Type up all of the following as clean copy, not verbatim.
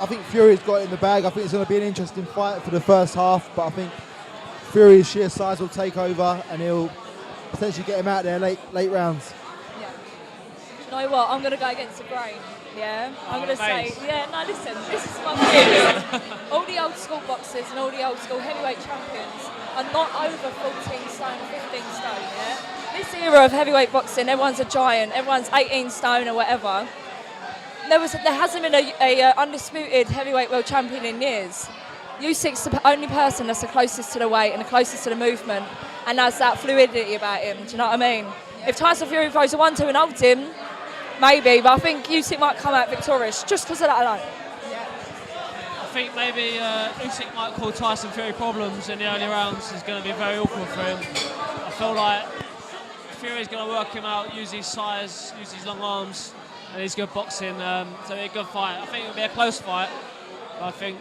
I think Fury's got it in the bag. I think it's going to be an interesting fight for the first half, but I think Fury's sheer size will take over and he'll potentially get him out there late rounds. Yeah. You know what? I'm going to go against the grain. Yeah, I'm going to say, no, listen, this is my theory. All the old school boxers and all the old school heavyweight champions are not over 14 stone or 15 stone, yeah? This era of heavyweight boxing, everyone's a giant, everyone's 18 stone or whatever. There hasn't been a undisputed heavyweight world champion in years. Usyk's the only person that's the closest to the weight and the closest to the movement and has that fluidity about him, do you know what I mean? If Tyson Fury throws a 1-2 and holds him, maybe, but I think Usyk might come out victorious just because of that alone. Yeah. I think maybe Usyk might cause Tyson Fury problems in the early rounds. It's going to be very awkward for him. I feel like Fury's going to work him out, use his size, use his long arms, and he's good boxing. So it'll be a good fight. I think it'll be a close fight, but I think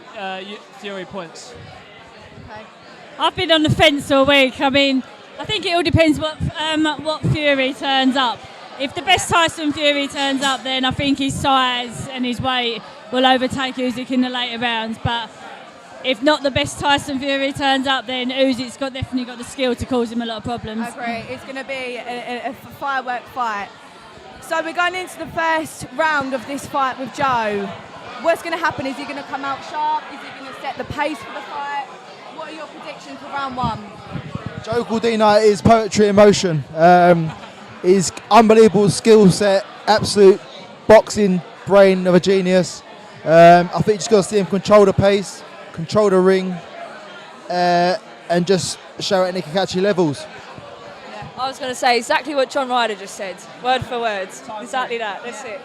Fury points. Okay. I've been on the fence all week. I mean, I think it all depends what Fury turns up. If the best Tyson Fury turns up, then I think his size and his weight will overtake Usyk in the later rounds. But if not the best Tyson Fury turns up, then Usyk's definitely got the skill to cause him a lot of problems. I agree. It's going to be a firework fight. So we're going into the first round of this fight with Joe. What's going to happen? Is he going to come out sharp? Is he going to set the pace for the fight? What are your predictions for round one? Joe Cordina is poetry in motion. His unbelievable skill set, absolute boxing brain of a genius. I think you just got to see him control the pace, control the ring, and just show at any Kakachi levels. Yeah. I was going to say exactly what John Ryder just said, word for word. Exactly that, that's it.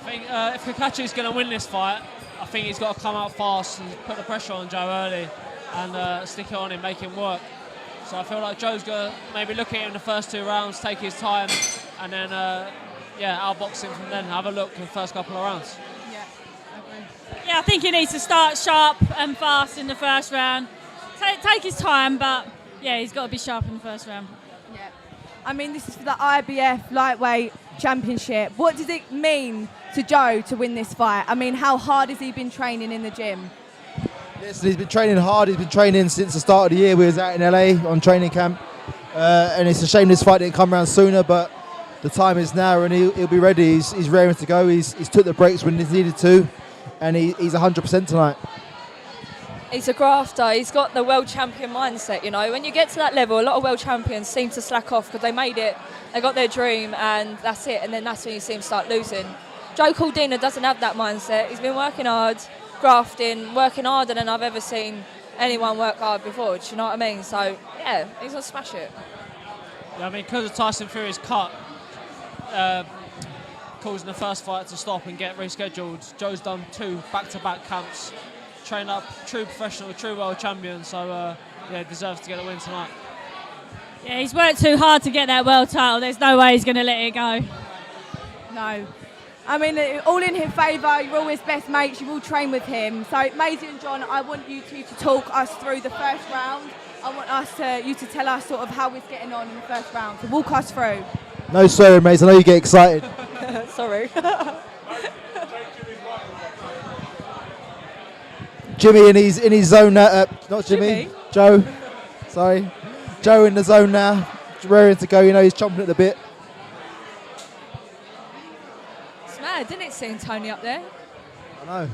I think if Kakachi's going to win this fight, I think he's got to come out fast and put the pressure on Joe early and stick it on him, make him work. So I feel like Joe's going to maybe look at him in the first 2 rounds, take his time, and then, outbox him from then. Have a look in the first couple of rounds. Yeah, I agree. Yeah, I think he needs to start sharp and fast in the first round. Take his time, but yeah, he's got to be sharp in the first round. Yeah. I mean, this is for the IBF Lightweight Championship. What does it mean to Joe to win this fight? I mean, how hard has he been training in the gym? Yes, he's been training hard. He's been training since the start of the year. We was out in LA on training camp, and it's a shame this fight didn't come around sooner. But the time is now, and he'll be ready. He's raring to go. He's took the breaks when he's needed to, and he's 100% tonight. He's a grafter. He's got the world champion mindset. You know, when you get to that level, a lot of world champions seem to slack off because they made it, they got their dream, and that's it. And then that's when you see him start losing. Joe Cordina doesn't have that mindset. He's been working hard, grafting, working harder than I've ever seen anyone work hard before. Do you know what I mean? So yeah, he's gonna smash it. Yeah, I mean, because of Tyson Fury's cut, causing the first fight to stop and get rescheduled, Joe's done 2 back-to-back camps, trained up, true professional, true world champion. So deserves to get a win tonight. Yeah, he's worked too hard to get that world title. There's no way he's going to let it go. No. I mean, all in his favour. You're always best mates. You will train with him. So, Maisie and John, I want you two to talk us through the first round. I want you to tell us sort of how we're getting on in the first round. So, walk us through. No swearing, mates. I know you get excited. Sorry. Jimmy in his zone now. Not Jimmy. Joe. Sorry. Joe in the zone now. Raring to go. You know, he's chomping at the bit. Didn't it seem Tony up there? I know.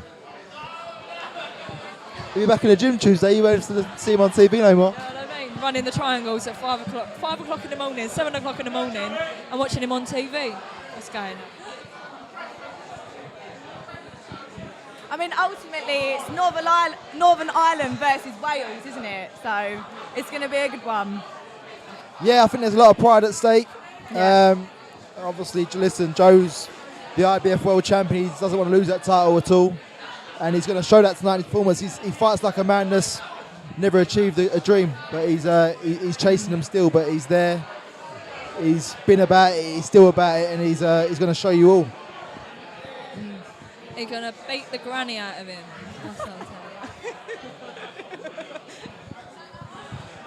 He'll be back in the gym Tuesday. You won't see him on TV no more. You know what I mean? Running the triangles at 5 o'clock. 5 o'clock in the morning, 7 o'clock in the morning, and watching him on TV. What's going on? I mean, ultimately, it's Northern Ireland versus Wales, isn't it? So it's going to be a good one. Yeah, I think there's a lot of pride at stake. Yeah. Obviously, listen, Joe's the IBF world champion. He doesn't want to lose that title at all, and he's going to show that tonight in his performance. He fights like a man that's never achieved a dream, but he's chasing them still. But he's there. He's been about it. He's still about it, and he's going to show you all. He's going to beat the granny out of him. That's what I'm telling you.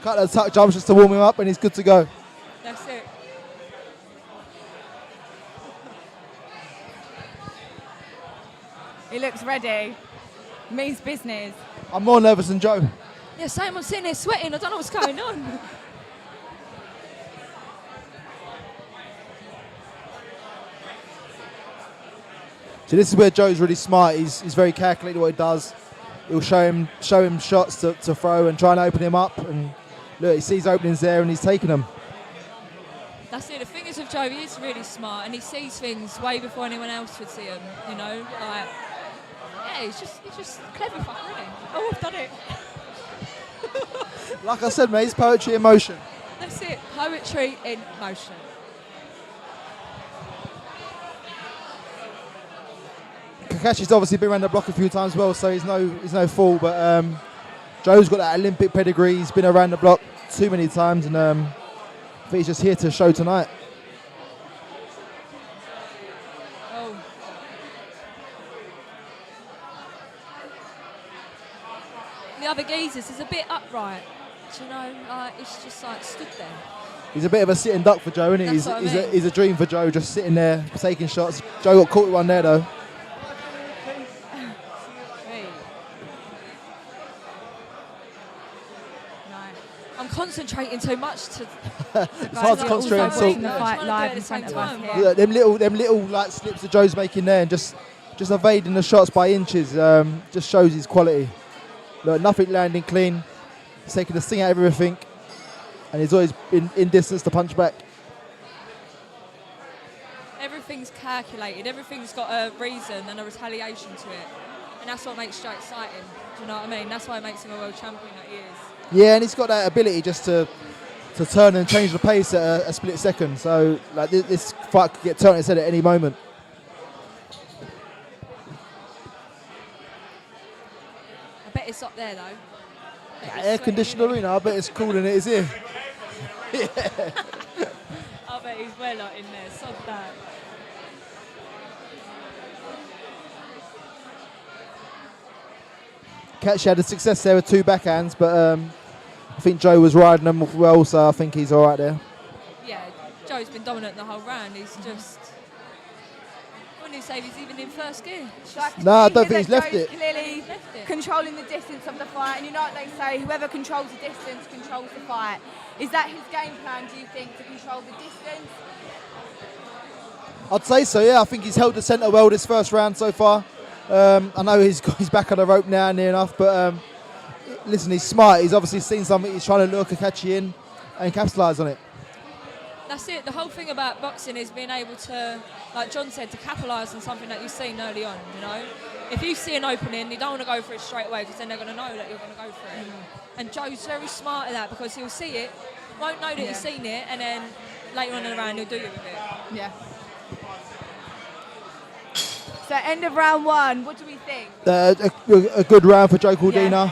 Couple of tuck jumps just to warm him up, and he's good to go. That's it. He looks ready. Means business. I'm more nervous than Joe. Yeah, same. I'm sitting here sweating. I don't know what's going on. So this is where Joe's really smart. He's very calculated what he does. He'll show him shots to throw and try and open him up. And look, he sees openings there and he's taking them. That's it. The thing is with Joe, he is really smart and he sees things way before anyone else would see them. You know, like yeah, he's just clever fucker, isn't he? Oh, I've done it. Like I said, mate, it's poetry in motion. That's it. Poetry in motion. Kakashi's obviously been around the block a few times as well, so he's no fool. But Joe's got that Olympic pedigree. He's been around the block too many times, and I think he's just here to show tonight. Oh. The other geezers is a bit upright. Do you know, it's just like stood there. He's a bit of a sitting duck for Joe, isn't he? That's what I mean. He's a dream for Joe, just sitting there taking shots. Joe got caught with one there though. I'm concentrating too much to. It's hard to concentrate on watching the talk. fight live in front of us here. Yeah, them little like slips that Joe's making there, and just evading the shots by inches, just shows his quality. Look, nothing landing clean. He's taking the sting out of everything, and he's always in distance to punch back. Everything's calculated. Everything's got a reason and a retaliation to it, and that's what makes Joe exciting. Do you know what I mean? That's why it makes him a world champion that he is. Yeah, and he's got that ability just to turn and change the pace at a split second. So like this fight could get turned on its head at any moment. I bet it's up there though. Air-conditioned arena, I bet it's cooler than it is here. Yeah. I bet he's well out in there. Sod that. Catchy had a success there with two backhands, but I think Joe was riding them well, so I think he's all right there. Yeah, Joe's been dominant the whole round. He's just. I wouldn't say he's even in first gear. No, I don't think he's left it. Clearly controlling the distance of the fight, and you know what they say, whoever controls the distance controls the fight. Is that his game plan, do you think, to control the distance? I'd say so, yeah. I think he's held the centre well this first round so far. I know he's got his back on the rope now near enough, but listen, he's smart. He's obviously seen something. He's trying to lure Kakashi in and capitalise on it. That's it. The whole thing about boxing is being able to, like John said, to capitalise on something that you've seen early on, you know? If you see an opening, you don't want to go for it straight away because then they're going to know that you're going to go for it. And Joe's very smart at that because he'll see it, won't know that he's seen it, and then later on in the round he'll do you with it. Yeah. So end of round one, what do we think? A good round for Joe Cordina.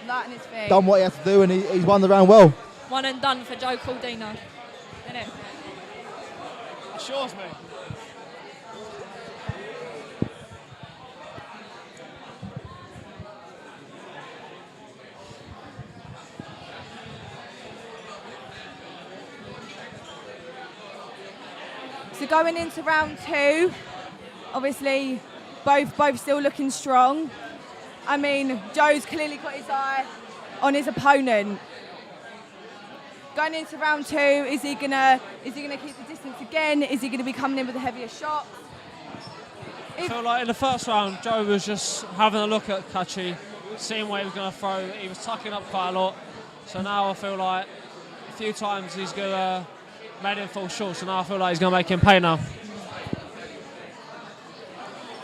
Light on his feet. Done what he had to do, and he's won the round well. One and done for Joe Cordina. Isn't it? Assures me. So going into round two, obviously both still looking strong. I mean, Joe's clearly got his eye on his opponent. Going into round two, is he gonna keep the distance again? Is he gonna be coming in with a heavier shot? I feel like in the first round, Joe was just having a look at Kachi, seeing what he was going to throw. He was tucking up quite a lot. So now I feel like a few times he's going to made him fall short. So now I feel like he's going to make him pay now.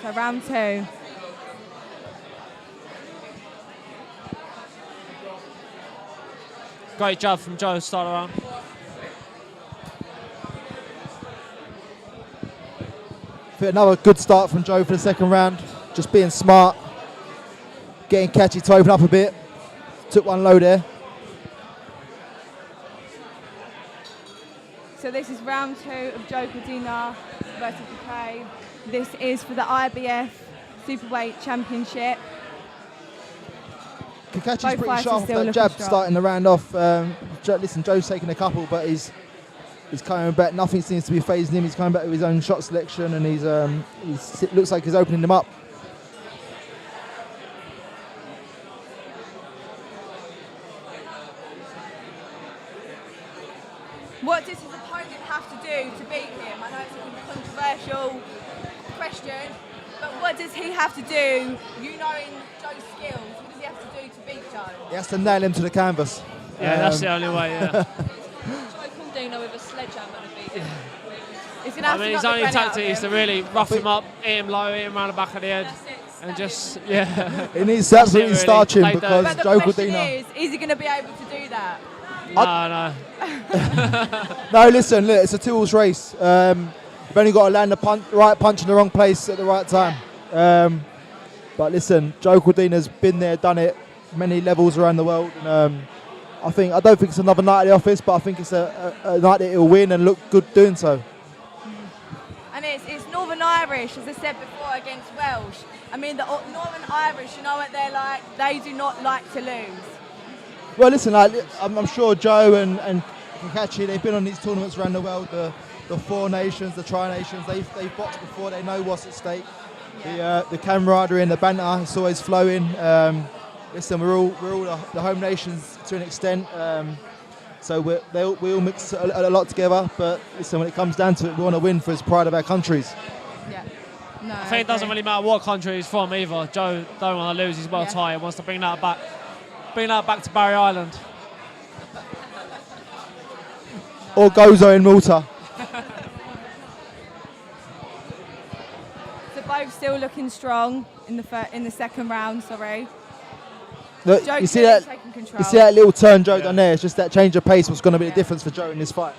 So round two. Great jab from Joe to start the round. Another good start from Joe for the second round. Just being smart, getting Kachi to open up a bit. Took one low there. So this is round two of Joe Cordina versus Decay. This is for the IBF Superweight Championship. Kakachi's Both pretty fighters sharp off still that looking jab strong. starting the round off. Listen, Joe's taking a couple, but he's coming back. Nothing seems to be phasing him. He's coming back with his own shot selection, and he's looks like he's opening them up. What does his opponent have to do to beat him? I know it's a controversial question, but what does he have to do, you knowing Joe's skills, what does he have to do to beat Joe? He has to nail him to the canvas. Yeah, that's the only way, yeah. Joe Caldino with a sledgehammer to beat him. He's gonna have to his knock only the penny out tactic of is to him. really rough him up, hit him low, hit him around the back of the head, That's it. and Stab just, him. yeah. He needs to absolutely really. starch him Play because But the Joe question Caldino. is he going to be able to do that? No. No, listen, look, it's a two-horse race. You've only got to land the right punch in the wrong place at the right time. But listen, Joe Caldino's been there, done it, many levels around the world. And, I don't think it's another night at the office, but I think it's a night that he'll win and look good doing so. And it's Northern Irish, as I said before, against Welsh. I mean, the Northern Irish, you know what they're like? They do not like to lose. Well, listen, I'm sure Joe and Kakashi, they've been on these tournaments around the world, the Four Nations, the Tri-Nations, they've boxed before, they know what's at stake. Yeah. The camaraderie and the banter, it's always flowing. Listen, we're all the home nations to an extent, so we all mix a lot together. But listen, when it comes down to it, we want to win for the pride of our countries. Yeah. No, I think it doesn't really matter what country he's from either. Joe don't want to lose, he's well tired, wants to bring that back to Barry Island. Or Gozo in Malta. So both still looking strong in the second round. Sorry. Look, Joe you see clearly that? taking control. You see that little turn Joe done there? It's just that change of pace was going to be the difference for Joe in this fight.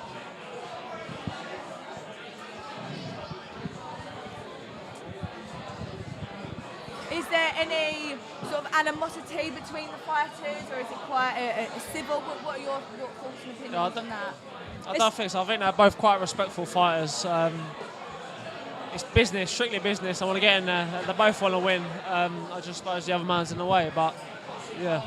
Is there any sort of animosity between the fighters, or is it quite a civil? What are your thoughts and opinions on that? I don't think so. I think they're both quite respectful fighters. It's business, strictly business. I want to get in there. They both want to win. I just suppose the other man's in the way, but yeah.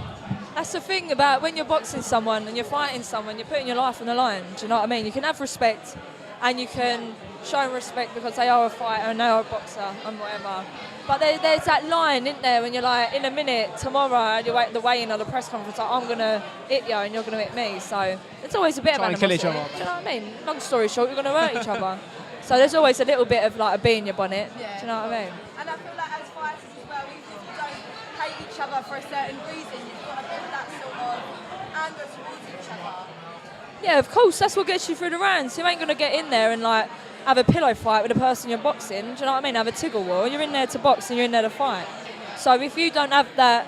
That's the thing about when you're boxing someone and you're fighting someone, you're putting your life on the line. Do you know what I mean? You can have respect and you can show them respect because they are a fighter and they are a boxer and whatever. But there's that line, isn't there, when you're like, in a minute, tomorrow, you're at the weigh-in or the press conference, like, I'm going to hit you and you're going to hit me. So it's always a bit of animosity. Kill each other. Do you know what I mean? Long story short, you're going to hurt each other. So there's always a little bit of like a bee in your bonnet. Yeah. Do you know what I mean? And I feel like as fighters as well, even if you don't hate each other for a certain reason, you've got to build that sort of anger towards each other. Yeah, of course. That's what gets you through the rounds. You ain't going to get in there and like have a pillow fight with the person you're boxing. Do you know what I mean? Have a tiggle war. You're in there to box and you're in there to fight. So if you don't have that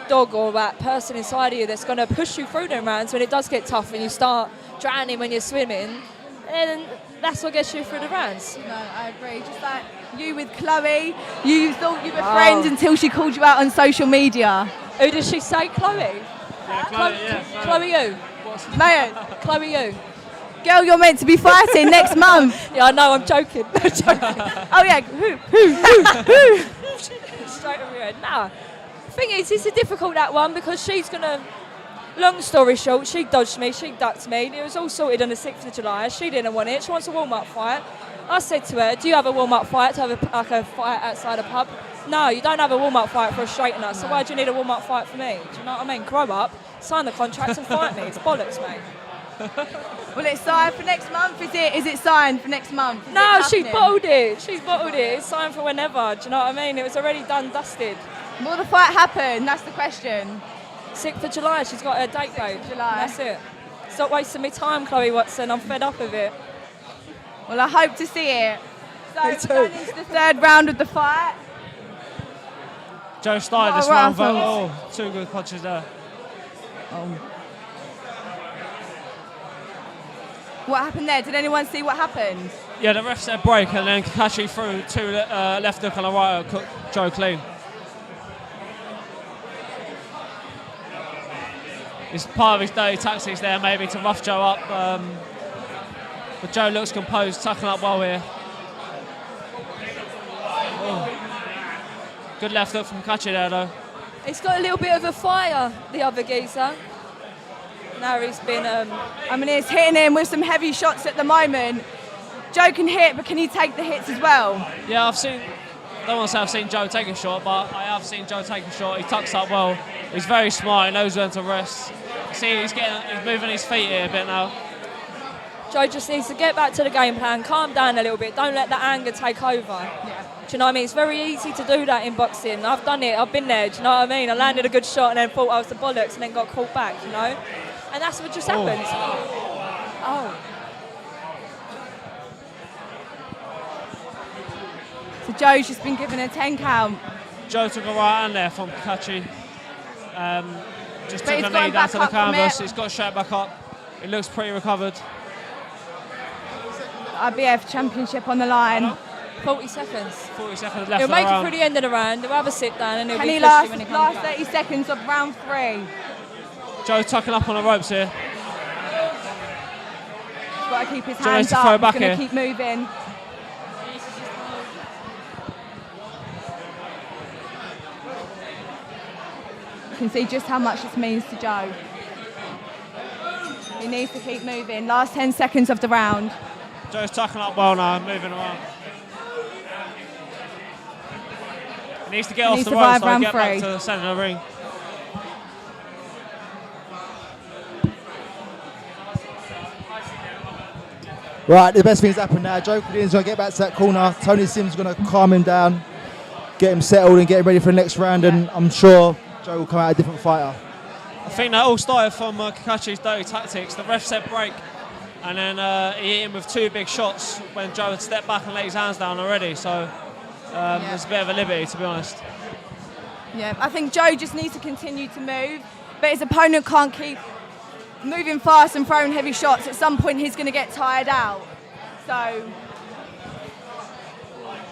dog or that person inside of you that's going to push you through them rounds when it does get tough and you start drowning when you're swimming, then that's what gets you through the rounds. No, I agree. Just like you with Chloe, you thought you were friends until she called you out on social media. Who does she say? Chloe? Yeah, Chloe, yeah. Chloe who? Mayan, Chloe who? girl, you're meant to be fighting next month. Yeah, I know, I'm joking. I'm joking. Oh yeah, who? Straight over your head. Nah. Thing is, it's a difficult that one because she's gonna. Long story short, she dodged me, she ducked me. It was all sorted on the 6th of July. She didn't want it. She wants a warm-up fight. I said to her, do you have a warm-up fight to have a fight outside a pub? No, you don't have a warm-up fight for a straightener, so why do you need a warm-up fight for me? Do you know what I mean? Grow up, sign the contract and fight me. It's bollocks, mate. Well, it's signed for next month, is it? Is it signed for next month? Is No, it she's happening? bottled it. She's bottled it. It's signed for whenever. Do you know what I mean? It was already done, dusted. Will the fight happen? That's the question. 6th of July, she's got her date, babe. 6th of July. That's it. Stop wasting my time, Chloe Watson. I'm fed up of it. Well, I hope to see it. So, Me too. going into the third round of the fight. Joe started this What round very happened? well. 2 good punches there. What happened there? Did anyone see what happened? Yeah, the ref said break and then Kakashi threw 2 left hook and a right hook, cooked Joe clean. It's part of his dirty tactics there, maybe to rough Joe up. But Joe looks composed, tucking up well here. Oh. Good left hook from Kakashi there, though. He's got a little bit of a fire, the other geezer. Now he's been... I mean, he's hitting him with some heavy shots at the moment. Joe can hit, but can he take the hits as well? Yeah, I don't want to say I've seen Joe take a shot, but I have seen Joe take a shot. He tucks up well. He's very smart. He knows when to rest. See, he's moving his feet here a bit now. Joe just needs to get back to the game plan, calm down a little bit, don't let that anger take over. Yeah. Do you know what I mean? It's very easy to do that in boxing. I've done it, I've been there, do you know what I mean? I landed a good shot and then thought I was the bollocks and then got caught back, you know? And that's what just happens. Oh. So Joe's just been given a 10 count. Joe took a right hand there from Kakashi. Just But took he's a knee gone down back to the up from canvas. it. He's got straight back up. It looks pretty recovered. IBF championship on the line. 40 seconds. 40 seconds left He'll of the make it round. through the end of the round. He'll have a sit down and he'll Can be he pushy when he comes last back. 30 seconds of round 3? Joe tucking up on the ropes here. He's got to keep his Joe needs hands to throw up. back He's going to here. keep moving. You can see just how much this means to Joe. He needs to keep moving. Last 10 seconds of the round. Joe's tucking up well now, moving around. He needs to get He off needs the to ropes survive so round get back 3. to the centre of the ring. Right, the best thing's happened now. Joe Cordina's going to get back to that corner. Tony Sims is going to calm him down, get him settled and get him ready for the next round. And I'm sure Joe will come out a different fighter. I think that all started from Kakashi's dirty tactics. The ref said break, and then he hit him with 2 big shots when Joe had stepped back and let his hands down already. So there's a bit of a liberty, to be honest. Yeah, I think Joe just needs to continue to move, but his opponent can't keep moving fast and throwing heavy shots. At some point, he's going to get tired out. So,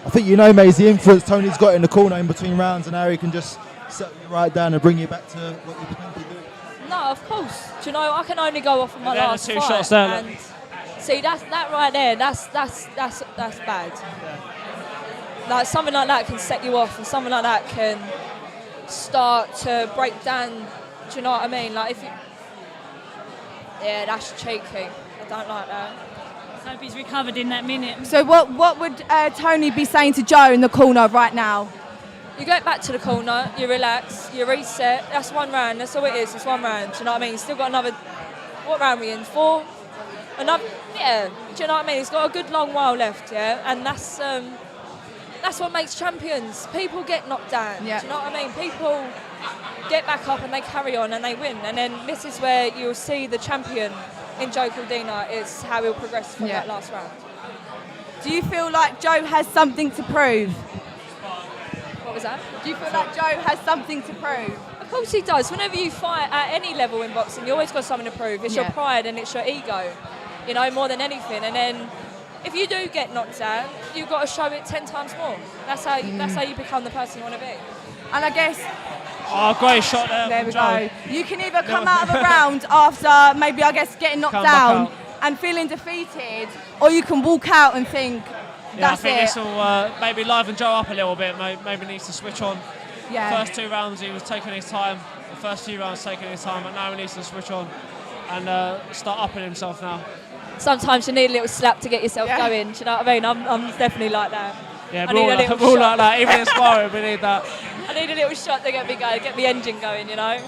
I think you know, Maze, the influence Tony's got in the corner in between rounds and how he can just settle you right down and bring you back to what you're potentially doing. No, of course. Do you know, I can only go off of my And then the last 2 fight. shots there, look. And see, that right there, that's bad. Like something like that can set you off, and something like that can start to break down. Do you know what I mean? Like if you, yeah, that's cheeky. I don't like that. I hope he's recovered in that minute. so what would Tony be saying to Joe in the corner right now? You get back to the corner, you relax, you reset. That's 1 round. That's all it is. It's 1 round. Do you know what I mean? You've still got another. What round are we in? 4. Another. Yeah. Do you know what I mean? He's got a good long while left. Yeah. And that's what makes champions. People get knocked down. Yeah. Do you know what I mean? People get back up and they carry on and they win. And then this is where you'll see the champion in Joe Cordina is how he'll progress from that last round. Do you feel like Joe has something to prove? What was that? Do you feel like Joe has something to prove? Of course he does. Whenever you fight at any level in boxing, you always got something to prove. It's your pride and it's your ego, you know, more than anything. And then if you do get knocked down, you've got to show it 10 times more. That's how you become the person you want to be. And I guess Oh, great shot there. there we from Joe. go. You can either come out of a round after maybe, I guess, getting knocked Come back down out. and feeling defeated, or you can walk out and think, Yeah, I that's think it. this will maybe liven Joe up a little bit. Maybe needs to switch on. Yeah. First 2 rounds he was taking his time. The first few rounds taking his time, but now he needs to switch on and start upping himself now. Sometimes you need a little slap to get yourself going. Do you know what I mean? I'm definitely like that. Yeah, I we're need all, a little we're all shot. like that. Even in sparring, we need that. I need a little shot to get me going, get the engine going, you know?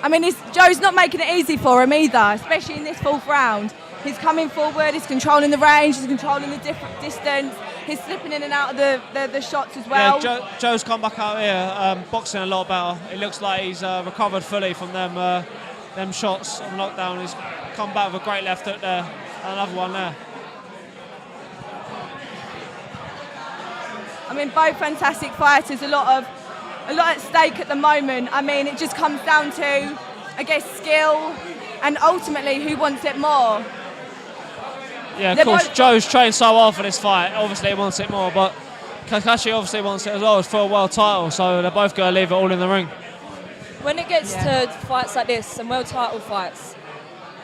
I mean, Joe's not making it easy for him either, especially in this 4th round. He's coming forward, he's controlling the range, he's controlling the distance, he's slipping in and out of the shots as well. Yeah, Joe's come back out here, boxing a lot better. It looks like he's recovered fully from them shots of knockdown. He's come back with a great left hook there, and another one there. I mean, both fantastic fighters, a lot at stake at the moment. I mean, it just comes down to, I guess, skill and ultimately who wants it more. Yeah, of They're course, both- Joe's trained so well for this fight. Obviously, he wants it more, but Kakashi obviously wants it as well for a world title, so they're both going to leave it all in the ring. When it gets to fights like this and world title fights,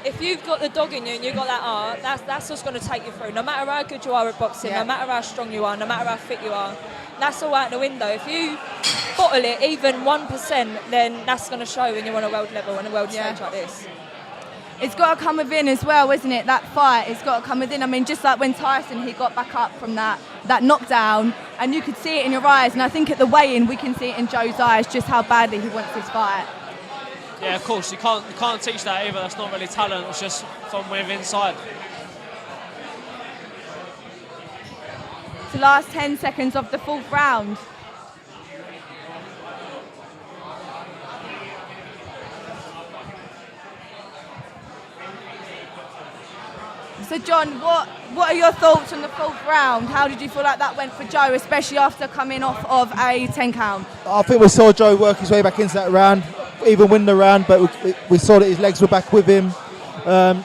if you've got the dog in you and you've got that art, that's what's going to take you through. No matter how good you are at boxing, no matter how strong you are, no matter how fit you are, that's all out the window. If you bottle it even 1%, then that's going to show when you're on a world level and a world stage like this. It's got to come within as well, isn't it? That fight, it's got to come within. I mean, just like when Tyson, he got back up from that knockdown, and you could see it in your eyes. And I think at the weigh-in, we can see it in Joe's eyes just how badly he wants this fight. Yeah, of course, you can't teach that either. That's not really talent. It's just from within inside. The last 10 seconds of the 4th round. So John, what are your thoughts on the 4th round? How did you feel like that went for Joe, especially after coming off of a 10 count? I think we saw Joe work his way back into that round, even win the round, but we saw that his legs were back with him.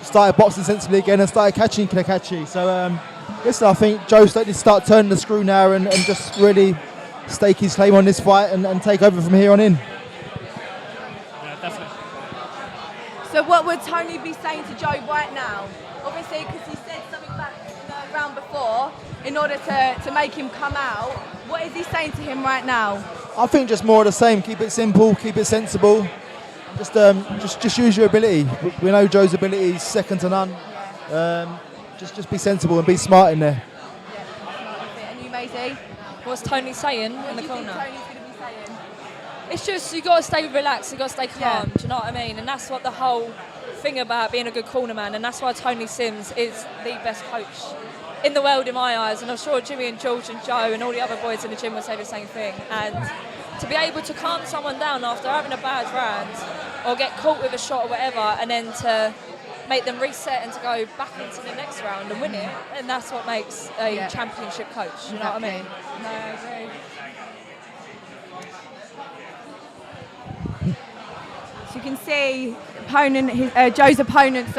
Started boxing sensibly again and started catching Kakachi. So listen, I think Joe's starting to start turning the screw now and just really stake his claim on this fight and take over from here on in. Yeah, definitely. So what would Tony be saying to Joe right now? Obviously, because he said something back in the round before, in order to make him come out. What is he saying to him right now? I think just more of the same. Keep it simple, keep it sensible. Just use your ability. We know Joe's ability is second to none. Yeah. Just be sensible and be smart in there. Yeah, and you, Maisie? What's Tony saying in the What do you corner? think Tony's going to be saying? It's just you got to stay relaxed, you got to stay calm. Yeah. Do you know what I mean? And that's what the whole thing about being a good corner man, and that's why Tony Sims is the best coach in the world in my eyes. And I'm sure Jimmy and George and Joe and all the other boys in the gym will say the same thing. And to be able to calm someone down after having a bad round or get caught with a shot or whatever, and then to make them reset and to go back into the next round and win it, and that's what makes a championship coach. You know what I mean? No, I agree. So you can see Joe's opponent,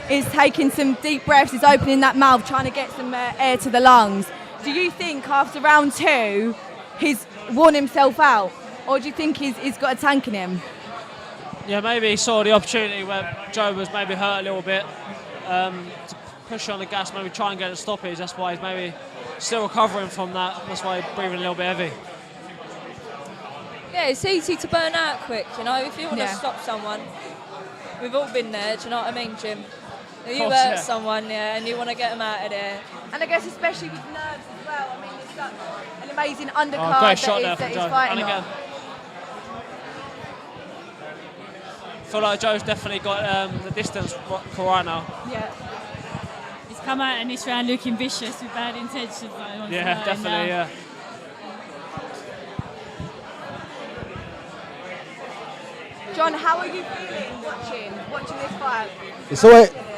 is taking some deep breaths. He's opening that mouth, trying to get some air to the lungs. Do you think after round 2 he's worn himself out, or do you think he's got a tank in him? Yeah, maybe he saw the opportunity where Joe was maybe hurt a little bit, to push on the gas, maybe try and get a stoppage. That's why he's maybe still recovering from that. That's why he's breathing a little bit heavy. Yeah, it's easy to burn out quick, you know. If you want to stop someone, we've all been there, do you know what I mean, Jim? If you hurt someone, and you want to get them out of there. And I guess especially with nerves as well. I mean, it's such an amazing undercard great shot there that from he's Joe. fighting And again, on. I feel like Joe's definitely got the distance for right now. Yeah. He's come out in this round looking vicious with bad intentions. Yeah, definitely, yeah. John, how are you feeling watching this fight?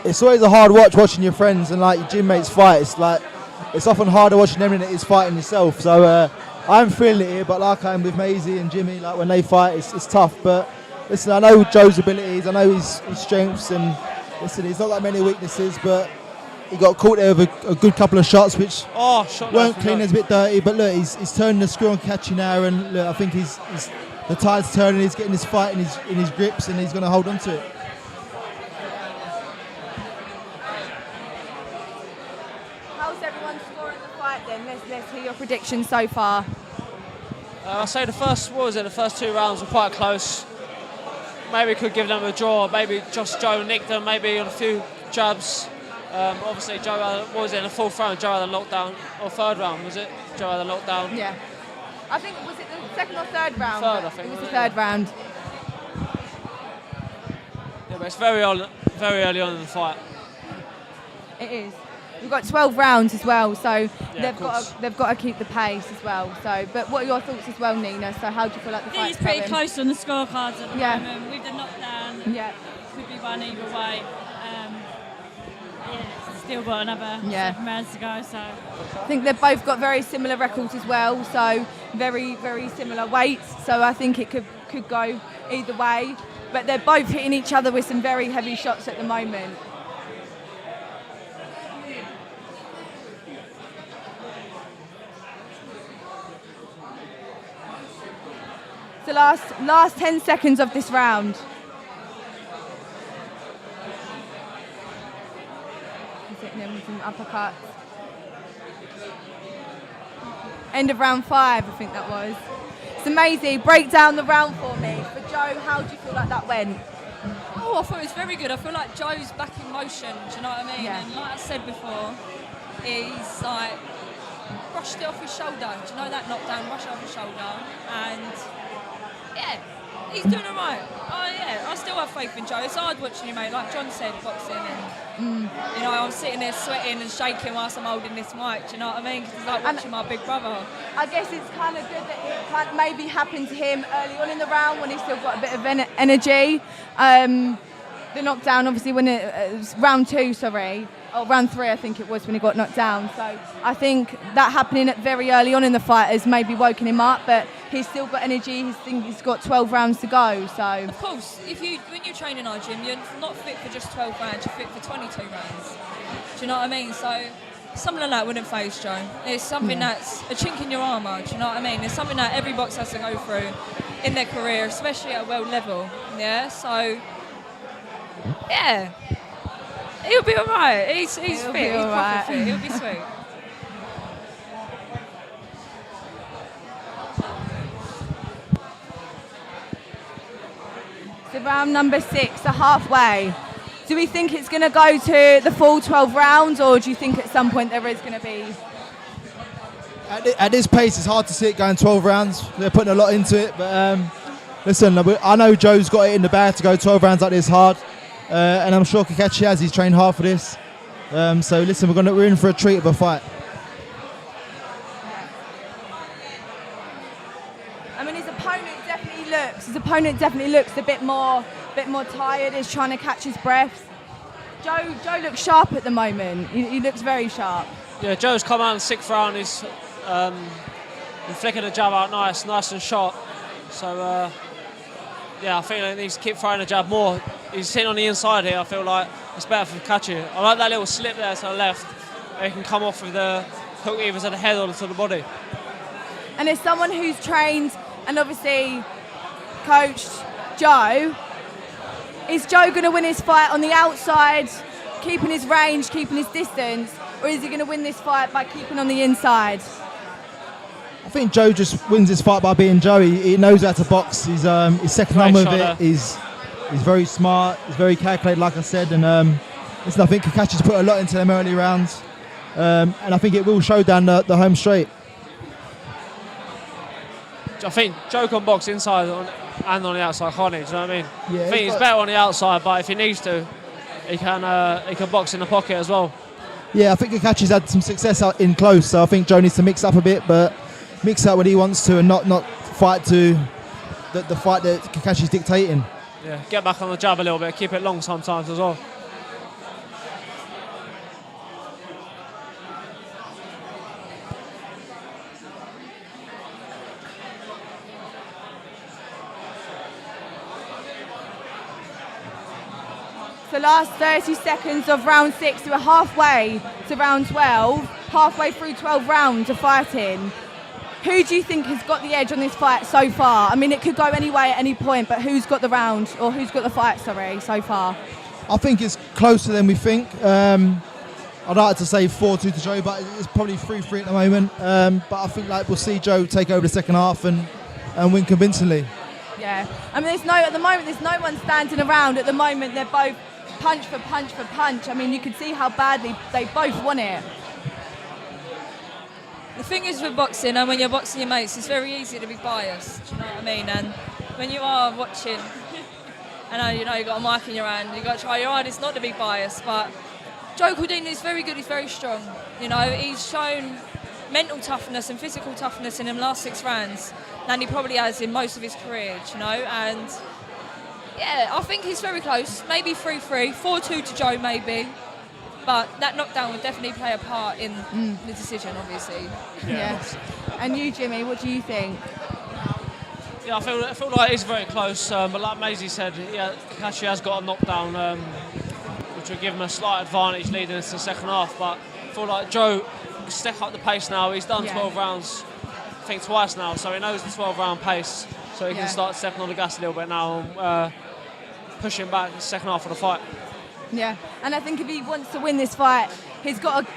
It's always a hard watch watching your friends and like your gym mates fight. It's often harder watching them than it is fighting yourself. So I'm feeling it here, but like I'm with Maisie and Jimmy, like when they fight, it's tough. But listen, I know Joe's abilities, I know his strengths, and listen, he's not got many weaknesses, but he got caught there with a good couple of shots, which weren't clean, it's a bit dirty. But look, he's turning the screw on catching now, and look, I think the tide's turning. He's getting his fight in his grips, and he's going to hold on to it. How's everyone scoring the fight then? Let's hear your predictions so far. I'll say the first 2 rounds were quite close. Maybe could give them a draw. Maybe just Joe nicked them. Maybe on a few jabs. Obviously, Joe had, in the 4th round? Joe had a lockdown, or 3rd round was it? Joe had a lockdown. Yeah. I think, was it the 2nd or 3rd round? 3rd, I think. It was the 3rd round. Yeah, but it's very early on in the fight. It is. We've got 12 rounds as well, so Yeah, they've got to keep the pace as well. So, but what are your thoughts as well, Nina? So, how do you feel like the I think fight's it's pretty going? close on the scorecards at the Yeah. moment. With the knockdown, Yeah. could be one either way. Still got another 7 rounds to go. So I think they've both got very similar records as well, so very, very similar weights. So I think it could go either way. But they're both hitting each other with some very heavy shots at the moment. The last 10 seconds of this round. He's hitting him with some uppercuts. End of round 5, I think that was. So Maisie, break down the round for me. For Joe, how do you feel like that went? Oh, I thought it was very good. I feel like Joe's back in motion, do you know what I mean? Yeah. And like I said before, he's like brushed it off his shoulder. Do you know that knockdown, brush it off his shoulder? And yeah, He's doing all right. Oh yeah, I still have faith in Joe. It's hard watching him, mate. Like John said, boxing, and you know, I'm sitting there sweating and shaking whilst I'm holding this mic. Do you know what I mean? 'Cause it's like watching my big brother. I guess it's kind of good that it kind of maybe happened to him early on in the round when he's still got a bit of energy. The knockdown, obviously, when it was round 2, or round 3, I think it was when he got knocked down. So I think that happening very early on in the fight has maybe woken him up, but he's still got energy. He's got 12 rounds to go. So of course, when you train in our gym, you're not fit for just 12 rounds. You're fit for 22 rounds. Do you know what I mean? So something like that wouldn't faze Joe. It's something that's a chink in your armour. Do you know what I mean? It's something that every boxer has to go through in their career, especially at a world level. Yeah. So yeah. He'll be alright. He's fit. He's proper fit. He'll be sweet. So round number 6, the halfway. Do we think it's going to go to the full 12 rounds, or do you think at some point there is going to be? At this pace, it's hard to see it going 12 rounds. They're putting a lot into it, but listen, I know Joe's got it in the bag to go 12 rounds like this hard, and I'm sure Kakashi has. He's trained hard for this. So listen, we're in for a treat of a fight. I mean, his opponent definitely looks a bit more tired. He's trying to catch his breath. Joe looks sharp at the moment. He looks very sharp. Yeah, Joe's come out in the 6th round. He's flicking the jab out nice and shot. So yeah, I think he needs to keep throwing the jab more. He's sitting on the inside here. I feel like it's better for Kakashi. I like that little slip there to the left. He can come off with the hook either to the head or to the body. And as someone who's trained and obviously coached Joe, is Joe going to win his fight on the outside, keeping his range, keeping his distance, or is he going to win this fight by keeping on the inside? I think Joe just wins this fight by being Joe. He knows how to box. His second arm with it is very smart. He's very calculated, like I said. And listen, I think Kakashi's put a lot into them early rounds, and I think it will show down the home straight. I think Joe can box inside and on the outside, can't he? Do you know what I mean? Yeah, I think he's better on the outside, but if he needs to, he can box in the pocket as well. Yeah, I think Kakashi's had some success out in close, so I think Joe needs to mix up a bit, but mix out when he wants to and not fight to the fight that Kakashi's dictating. Yeah, get back on the jab a little bit, keep it long sometimes as well. The last 30 seconds of round 6, we're halfway to round 12, halfway through 12 rounds of fighting. Who do you think has got the edge on this fight so far? I mean, it could go any way at any point, but who's got the round, or who's got the fight, so far? I think it's closer than we think. I'd like to say 4-2 to Joe, but it's probably 3-3 at the moment. But I think we'll see Joe take over the second half and win convincingly. Yeah, I mean, at the moment, there's no one standing around. At the moment, they're both punch for punch for punch. I mean, you can see how badly they both want it. The thing is with boxing, and when you're boxing your mates, it's very easy to be biased. Do you know what I mean? And when you are watching, and you know you've got a mic in your hand, you've got to try your hardest not to be biased. But Joe Caldini is very good. He's very strong. You know, he's shown mental toughness and physical toughness in the last 6 rounds than he probably has in most of his career. You know, and yeah, I think he's very close. Maybe 3-3, 4-2 to Joe, maybe. But that knockdown would definitely play a part in the decision, obviously. Yeah. And you, Jimmy, what do you think? Yeah, I feel like it's very close. But like Maisie said, yeah, Kakashi has got a knockdown, which will give him a slight advantage leading into the second half. But I feel like Joe can step up the pace now. He's done 12 rounds, I think twice now, so he knows the 12-round pace. So he can start stepping on the gas a little bit now and pushing back the second half of the fight. Yeah, and I think if he wants to win this fight, he's got to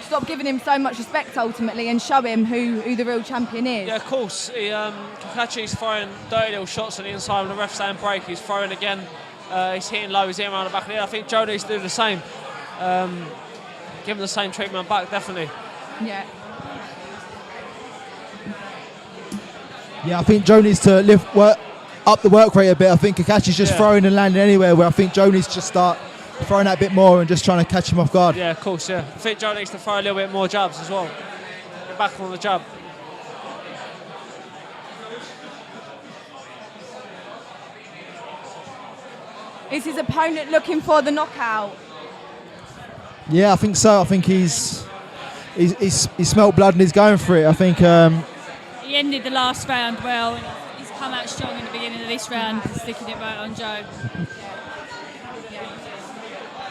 stop giving him so much respect ultimately and show him who the real champion is. Yeah, of course. Kakachi's throwing dirty little shots on the inside when the ref's saying break. He's throwing again. He's hitting low. He's hitting around the back of the head. I think Joe needs to do the same. Give him the same treatment back, definitely. Yeah. Yeah, I think Joe needs to up the work rate a bit. I think Kakashi's just throwing and landing anywhere, where I think Joe needs to just start throwing that bit more and just trying to catch him off guard. Yeah, of course, yeah. I think Joe needs to throw a little bit more jabs as well. Get back on the jab. Is his opponent looking for the knockout? Yeah, I think so. I think he's smelt blood and he's going for it. I think He ended the last round well. And he's come out strong in the beginning of this round, sticking it right on Joe.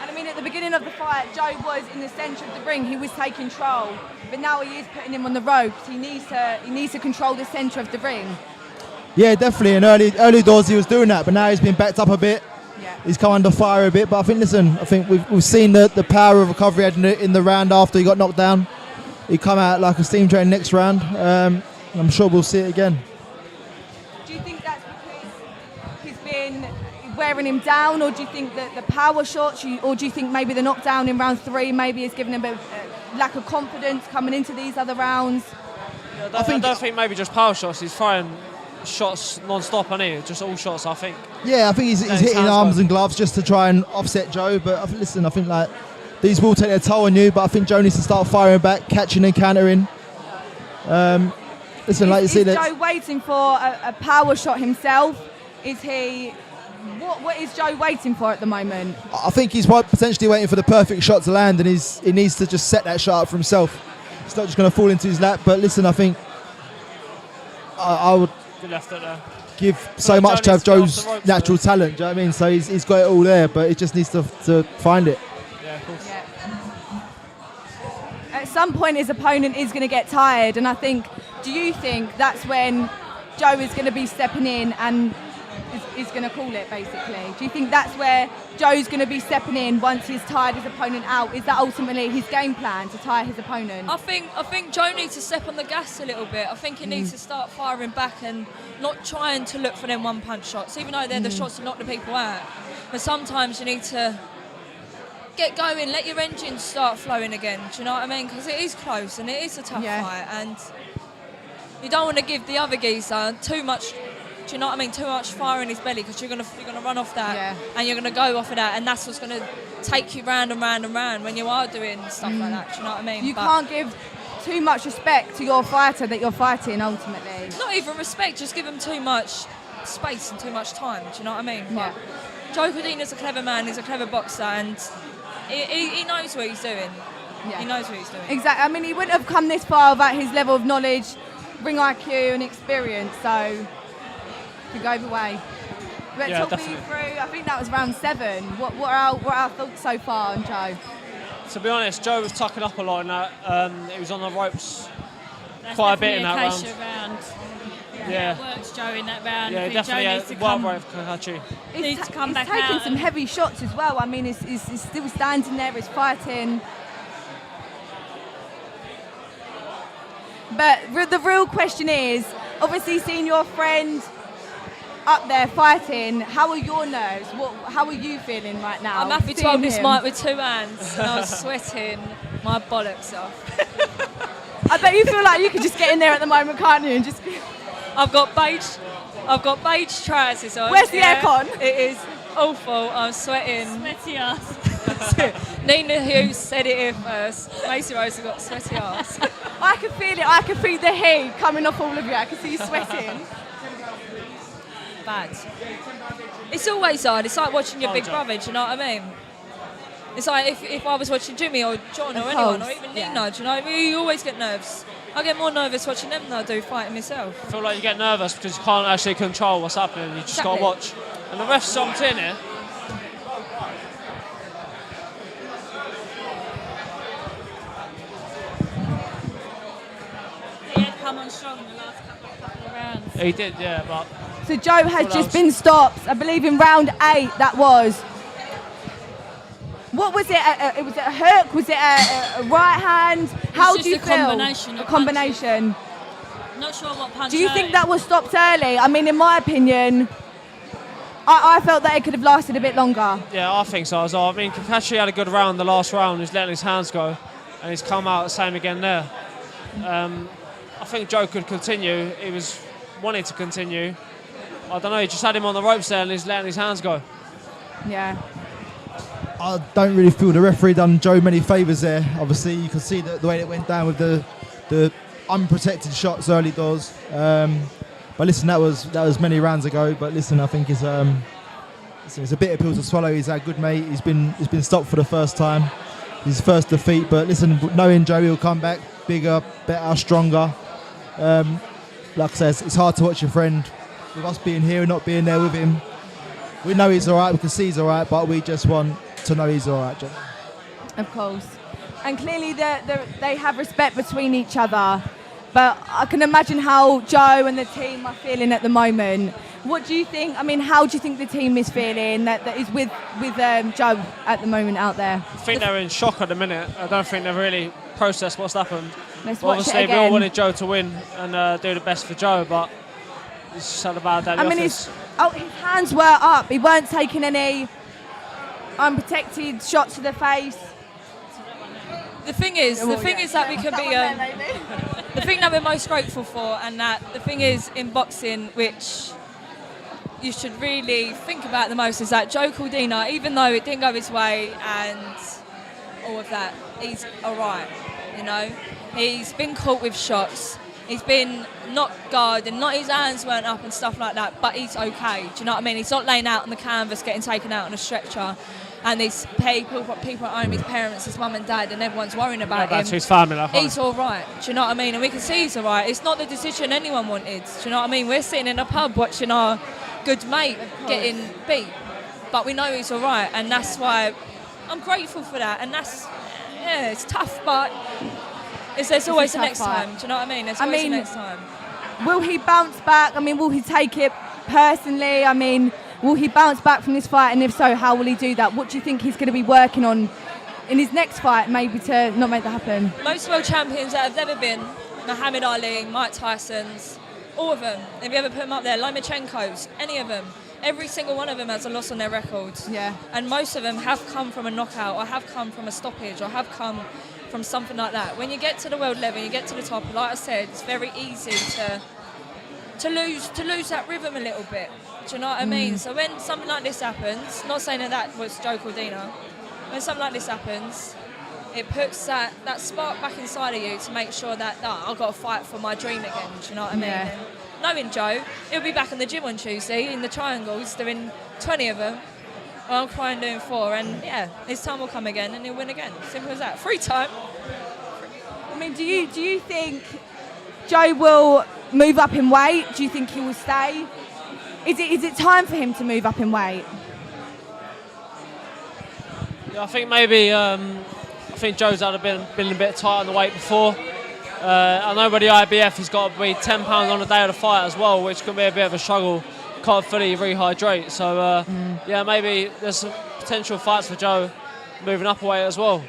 And I mean, at the beginning of the fight, Joe was in the centre of the ring. He was taking control, but now he is putting him on the ropes. He needs to control the centre of the ring. Yeah, definitely. In early doors he was doing that, but now he's been backed up a bit. He's come under fire a bit, but I think we've seen the power of recovery in the round after he got knocked down. He come out like a steam train next round. I'm sure we'll see it again. Do you think that's because he's been wearing him down, or do you think that the power shots, or do you think maybe the knockdown in round 3 maybe has given him a lack of confidence coming into these other rounds? Yeah, I don't think maybe just power shots. He's throwing shots non-stop, isn't he? Just all shots, I think. Yeah, I think he's hitting arms and gloves just to try and offset Joe. But I think like these will take their toll on you. But I think Joe needs to start firing back, catching and countering. Like you see, is Joe waiting for a power shot himself? Is he? What is Joe waiting for at the moment? I think he's potentially waiting for the perfect shot to land, and he needs to just set that shot up for himself. It's not just going to fall into his lap. But listen, I think I would give so much to have Joe's natural talent. Do you know what I mean? So he's got it all there, but he just needs to find it. Yeah, of course. Yeah. At some point, his opponent is going to get tired, and I think. Do you think that's when Joe is going to be stepping in and is going to call it, basically? Do you think that's where Joe's going to be stepping in once he's tired his opponent out? Is that ultimately his game plan, to tire his opponent? I think Joe needs to step on the gas a little bit. I think he needs to start firing back and not trying to look for them one-punch shots, even though they're the shots to knock the people out. But sometimes you need to get going, let your engine start flowing again. Do you know what I mean? Because it is close and it is a tough fight, and you don't want to give the other geezer too much. Do you know what I mean? Too much fire in his belly, because you're gonna run off that, and you're gonna go off of that, and that's what's gonna take you round and round and round when you are doing stuff like that. Do you know what I mean? You can't give too much respect to your fighter that you're fighting. Ultimately, not even respect. Just give him too much space and too much time. Do you know what I mean? Yeah. But Joe Cordina's a clever man. He's a clever boxer, and he knows what he's doing. Yeah. He knows what he's doing. Exactly. I mean, he wouldn't have come this far without his level of knowledge, ring IQ and experience, so to go the way. But talk me through, I think that was round 7. What are our thoughts so far on Joe? To be honest, Joe was tucking up a lot in that. He was on the ropes quite a bit in that round. Yeah. It works Joe in that round. Yeah, definitely well brave Kakashi. Needs to come back He's taking out some heavy shots as well. I mean, he's still standing there, he's fighting. But the real question is, obviously seeing your friend up there fighting, how are your nerves? How are you feeling right now? I'm happy to hold this mic with 2 hands, and I was sweating my bollocks off. I bet you feel like you could just get in there at the moment, can't you? And just. I've got beige trousers on. Where's the aircon? It is awful. I'm sweating. Sweaty ass. Nina Hughes said it here first. Macy Rose has got sweaty ass. I can feel it. I can feel the heat coming off all of you. I can see you sweating. Bad. It's always hard. It's like watching your big brother. Do you know what I mean? It's like if I was watching Jimmy or John or anyone or even Nina. Do you know? You always get nerves. I get more nervous watching them than I do fighting myself. I feel like you get nervous because you can't actually control what's happening. You just got to watch. And the ref's jumped in here. He had come on strong in the last couple of rounds. He did, yeah, but. So Joe has just been stopped. I believe in round 8 that was. What was it? Was it a hook? Was it a right hand? How do you feel? A combination. Not sure what punch. Do you think that was stopped early? I mean, in my opinion, I felt that it could have lasted a bit longer. Yeah, I think so as well. I mean, Kakashi had a good round the last round. He's letting his hands go, and he's come out the same again there. I think Joe could continue. He was wanting to continue. I don't know, he just had him on the ropes there and he's letting his hands go. Yeah. I don't really feel the referee done Joe many favours there. Obviously, you can see the way it went down with the unprotected shots early doors. But listen, that was many rounds ago. But listen, I think it's a bitter pill to swallow. He's our good mate. He's been stopped for the first time. His first defeat. But listen, knowing Joe, he'll come back bigger, better, stronger. Like I said, it's hard to watch your friend with us being here and not being there with him. We know he's all right. We can see he's all right, but we just want to know he's all right, John. Of course. And clearly they have respect between each other. But I can imagine how Joe and the team are feeling at the moment. What do you think? I mean, how do you think the team is feeling that is with Joe at the moment out there? I think they're in shock at the minute. I don't think they've really processed what's happened. Let's watch Obviously, it again. we all wanted Joe to win and do the best for Joe, but it's just had a bad day at the office. His hands were up. He weren't taking any unprotected shots to the face. The thing is that we can be. The thing that we're most grateful for, and that the thing is in boxing, which you should really think about the most, is that Joe Cordina, even though it didn't go his way and all of that, he's all right. You know, he's been caught with shots. He's been not guarded, not his hands weren't up and stuff like that, but he's okay. Do you know what I mean? He's not laying out on the canvas, getting taken out on a stretcher. And these people at home, his parents, his mum and dad, and everyone's worrying about him. His family. He's all right. Do you know what I mean? And we can see he's all right. It's not the decision anyone wanted. Do you know what I mean? We're sitting in a pub watching our good mate getting beat, but we know he's all right, and that's why I'm grateful for that. And it's tough, but there's always the next time. Do you know what I mean? There's always the next time. Will he bounce back? I mean, will he take it personally? I mean, will he bounce back from this fight? And if so, how will he do that? What do you think he's going to be working on in his next fight, maybe to not make that happen? Most world champions that have ever been, Muhammad Ali, Mike Tyson's, all of them. If you ever put them up there, Lomachenko's, any of them, every single one of them has a loss on their records. Yeah. And most of them have come from a knockout, or have come from a stoppage, or have come from something like that. When you get to the world level, you get to the top, like I said, it's very easy to lose that rhythm a little bit. Do you know what I mean? So when something like this happens, not saying that was Joe Cordina, when something like this happens, it puts that spark back inside of you to make sure that I've got to fight for my dream again. Do you know what I mean? Yeah. And knowing Joe, he'll be back in the gym on Tuesday in the triangles, doing 20 of them. Well, I'm crying doing 4, and his time will come again and he'll win again. Simple as that. Free time. I mean, do you think Joe will move up in weight? Do you think he will stay? Is it time for him to move up in weight? Yeah, I think maybe Joe's had been a bit tight on the weight before. I know with the IBF he's got to be £10 on the day of the fight as well, which can be a bit of a struggle. Can't fully rehydrate, so maybe there's some potential fights for Joe moving up a weight as well.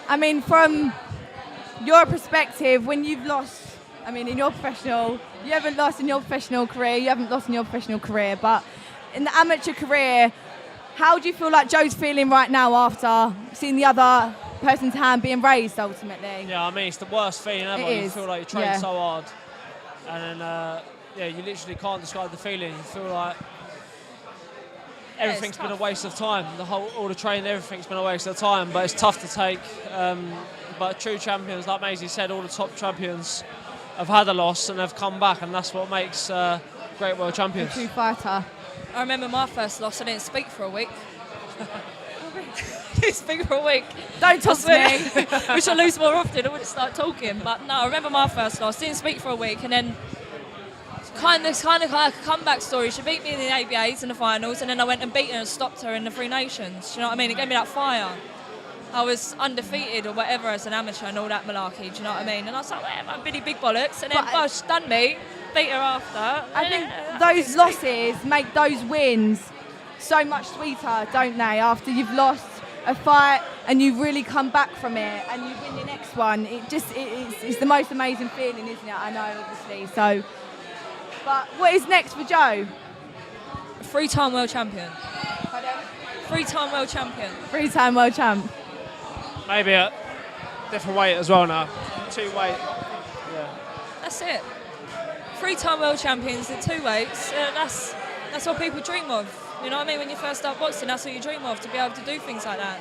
I mean, from your perspective, when you've lost, I mean, you haven't lost in your professional career, but in the amateur career, how do you feel like Joe's feeling right now after seeing the other person's hand being raised ultimately? Yeah, I mean, it's the worst feeling ever. You feel like you train so hard, and then you literally can't describe the feeling. You feel like everything's been a waste of time. All the training, everything's been a waste of time, but it's tough to take. But true champions, like Maisie said, all the top champions have had a loss and they've come back, and that's what makes great world champions. A true fighter. I remember my first loss, I didn't speak for a week. Didn't speak for a week. Don't talk to me. We should lose more often, I wouldn't start talking. But no, I remember my first loss, didn't speak for a week, and then kind of like a comeback story. She beat me in the ABAs in the finals, and then I went and beat her and stopped her in the Three Nations. Do you know what I mean? It gave me that fire. I was undefeated or whatever as an amateur and all that malarkey, do you know what I mean? And I was like, my Billy Big Bollocks, and then Bush done me, beat her after. I think those losses make those wins so much sweeter, don't they? After you've lost a fight and you've really come back from it and you win the next one, it's the most amazing feeling, isn't it? I know, obviously. So, but what is next for Joe? 3-time world champion. Pardon? 3-time world champion. 3-time world champ. Maybe a different weight as well now. 2 weight. Yeah. That's it. 3-time world champions at 2 weights. That's what people dream of. You know what I mean? When you first start boxing, that's what you dream of, to be able to do things like that.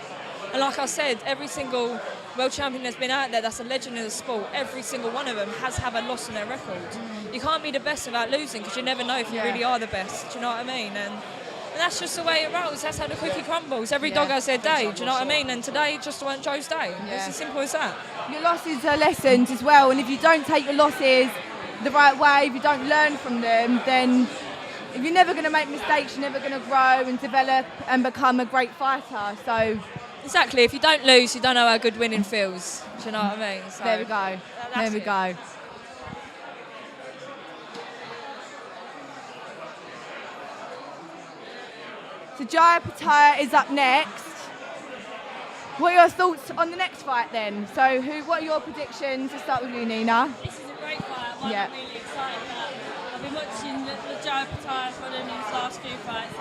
And like I said, every single world champion that's been out there that's a legend in the sport, every single one of them has had a loss on their record. You can't be the best without losing, because you never know if you really are the best. Do you know what I mean? And that's just the way it rolls. That's how the cookie crumbles. Every dog has their day. Do you know what I mean? And today just weren't Joe's day. It's as simple as that. Your losses are lessons as well, and if you don't take your losses the right way, if you don't learn from them, then if you're never going to make mistakes, you're never going to grow and develop and become a great fighter. So exactly. If you don't lose, you don't know how good winning feels. Do you know what I mean? So there we go. There we go. So Jaya Pattaya is up next. What are your thoughts on the next fight then? So what are your predictions? Let's start with you, Nina. This is a great fight. I'm really excited about. I've been watching the Jaya Pattaya following his last few fights.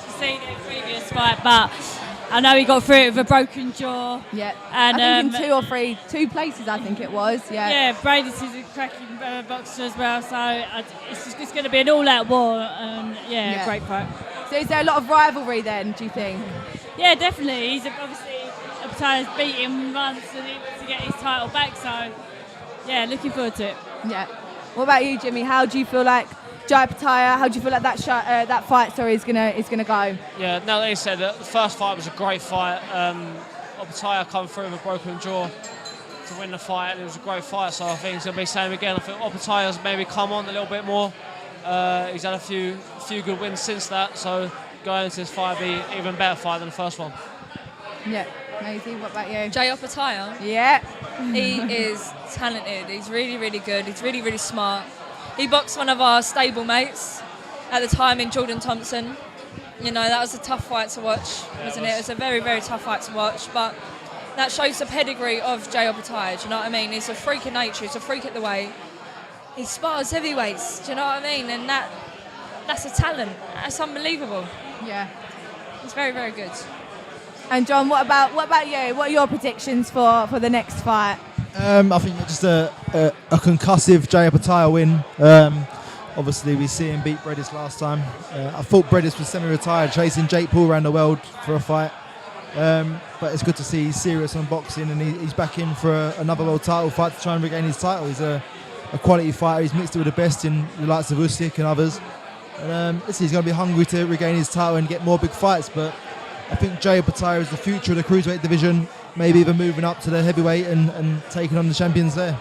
To see the previous fight, but I know he got through it with a broken jaw. Yeah, and I think in 2 places, I think it was. Yeah. Yeah, Brady's is a cracking boxer as well, so it's going to be an all-out war. And great fight. So is there a lot of rivalry then, do you think? Yeah, definitely. He's obviously Pattaya's beat him once and he wants to get his title back, so yeah, looking forward to it. Yeah. What about you, Jimmy? How do you feel like Jaya Pattaya? How do you feel like that fight? Is gonna go? Yeah, now that you said that, the first fight was a great fight. Pattaya come through with a broken jaw to win the fight, and it was a great fight. So I think it's gonna be the same again. I think Pattaya's maybe come on a little bit more. He's had a few good wins since that, so going into this fight will be an even better fight than the first one. Yeah. Maisie, what about you? Jaya Pattaya? Yeah. He is talented. He's really, really good. He's really, really smart. He boxed one of our stable mates at the time in Jordan Thompson. You know, that was a tough fight to watch, wasn't it? It was a very, very tough fight to watch, but that shows the pedigree of Jaya Pattaya, do you know what I mean? He's a freak of nature, he's a freak at the weight. He spars heavyweights, do you know what I mean? And that's a talent. That's unbelievable. Yeah. He's very, very good. And John, what about you? What are your predictions for the next fight? I think just a concussive Jaya Pattaya win. Obviously, we see him beat Bredis last time. I thought Bredis was semi-retired, chasing Jake Paul around the world for a fight. But it's good to see he's serious on boxing, and he's back in for another world title fight to try and regain his title. He's a quality fighter. He's mixed it with the best in the likes of Usyk and others. And he's going to be hungry to regain his title and get more big fights. But I think Jaya Pattaya is the future of the cruiserweight division, maybe even moving up to the heavyweight and taking on the champions there.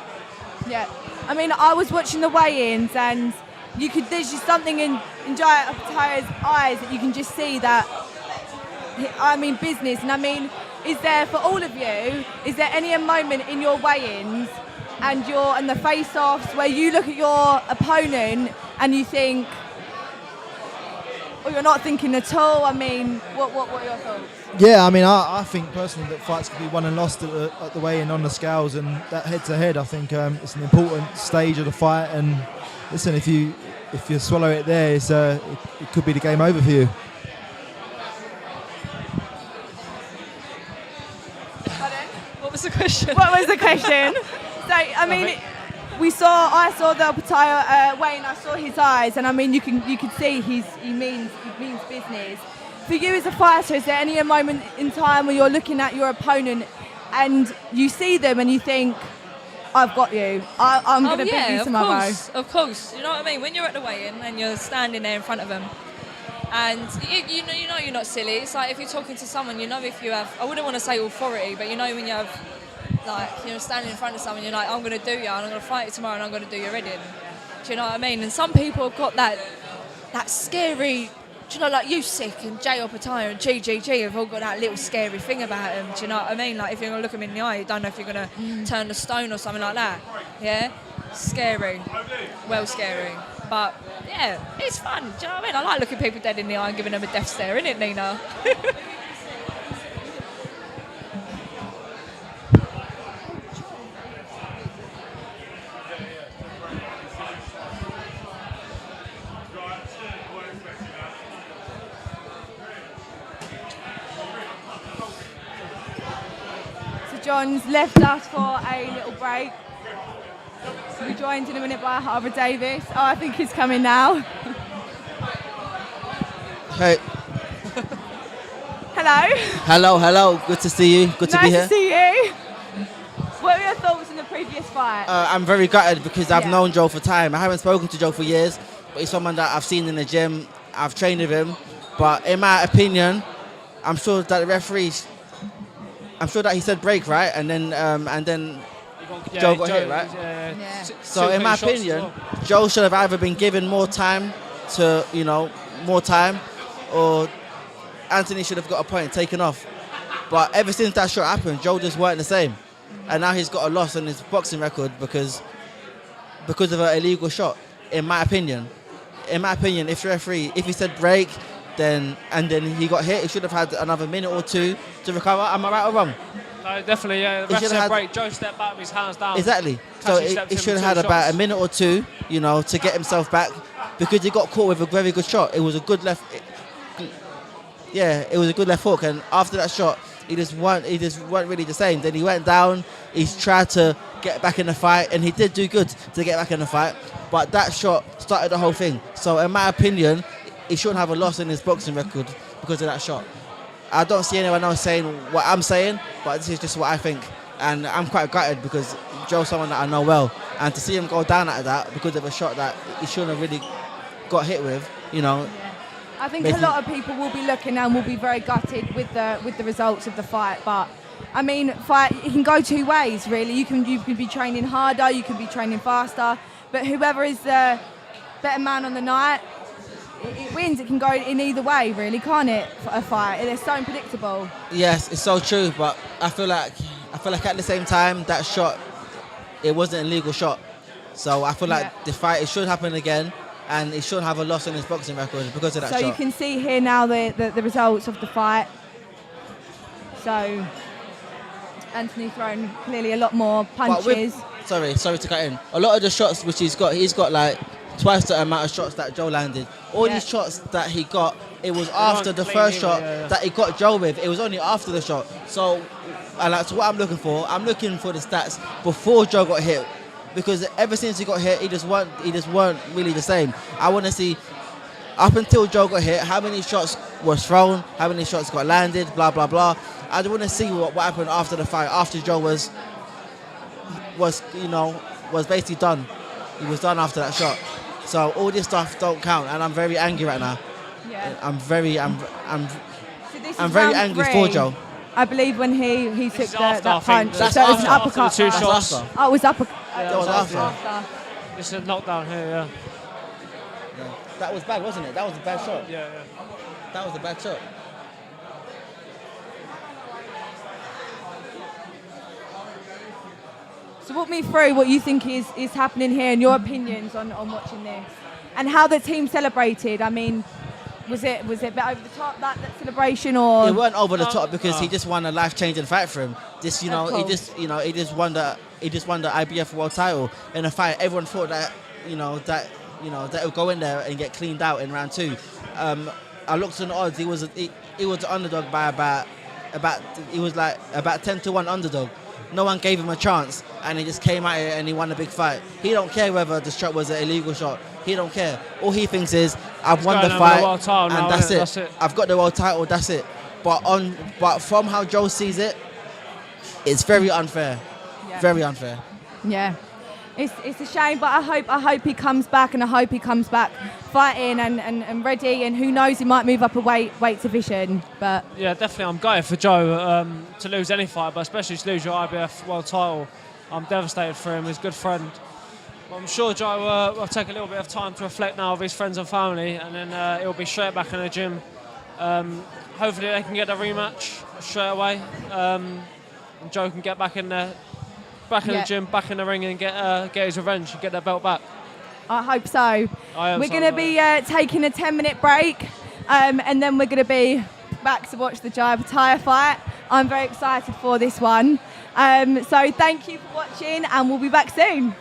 Yeah, I mean, I was watching the weigh-ins, and there's just something in Jaya Pattaya's eyes that you can just see that, I mean, business. And I mean, is there, for all of you, is there any moment in your weigh-ins and the face-offs where you look at your opponent and you think, or you're not thinking at all? I mean, what are your thoughts? Yeah, I mean, I think personally that fights can be won and lost at the weigh-in on the scales, and that head-to-head, I think it's an important stage of the fight. And listen, if you swallow it there, it could be the game over for you. Pardon? What was the question? What was the question? So, I mean, I saw the Pattaya weigh-in. I saw his eyes, and I mean, you could see he means business. For you as a fighter, is there any moment in time where you're looking at your opponent and you see them and you think, I've got you, I'm going to beat you tomorrow? Of course. You know what I mean? When you're at the weigh-in and you're standing there in front of them, and you know you're not silly. It's like if you're talking to someone, you know if you have, I wouldn't want to say authority, but you know when you have, like, you're standing in front of someone, you're like, I'm going to do you, and I'm going to fight you tomorrow, and I'm going to do your head in. Do you know what I mean? And some people have got that scary, do you know, like Usyk and Jaya Pattaya and GGG have all got that little scary thing about them. Do you know what I mean? Like if you're going to look them in the eye, you don't know if you're going to turn the stone or something like that. Yeah? Scary. Well, scary. But yeah, it's fun. Do you know what I mean? I like looking people dead in the eye and giving them a death stare, innit, Nina? John's left us for a little break. We joined in a minute by Ohara Davies. Oh, I think he's coming now. Hey. Hello. Hello. Good to see you. Good to be here. Nice to see you. What were your thoughts on the previous fight? I'm very gutted because I've known Joe for time. I haven't spoken to Joe for years, but he's someone that I've seen in the gym. I've trained with him. But in my opinion, I'm sure that the referees, I'm sure that he said break, right? And then Joe got hit, right? Yeah. So in my opinion, Joe should have either been given more time, or Anthony should have got a point taken off. But ever since that shot happened, Joe just weren't the same. And now he's got a loss on his boxing record because of an illegal shot, in my opinion. If the referee, if he said break, then he got hit, he should have had another minute or two to recover. Am I right or wrong? No, definitely, yeah. The ref said break. Joe stepped back with his hands down. Exactly. So he should have had about a minute or two, to get himself back, because he got caught with a very good shot. It was a good left. It was a good left hook, and after that shot, he just weren't really the same. Then he went down. He's tried to get back in the fight, and he did do good to get back in the fight. But that shot started the whole thing. So in my opinion, he shouldn't have a loss in his boxing record because of that shot. I don't see anyone else saying what I'm saying, but this is just what I think. And I'm quite gutted because Joe's someone that I know well. And to see him go down like that because of a shot that he shouldn't have really got hit with, I think a lot of people will be looking and will be very gutted with the results of the fight. But I mean, it can go two ways, really. You can be training harder, you can be training faster, but whoever is the better man on the night, it wins. It can go in either way, really, can't it? A fight. It's so unpredictable. Yes, it's so true. But I feel like at the same time, that shot, it wasn't a legal shot. So I feel like the fight, it should happen again. And he shouldn't have a loss on his boxing record because of that shot. So you can see here now the results of the fight. So Anthony thrown clearly a lot more punches. Sorry to cut in. A lot of the shots which he's got like twice the amount of shots that Joe landed. All these shots that he got, it was after the first shot that he got Joe with. It was only after the shot. So what I'm looking for the stats before Joe got hit. Because ever since he got hit, he just weren't really the same. I want to see, up until Joe got hit, how many shots was thrown, how many shots got landed, blah blah blah. I want to see what happened after the fight, after Joe was basically done. He was done after that shot. So all this stuff don't count, and I'm very angry right now. Yeah. I'm very angry for Joe. I believe when he took that punch. That's so it was an after uppercut. The two shots. Oh, it was uppercut. That was after. It's a knockdown here, yeah. That was bad, wasn't it? That was a bad shot. Yeah. That was a bad shot. So walk me through what you think is happening here and your opinions on watching this. And how the team celebrated. I mean, was it a bit over the top, that celebration, or? It weren't over the top because he just won a life-changing fight for him. He just won the IBF world title in a fight. Everyone thought that that he'll go in there and get cleaned out in round 2. I looked at the odds. He was the underdog by about 10-1 underdog. No one gave him a chance, and he just came out here and he won a big fight. He don't care whether the shot was an illegal shot. He don't care. All he thinks is, I've won the fight, and that's it. I've got the world title. That's it. But from how Joe sees it, it's very unfair. Yeah. Very unfair. Yeah. It's a shame, but I hope he comes back, and I hope he comes back fighting and ready, and who knows, he might move up a weight division. But yeah, definitely, I'm gutted for Joe to lose any fight, but especially to lose your IBF world title. I'm devastated for him. He's a good friend. But I'm sure Joe will take a little bit of time to reflect now with his friends and family, and then he'll be straight back in the gym. Hopefully they can get a rematch straight away, and Joe can get back in there. Back in the gym, back in the ring, and get his revenge and get that belt back. I hope so. We're going to be taking a 10-minute break, and then we're going to be back to watch the Jai Pattaya fight. I'm very excited for this one. So thank you for watching, and we'll be back soon.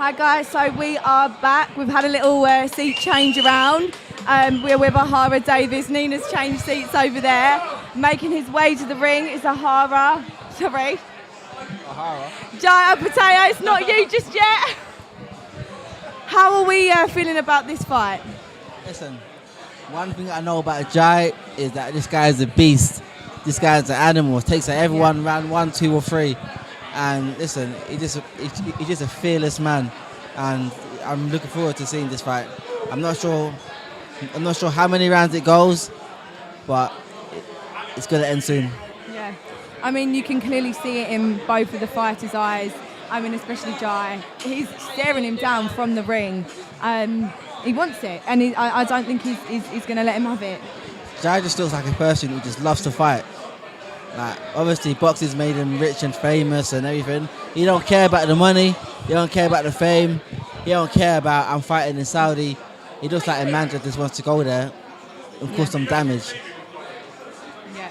Hi guys, so we are back. We've had a little seat change around. We're with Ohara Davies. Nina's changed seats over there. Making his way to the ring is Ohara. Sorry. Ohara. Jai Potato, it's not you just yet. How are we feeling about this fight? Listen, one thing I know about Jai is that this guy is a beast. This guy is an animal. Takes everyone round 1, 2, or 3. And listen, he's just a fearless man. And I'm looking forward to seeing this fight. I'm not sure how many rounds it goes, but it's going to end soon. Yeah. I mean, you can clearly see it in both of the fighters' eyes. I mean, especially Jai. He's staring him down from the ring. He wants it, and I don't think he's going to let him have it. Jai just looks like a person who just loves to fight. Like, obviously, boxing's made him rich and famous and everything. He don't care about the money. He don't care about the fame. He don't care about I'm fighting in Saudi. He looks like a man that just wants to go there and cause some damage. Yeah.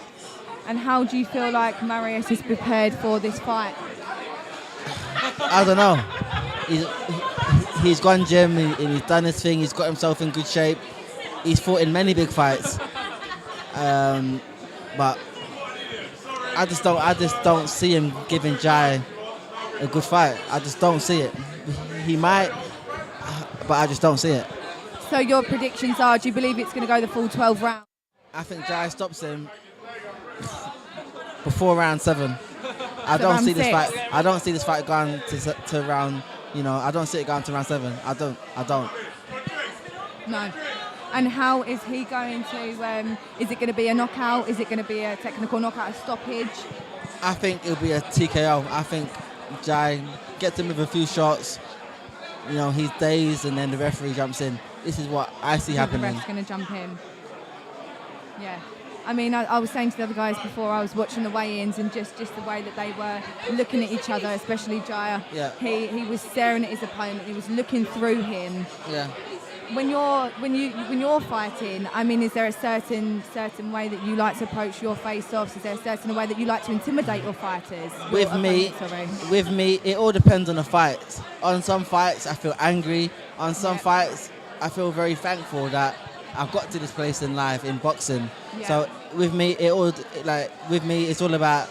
And how do you feel like Marius is prepared for this fight? I don't know. He's gone gym and he's done his thing. He's got himself in good shape. He's fought in many big fights. But I just don't see him giving Jai a good fight. I just don't see it. He might, but I just don't see it. So your predictions are, do you believe it's going to go the full 12 rounds? I think Jai stops him before round 7. I don't see this fight. I don't see this fight going to round. I don't see it going to round 7. I don't. No. And how is he going to? Is it going to be a knockout? Is it going to be a technical knockout, a stoppage? I think it'll be a TKO. I think Jai gets him with a few shots. He's dazed, and then the referee jumps in. This is what I see happening. The ref's going to jump in. Yeah. I mean, I was saying to the other guys before, I was watching the weigh-ins, and just the way that they were looking at each other, especially Jaya. Yeah. He was staring at his opponent. He was looking through him. Yeah. When you're fighting, I mean, is there a certain way that you like to approach your face-offs? Is there a certain way that you like to intimidate your fighters? With me, it all depends on the fight. On some fights, I feel angry. On some fights, I feel very thankful that I've got to this place in life in boxing. Yeah. So with me, it's all about,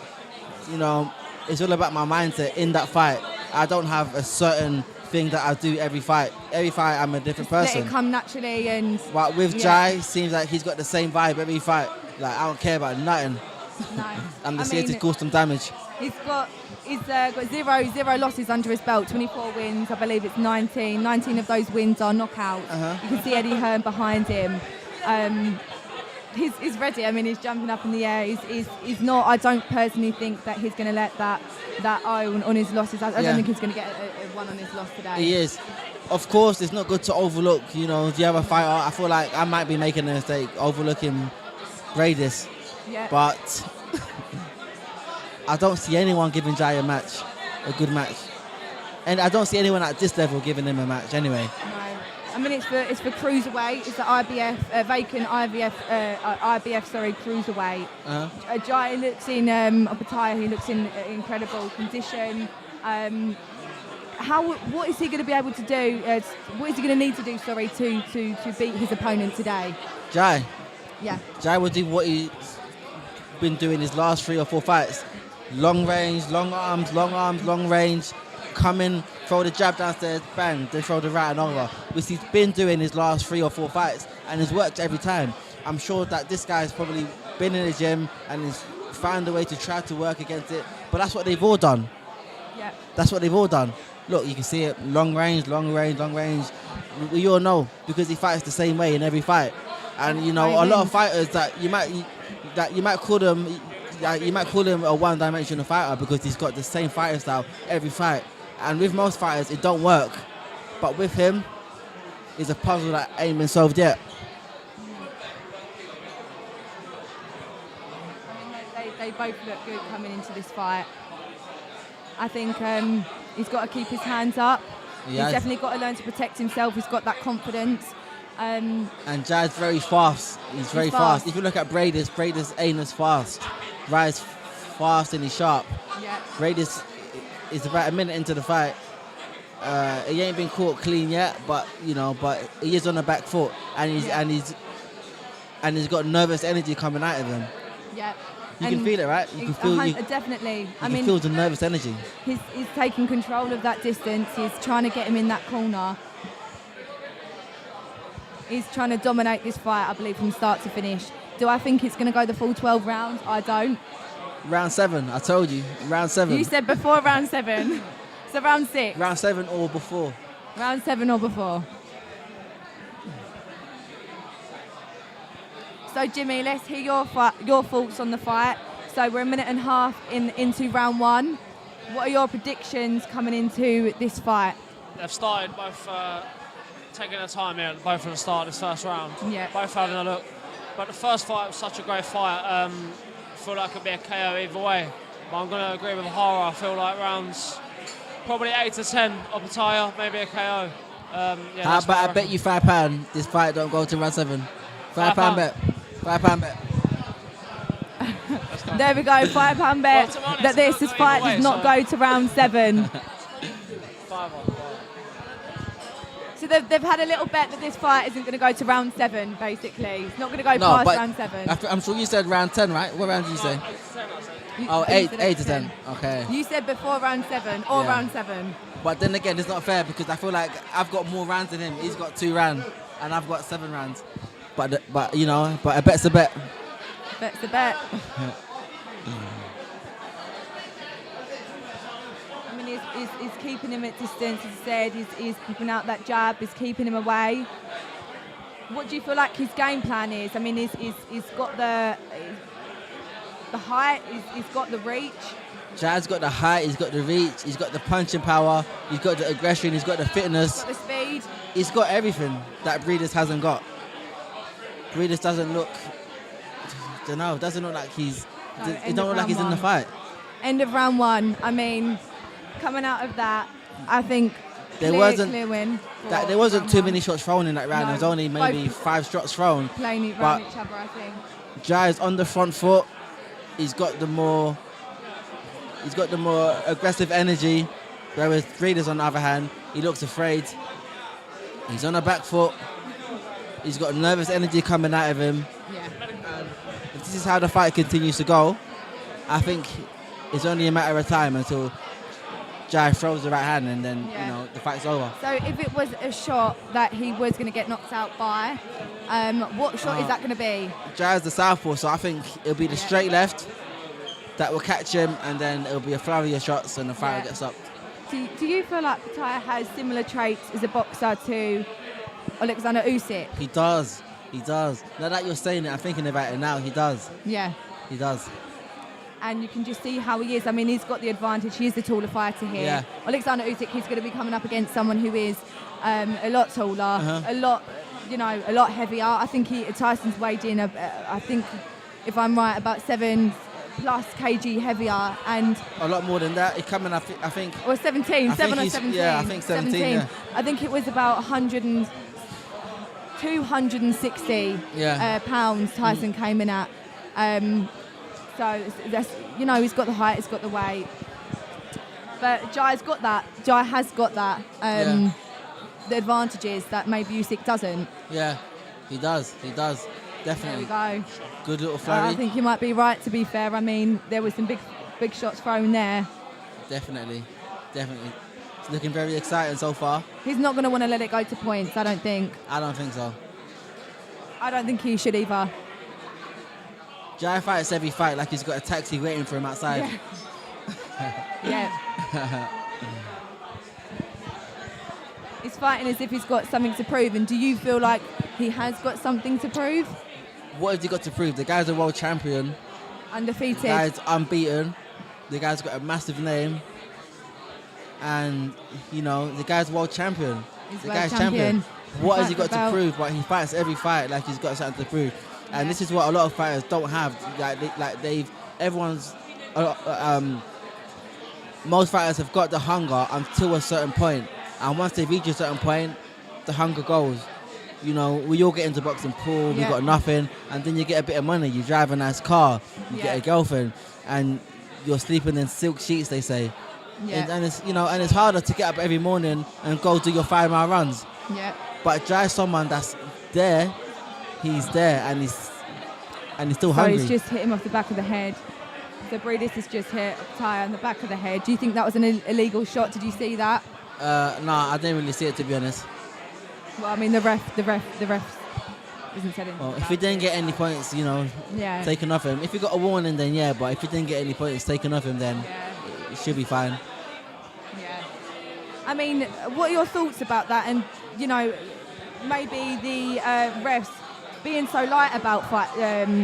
it's all about my mindset in that fight. I don't have a certain thing that I do every fight. Every fight, I'm a different person. Let it come naturally, and. But with Jai, seems like he's got the same vibe every fight. Like, I don't care about nothing. No. I'm just here to cause some damage. He's got zero losses under his belt, 24 wins. I believe it's 19. 19 of those wins are knockouts. You can see Eddie Hearn behind him. He's ready. I mean, he's jumping up in the air. He's not. I don't personally think that he's going to let that eye on his losses. I don't think he's going to get a one on his loss today. He is. Of course, it's not good to overlook. The other fighter. I feel like I might be making a mistake overlooking Bradis. Yeah. But I don't see anyone giving Jai a good match, and I don't see anyone at this level giving him a match anyway. No. I mean, it's for cruiserweight. It's the IBF vacant IBF cruiserweight. Jai looks in Opataya. He looks in incredible condition. What is he going to be able to do? What is he going to need to do? To beat his opponent today. Jai. Yeah. Jai will do what he's been doing his last 3 or 4 fights. Long range, long arms, long range. Come in, throw the jab downstairs, bang, then throw the right and over. Which he's been doing his last 3 or 4 fights and has worked every time. I'm sure that this guy's probably been in the gym and has found a way to try to work against it. But that's what they've all done. Yeah. That's what they've all done. Look, you can see it, long range. We all know because he fights the same way in every fight. And a lot of fighters that you might call them a one-dimensional fighter because he's got the same fighting style every fight. And with most fighters, it don't work. But with him, it's a puzzle that ain't been solved yet. I mean, they both look good coming into this fight. I think he's got to keep his hands up. He's definitely got to learn to protect himself. He's got that confidence. And Jai's very fast. He's very fast. If you look at Bradis ain't as fast. Jai's fast and he's sharp. Yeah. Bradis is about a minute into the fight He ain't been caught clean yet, but but he is on the back foot, and he's got nervous energy coming out of him. Yeah. You can feel it, right? You can feel definitely. You can feel the nervous energy. He's taking control of that distance. He's trying to get him in that corner. He's trying to dominate this fight, I believe, from start to finish. Do I think it's going to go the full 12 rounds? I don't. Round 7, I told you. Round 7. You said before round 7. So round 6. Round 7 or before. Round 7 or before. So Jimmy, let's hear your thoughts on the fight. So we're a minute and a half into round 1. What are your predictions coming into this fight? They've started both taking their time here, both from the start of this first round. Yeah. Both having a look. But the first fight was such a great fight. I feel like it could be a KO either way. But I'm going to agree with Ohara. I feel like rounds probably 8 to 10 up a tire, maybe a KO. How about I bet you £5 this fight don't go to round 7? £5 bet. £5 bet. There we go, £5 bet that this fight does not go to round 7. So they've had a little bet that this fight isn't going to go to round 7, basically. It's not going to go past round 7. I'm sure you said round 10, right? What round did you say? 8 to 10. Okay. You said before round 7 or round 7. But then again, it's not fair because I feel like I've got more rounds than him. He's got 2 rounds and I've got 7 rounds. But a bet's a bet. Bet's a bet. I mean, he's keeping him at distance, as I said. He's keeping out that jab. He's keeping him away. What do you feel like his game plan is? I mean, he's got the height. He's got the reach. Jaz's got the height. He's got the reach. He's got the punching power. He's got the aggression. He's got the fitness. He's got the speed. He's got everything that Breeders hasn't got. Breeders doesn't look. Doesn't look like he's. It don't look like he's in the fight. End of round 1. I mean, coming out of that, I think clear win. There wasn't too many shots thrown in that round. There was only maybe 5 shots thrown. Playing around each other, I think. Jai's on the front foot. He's got the more aggressive energy, whereas Breeders, on the other hand, he looks afraid. He's on the back foot. He's got nervous energy coming out of him. Yeah. And if this is how the fight continues to go, I think it's only a matter of time until Jai throws the right hand and then the fight's over. So if it was a shot that he was going to get knocked out by, what shot is that going to be? Jai's the southpaw, so I think it'll be the straight left that will catch him, and then it'll be a flurry of shots and the fighter gets up. Do you feel like Petai has similar traits as a boxer to Oleksandr Usyk? He does. Now that you're saying it, I'm thinking about it now. He does. Yeah. He does. And you can just see how he is. I mean, he's got the advantage. He is the taller fighter here. Yeah. Oleksandr Usyk, he's going to be coming up against someone who is a lot taller, a lot heavier. I think Tyson's weighed in, I think, if I'm right, about 7+ kg heavier, and a lot more than that. He's coming, I think. Or 17, 7 or 17. Yeah, I think 17. Yeah. I think it was about 260 pounds Tyson came in at. So that's, he's got the height, he's got the weight. But Jai's got that. Jai has got that. The advantages that maybe Usyk doesn't. Yeah, he does. Definitely. There we go. Good little flurry. I think you might be right, to be fair. I mean, there was some big shots thrown there. Definitely. It's looking very exciting so far. He's not going to want to let it go to points, I don't think. I don't think so. I don't think he should either. Jai fights every fight like he's got a taxi waiting for him outside. Yeah. He's fighting as if he's got something to prove. And do you feel like he has got something to prove? What has he got to prove? The guy's a world champion. Undefeated. The guy's unbeaten. The guy's got a massive name. And, the guy's world champion. He's the world guy's champion. What has he got to prove? But he fights every fight like he's got something to prove. And this is what a lot of fighters don't have. Most fighters have got the hunger until a certain point. And once they reach a certain point, the hunger goes. We all get into boxing pool, we got nothing, and then you get a bit of money, you drive a nice car, you get a girlfriend, and you're sleeping in silk sheets, they say. Yeah. And it's and it's harder to get up every morning and go do your 5-mile runs. Yeah. But Jai's someone that's there. He's there, and he's still hungry. So he's just hit him off the back of the head. So Breedis has just hit Ty on the back of the head. Do you think that was an illegal shot? Did you see that? No, I didn't really see it, to be honest. Well, I mean, the ref isn't said anything. Well, if he didn't get any points, Yeah. taken off him. If he got a warning, then yeah. But if he didn't get any points taken off him, then it should be fine. Yeah. I mean, what are your thoughts about that? And maybe the refs being so light about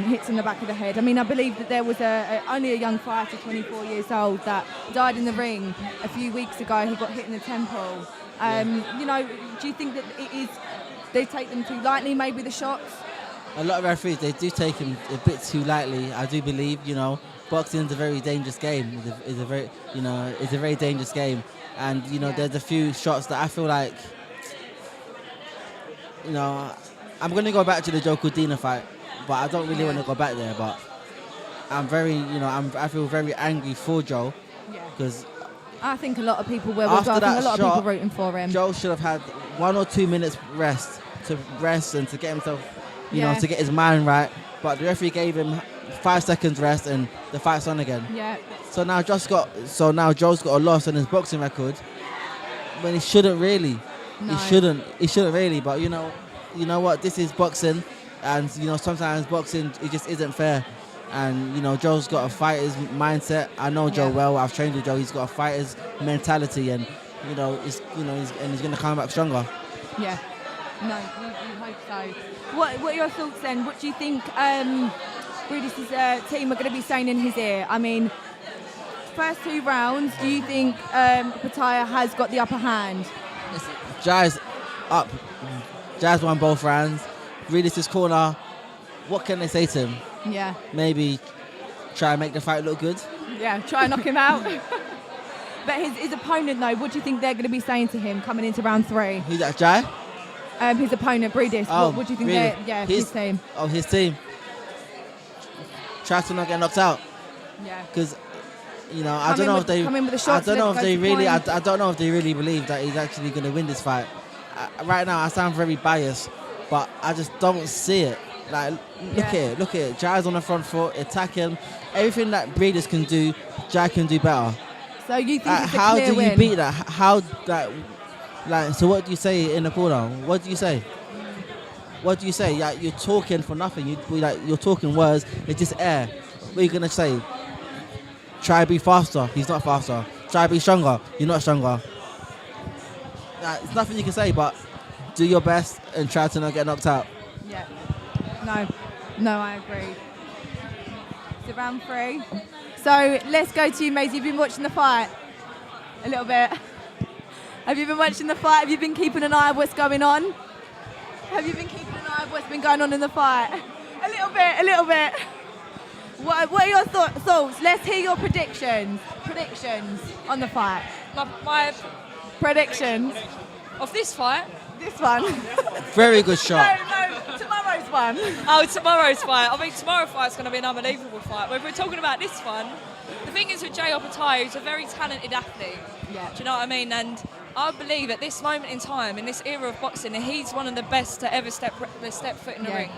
hits in the back of the head. I mean, I believe that there was only a young fighter, 24 years old, that died in the ring a few weeks ago who got hit in the temple. Do you think that they take them too lightly, maybe, the shots? A lot of referees, they do take him a bit too lightly. I do believe, boxing is a very dangerous game. It's a very dangerous game. And, there's a few shots that I feel like, I'm going to go back to the Joe Cordina fight, but I don't really want to go back there. But I'm very, I feel very angry for Joe, because I think a lot of people will. After that, a lot of people rooting for him. Joe should have had 1 or 2 minutes rest and to get himself, to get his mind right. But the referee gave him 5 seconds rest, and the fight's on again. Yeah. So now Joe's got a loss on his boxing record, when he shouldn't really. No. He shouldn't really. But you know what? This is boxing, and sometimes boxing, it just isn't fair. And Joe's got a fighter's mindset. I know Joe well. I've trained with Joe. He's got a fighter's mentality, and he's going to come back stronger. Yeah. No, you hope so. What are your thoughts then? What do you think Breedis' team are going to be saying in his ear? I mean, first 2 rounds, do you think Pataya has got the upper hand? Jai's up. Jai's won both rounds. Breedis' corner, what can they say to him? Yeah. Maybe try and make the fight look good. Yeah, try and knock him out. But his opponent, though, what do you think they're going to be saying to him coming into round 3? Who's that, Jai? His opponent, Breedis. What do you think really? his team? Oh, his team. Try to not get knocked out. Yeah. Because, I don't know if they really believe that he's actually going to win this fight. Right now, I sound very biased, but I just don't see it. Like, look at it. Jai's on the front foot, attacking. Everything that Breedis can do, Jai can do better. So you think it's a how clear do you win? beat that? How that? Like, so what do you say in the corner? What do you say? What do you say? Like, you're talking for nothing. You're talking words. It's just air. What are you gonna say? Try to be faster. He's not faster. Try to be stronger. You're not stronger. There's nothing you can say, but do your best and try to not get knocked out. Yeah. No, I agree. So round 3. So let's go to you, Maisie. You've been watching the fight a little bit. Have you been watching the fight? Have you been keeping an eye on what's going on? Have you been keeping an eye on what's been going on in the fight? A little bit. What are your thoughts? Let's hear your predictions on the fight. My Predictions of this fight. This one. Very good shot. No, tomorrow's one. Oh, tomorrow's fight. I mean, tomorrow's fight's going to be an unbelievable fight. But if we're talking about this one, the thing is with Jai Opetaia, he's a very talented athlete. Yeah. Do you know what I mean? And I believe at this moment in time, in this era of boxing, he's one of the best to ever step foot in the ring.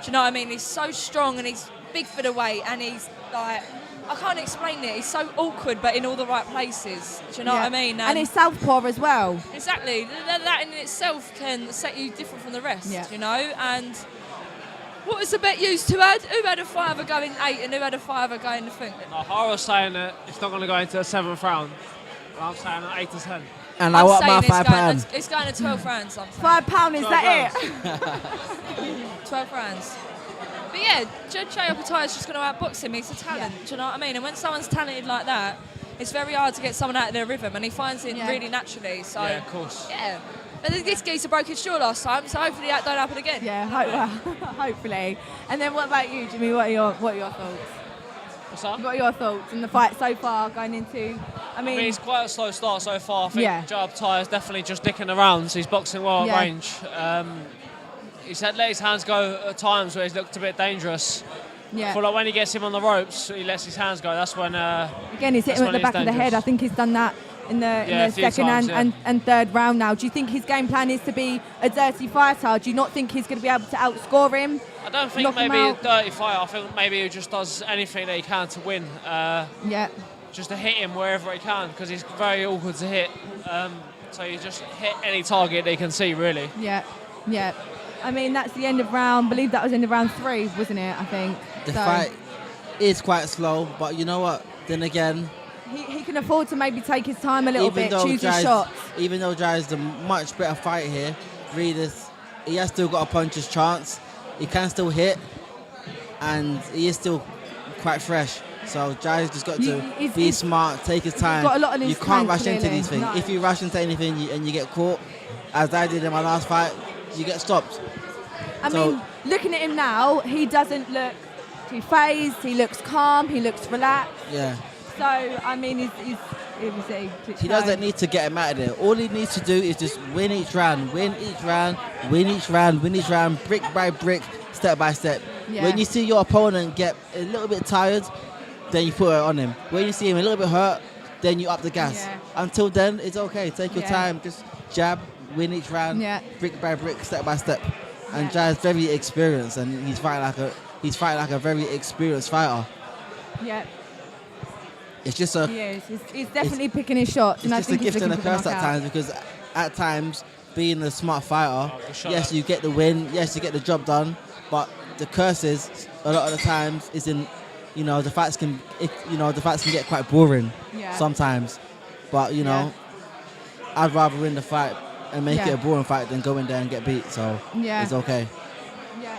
Do you know what I mean? He's so strong and he's big for the weight, and he's like, I can't explain it. He's so awkward, but in all the right places. Do you know what I mean? And he's southpaw as well. Exactly. That in itself can set you different from the rest. Yeah. You know. And what was the bet used to add? Who had a 5er going 8 and who had a 5er going the thing? Ohara's saying that it's not going to go into the 7th round. I'm saying 8 to 10. And I want my £5. It's going to 12 rounds. I'm £5, is that it? 12 rounds. But yeah, Jai Opetaia is just going to outbox him. He's a talent. Do you know what I mean? And when someone's talented like that, it's very hard to get someone out of their rhythm, and he finds it really naturally. So yeah, of course. Yeah. But this geezer broke his jaw last time, so hopefully that don't happen again. Yeah, hopefully. And then what about you, Jimmy? What are your thoughts? What's that? What are your thoughts in the fight so far, going into? I mean, it's quite a slow start so far. I think Jai Opetaia is definitely just dicking around. So he's boxing well at range. He's let his hands go at times where he's looked a bit dangerous. Yeah. I feel like when he gets him on the ropes, he lets his hands go. That's when. Again, he's hitting him at the back of the head. I think he's done that in the second and third round now. Do you think his game plan is to be a dirty fighter? Do you not think he's going to be able to outscore him? I don't think maybe a dirty fighter. I think maybe he just does anything that he can to win. Just to hit him wherever he can, because he's very awkward to hit. So you just hit any target they can see, really. Yeah. I mean, that's the end of round. I believe that was end of round 3, wasn't it? I think. The fight is quite slow, but you know what? Then again, he can afford to maybe take his time a little bit, choose his shots. Even though Jai is the much better fighter here, he has still got a puncher's chance. He can still hit, and he is still quite fresh. So Jai's just got to be smart, take his time. Got a lot of you can't rush into these things. No. If you rush into anything and you get caught, as I did in my last fight, you get stopped. I mean, looking at him now, he doesn't look too phased. He looks calm. He looks relaxed. Yeah. So I mean, he doesn't need to get him out of there. All he needs to do is just win each round, brick by brick, step by step. Yeah. When you see your opponent get a little bit tired, then you put it on him. When you see him a little bit hurt, then you up the gas. Yeah. Until then, it's okay. Take your time. Just jab, win each round, brick by brick, step by step. And Jai's very experienced, and he's fighting like a very experienced fighter. Yeah. It's just he's definitely picking his shots. It's just a gift and a curse at times, because at times, being a smart fighter, yes, you get the win, yes, you get the job done, but the curses a lot of the times is in, the fights can get quite boring sometimes. But I'd rather win the fight and make it a boring fight than go in there and get beat. So it's okay. Yeah.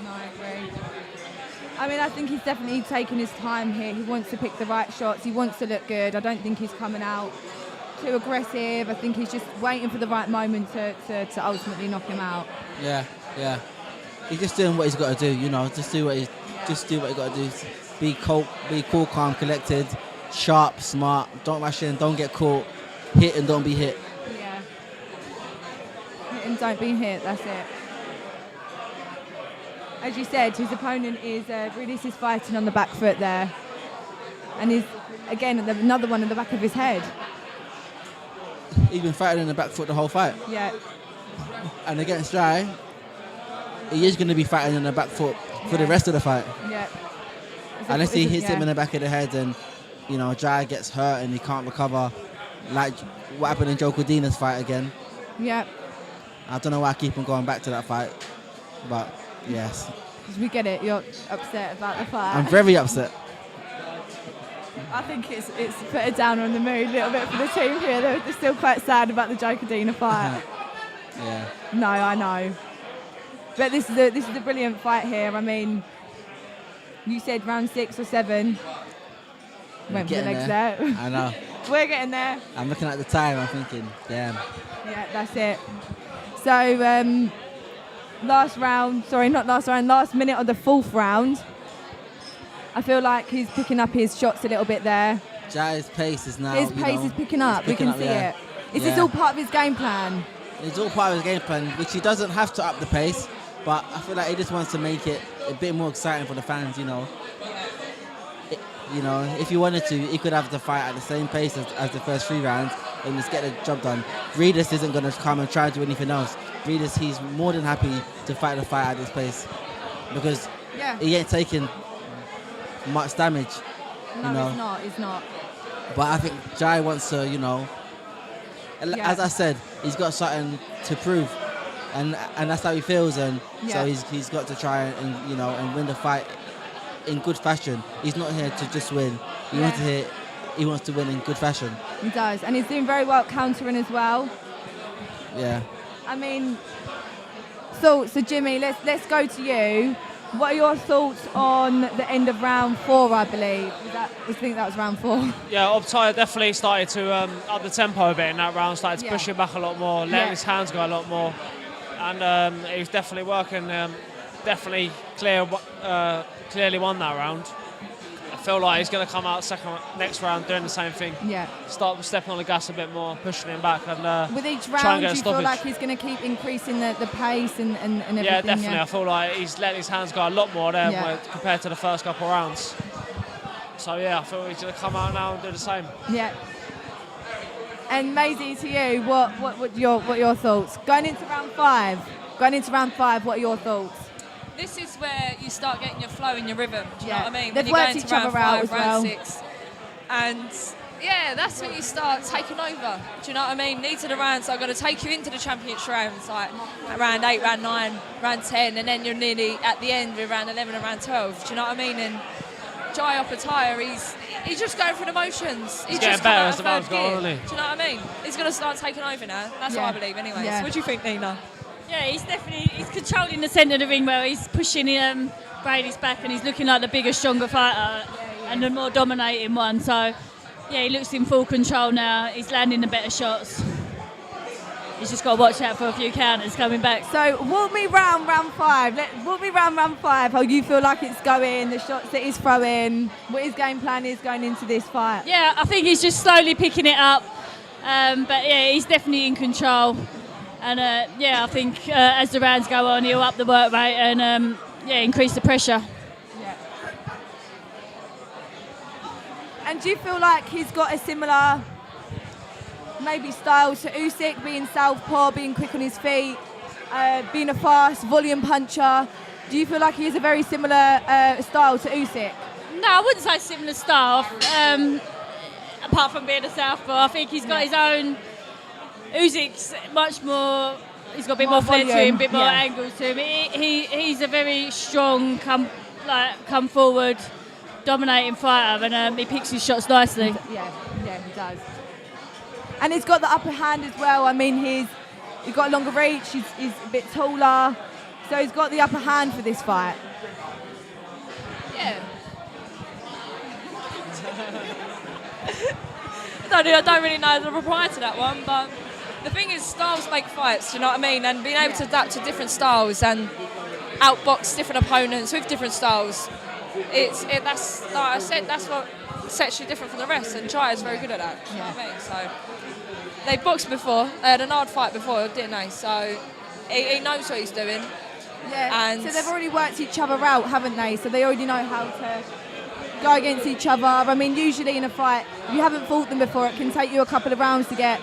No, I agree. I mean, I think he's definitely taking his time here. He wants to pick the right shots. He wants to look good. I don't think he's coming out too aggressive. I think he's just waiting for the right moment to ultimately knock him out. Yeah. He's just doing what he's got to do. Just do what you got to do. Be cool, calm, collected, sharp, smart. Don't rush in. Don't get caught. Hit and don't be hit. Yeah. Hit and don't be hit. That's it. As you said, his opponent is Rydis is fighting on the back foot there, and he's again another one in the back of his head. He's been fighting in the back foot the whole fight. Yeah. And against Jai, he is going to be fighting in the back foot for the rest of the fight. Yeah. Unless he hits him in the back of the head and, Jai gets hurt and he can't recover, like what happened in Joe Cordina's fight again. Yeah. I don't know why I keep on going back to that fight, but yes. Because we get it, you're upset about the fight. I'm very upset. I think it's put a downer on the mood a little bit for the team here. They're still quite sad about the Joe Cordina fight. Yeah. No, I know. But this is a brilliant fight here. I mean, you said round 6 or 7. Went for the legs there. I know. We're getting there. I'm looking at the time. I'm thinking, damn. Yeah, that's it. So, last minute of the 4th round. I feel like he's picking up his shots a little bit there. Jai's pace is now. His pace is picking up. We can see it. Is this all part of his game plan? It's all part of his game plan, which he doesn't have to up the pace, but I feel like he just wants to make it a bit more exciting for the fans. If he wanted to, he could have the fight at the same pace as the first 3 rounds and just get the job done. Rydis isn't going to come and try to do anything else. Rydis, he's more than happy to fight the fight at this pace because he ain't taking much damage. No, it's not. But I think Jai wants to, as I said, he's got something to prove, and that's how he feels, and so he's got to try and win the fight in good fashion. He's not here to just win. He wants to win in good fashion. He does, and he's doing very well countering as well. Yeah. I mean, so Jimmy, let's go to you. What are your thoughts on the end of round 4, I believe? I think that was round 4. Yeah, Optaya definitely started to up the tempo a bit in that round, started to push him back a lot more, letting his hands go a lot more. And he was definitely working, definitely clearly won that round. feel like he's going to come out next round doing the same thing. Yeah. Start stepping on the gas a bit more, pushing him back, and with each try round, and get a do you feel stoppage. like he's going to keep increasing the pace and everything? Yeah, definitely. I feel like he's letting his hands go a lot more there compared to the first couple of rounds. So yeah, I feel he's going to come out now and do the same. Yeah. And Maisie, to you, what your thoughts going into round 5? Going into round 5, what are your thoughts? This is where you start getting your flow and your rhythm. Do you know what I mean? They've when you worked go into each round other out 5, as round well. 6, and yeah, that's when you start taking over. Do you know what I mean? These are the rounds that are going to take you into the championship rounds, like round 8, round 9, round 10, and then you're nearly at the end with round 11 and round 12. Do you know what I mean? And Jai Opataya, he's just going through the motions. He's getting just better come as the out rounds of go third on, gear. isn't he? Do you know what I mean? He's going to start taking over now. That's what I believe, anyways. Yeah. What do you think, Nina? Yeah, he's controlling the centre of the ring well. He's pushing Brady's back, and he's looking like the bigger, stronger fighter and the more dominating one. So, yeah, he looks in full control now. He's landing the better shots. He's just got to watch out for a few counters coming back. So walk me round 5. Walk me round 5. How you feel like it's going, the shots that he's throwing, what his game plan is going into this fight. Yeah, I think he's just slowly picking it up. But yeah, he's definitely in control. And yeah, I think as the rounds go on, he'll up the work rate and increase the pressure. Yeah. And do you feel like he's got a similar maybe style to Usyk, being southpaw, being quick on his feet, being a fast volume puncher? Do you feel like he has a very similar style to Usyk? No, I wouldn't say similar style. Apart from being a southpaw, I think he's got his own. Usyk's much more. He's got a bit more flair to him, a bit more angles to him. He's a very strong, come forward, dominating fighter, and he picks his shots nicely. Yeah, he does. And he's got the upper hand as well. I mean, he's got a longer reach. He's a bit taller, so he's got the upper hand for this fight. Yeah. I don't really know the reply to that one, but the thing is, styles make fights, do you know what I mean? And being able to adapt to different styles and outbox different opponents with different styles, that's like I said, that's what sets you different from the rest. And Jai is very good at that. Do you know what I mean? So they boxed before, they had an hard fight before, didn't they? So he knows what he's doing. Yeah. And so they've already worked each other out, haven't they? So they already know how to go against each other. I mean, usually in a fight, if you haven't fought them before, it can take you a couple of rounds to get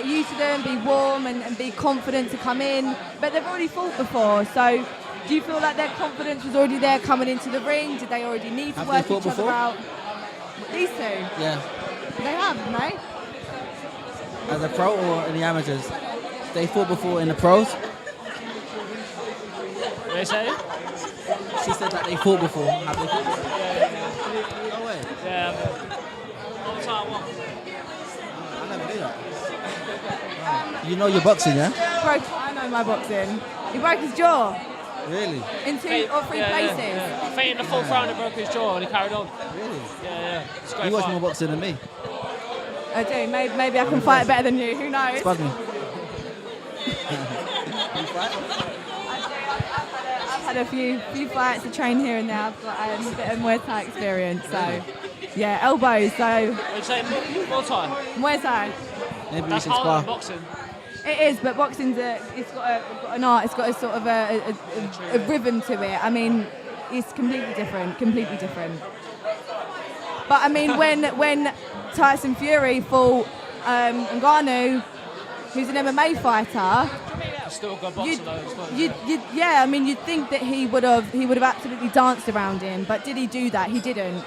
used to them, be warm and be confident to come in. But they've already fought before, so do you feel like their confidence was already there coming into the ring? Did they already need to work each other out? These two? Yeah. They have, haven't they? As a pro or in the amateurs? They fought before in the pros? They say? She said that they fought before. Have they fought before? Yeah. No way. Yeah. Long time one. I never knew that. You know your boxing, yeah? I know my boxing. He broke his jaw Really? in 2 or 3 places. Yeah. I think in the 4th round he broke his jaw and he carried on. Really? Yeah. It's a great You watch fight. more boxing than me. I do. Maybe I can fight better than you. Who knows? Spud me. I've had a few fights to train here and there. I've got a bit of Muay Thai experience, so yeah, elbows. So Would you say more time? Muay Thai. Maybe we That's should harder spar. than boxing. It is, but boxing's it's got an art. It's got a sort of a rhythm to it. I mean, it's completely different. But I mean, when Tyson Fury fought Ngannou, who's an MMA fighter. Still got boxing though. I mean, you'd think that he would have absolutely danced around him, but did he do that? He didn't.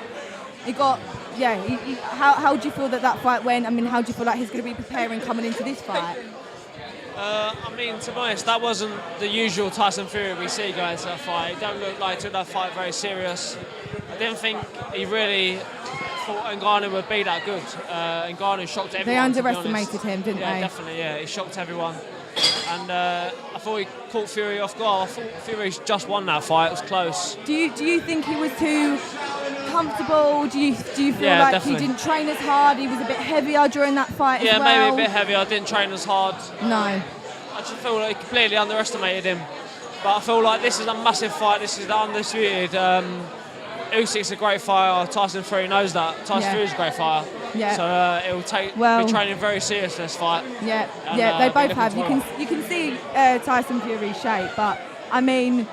He got, how do you feel that fight went? I mean, how do you feel like he's going to be preparing coming into this fight? I mean, to be honest, that wasn't the usual Tyson Fury we see going into that fight. He don't look like he took that fight very serious. I didn't think he really thought Ngannou would be that good. Ngannou shocked everyone. They underestimated him, didn't they? Yeah, definitely, yeah. He shocked everyone. And I thought he caught Fury off guard. I thought Fury just won that fight. It was close. Do you think he was too comfortable? Do you feel like definitely. he didn't train as hard? He was a bit heavier during that fight as well? Yeah, maybe a bit heavier. I didn't train as hard. No. I just feel like he completely underestimated him. But I feel like this is a massive fight. This is the undisputed Usyk's a great fighter. Tyson Fury knows that. Tyson Fury's a great fighter. Yeah. So it will be training very serious this fight. Yeah, And, they both looking have. You can see Tyson Fury's shape, but I mean,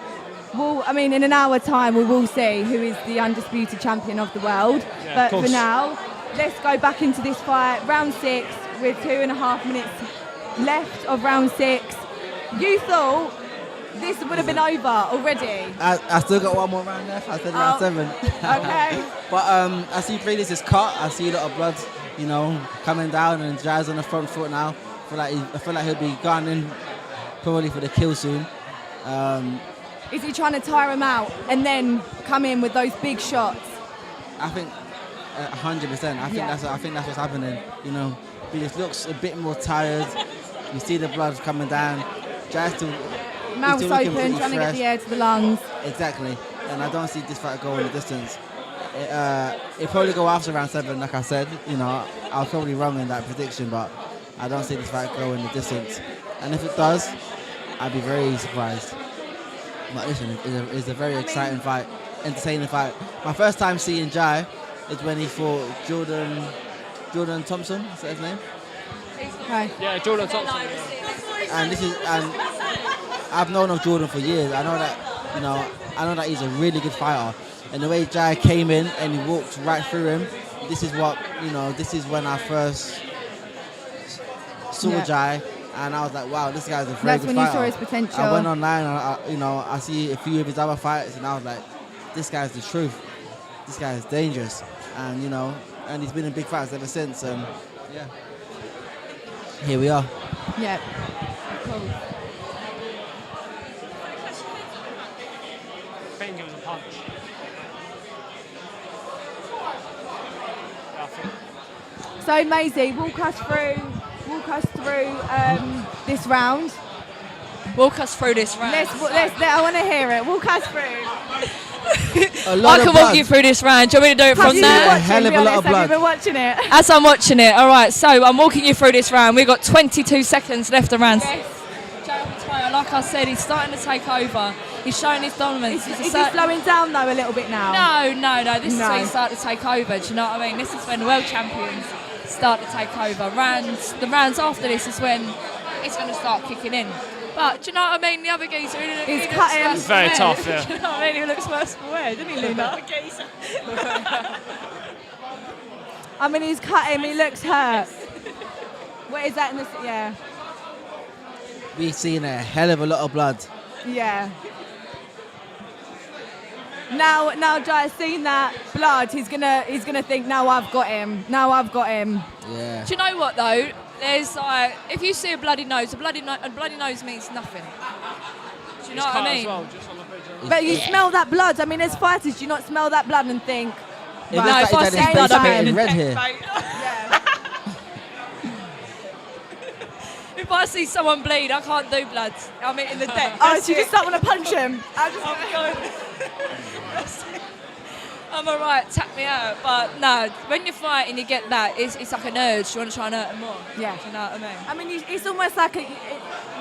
in an hour time we will see who is the undisputed champion of the world. Yeah, but of for now, let's go back into this fight. Round 6 with 2.5 minutes left of round 6. You thought this would have been over already. I still got one more round left. I said round 7. Okay. But I see Freeless is cut. I see a lot of blood, coming down, and Jai's on the front foot now. I feel like he'll be gone in probably for the kill soon. Is he trying to tire him out and then come in with those big shots? I think 100%. I think that's what's happening. He just looks a bit more tired. You see the blood coming down. Jai's still mouth's open, trying to get the air to the lungs. Exactly. And I don't see this fight going the distance. It'll probably go after round 7, like I said. I was probably wrong in that prediction, but I don't see this fight going the distance. And if it does, I'd be very surprised. But listen, it's a very exciting fight, entertaining fight. My first time seeing Jai is when he fought Jordan Thompson. Is that his name? Okay. Yeah, Jordan Thompson. And I've known of Jordan for years. I know that he's a really good fighter. And the way Jai came in and he walked right through him, this is when I first saw Jai, and I was like, wow, this guy's a very good fighter. That's when you saw his potential. I went online and I see a few of his other fights, and I was like, this guy's the truth. This guy is dangerous, and and he's been in big fights ever since. Here we are. Yeah. Cool. Finger was a punch. So Maisie, walk us through this round. Walk us through this round. I want to hear it. Walk us through. I can walk you through this round. Do you want me to do it from there? A hell of a lot of blood. Have you been watching it? As I'm watching it, all right, so I'm walking you through this round. We've got 22 seconds left of round. Yes. Like I said, he's starting to take over. He's showing his dominance. Is he slowing down though a little bit now? No. This is when he's starting to take over. Do you know what I mean? This is when the world champions start to take over. The rounds after this is when it's going to start kicking in. But do you know what I mean? The other geezer, he's cutting. It's very tough, yeah. Do you know what I mean? He looks worse for wear, doesn't he, Luna? I mean, he's cutting. He looks hurt. What is that in the? Yeah. We've seen a hell of a lot of blood. Yeah. Now Jai's seen that blood, he's gonna think, now I've got him. Yeah. Do you know what though? There's if you see a bloody nose, a bloody nose means nothing. Do you know what I mean? Well, just on the bridge. But you smell that blood. I mean, as fighters, do you not smell that blood and think? If I see blood, I'm in red here. Yeah. If I see someone bleed, I can't do blood. I'm in the deck. Oh, so you just don't want to punch him? I'm alright, tap me out. But no, when you're fighting, you get that. It's like an urge. You want to try and hurt them more. Yeah. Do you know what I mean? I mean, it's almost like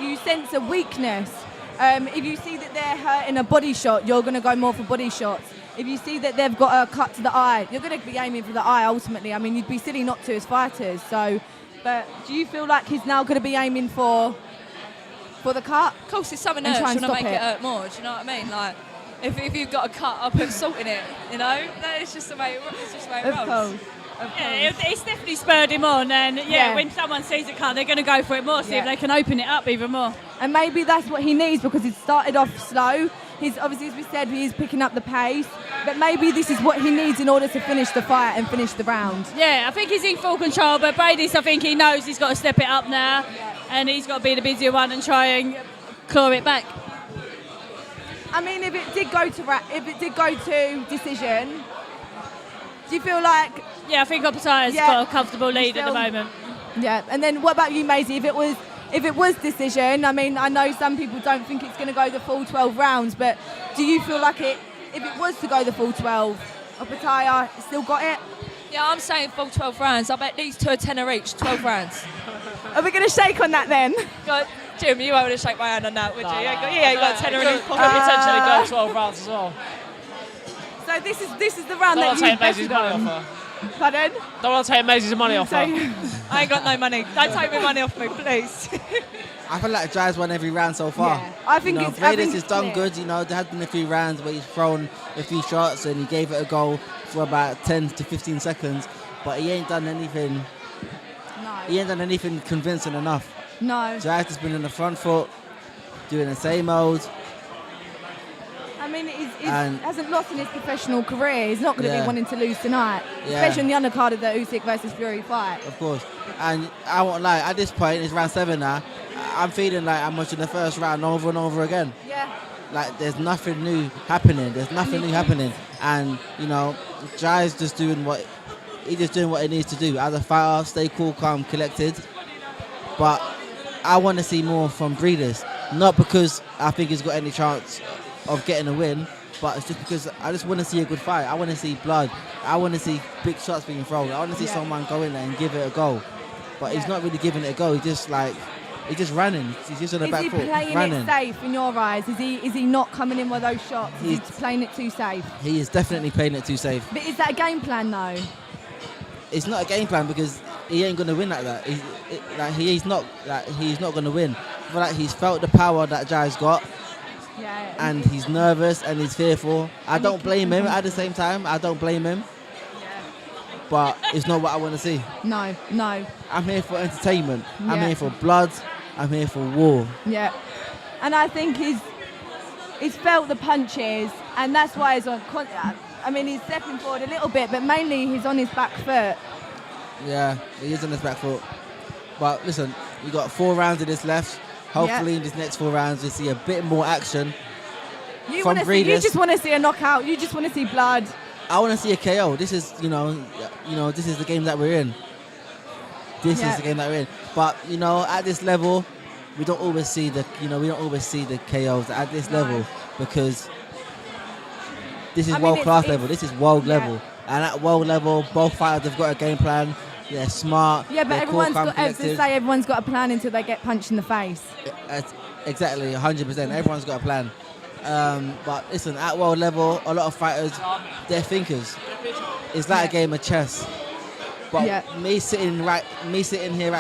you sense a weakness. If you see that they're hurting a body shot, you're going to go more for body shots. If you see that they've got a cut to the eye, you're going to be aiming for the eye ultimately. I mean, you'd be silly not to as fighters. So, but do you feel like he's now going to be aiming for the cut? Of course, it's something else. You want to make it hurt more. Do you know what I mean? Like, if you've got a cut, I'll put salt in it. You know, it's just the way it rolls. Yeah, it's definitely spurred him on, and when someone sees a cut, they're going to go for it more, see if they can open it up even more. And maybe that's what he needs, because he started off slow. He's obviously, as we said, he's picking up the pace, but maybe this is what he needs in order to finish the fight and finish the round. Yeah, I think he's in full control, but Brady's, I think he knows he's got to step it up now, and he's got to be the busier one and try and claw it back. I mean, if it did go to decision, do you feel like? Yeah, I think Opetaya's got a comfortable lead at the moment. Yeah, and then what about you, Maisie? If it was decision, I mean, I know some people don't think it's going to go the full 12 rounds, but do you feel like if it was to go the full 12, Opetaya still got it? Yeah, I'm saying full 12 rounds. I bet these two are tenner each, 12 rounds. Are we going to shake on that then? God, Jim, you won't want to shake my hand on that, would you? No. You got a tenner in his pocket. Could potentially go 12 rounds as well. So this is the round Don't that want to you take Maisie's betted money on. off her. Pardon? Don't want to take Maisie's money off So, her. I ain't got no money. Don't take my money off me, please. I feel like Jai's won every round so far. Yeah, I think you know, it's- I Raiders think has it's done clear. good. You know, there has been a few rounds where he's thrown a few shots and he gave it a go for about 10 to 15 seconds, but he ain't done anything. No. He ain't done anything convincing enough. No. Jai's just been in the front foot, doing the same old. I mean, he And- hasn't lost in his professional career. He's not going to Yeah. be wanting to lose tonight, Yeah. especially on the undercard of the Usyk versus Fury fight. Of course. And I won't lie, at this point, it's round 7 now, I'm feeling like I'm watching the first round over and over again. Yeah. Like, there's nothing new happening. There's nothing new happening. And, you know, Jai's just doing what he needs to do. As a fighter, stay cool, calm, collected. But I want to see more from Breeders. Not because I think he's got any chance of getting a win, but it's just because I just want to see a good fight. I want to see blood. I want to see big shots being thrown. I want to see someone go in there and give it a go. But he's not really giving it a go. He's just running. He's just on the back Is he foot, playing running. it safe in your eyes? Is he not coming in with those shots? Is he He's- playing it too safe? He is definitely playing it too safe. But is that a game plan though? It's not a game plan because he ain't gonna win like that. He's not gonna win. I feel like he's felt the power that Jai's got, Yeah. and he's nervous and he's fearful. I don't blame him. At the same time, I don't blame him. But it's not what I want to see. No. I'm here for entertainment. I'm Yeah. here for blood. I'm here for war. Yeah. And I think he's felt the punches, and that's why he's on. I mean, he's stepping forward a little bit, but mainly he's on his back foot. Yeah, he is on his back foot. But listen, we got 4 rounds of this left. Hopefully, in these next 4 rounds, we see a bit more action. You From Breeders. just want to see a knockout. You just want to see blood. I want to see a KO. This is, this is the game that we're in. This is the game that we're in. But at this level, we don't always see the KOs at this level because this is world class level. This is world level, and at world level, both fighters have got a game plan. They're smart. Yeah, but they're cool, everyone's calm, got, as they collected. say, everyone's got a plan until they get punched in the face. Exactly, 100%. Everyone's got a plan. But listen, at world level, a lot of fighters, they're thinkers. It's like a game of chess. But me sitting here,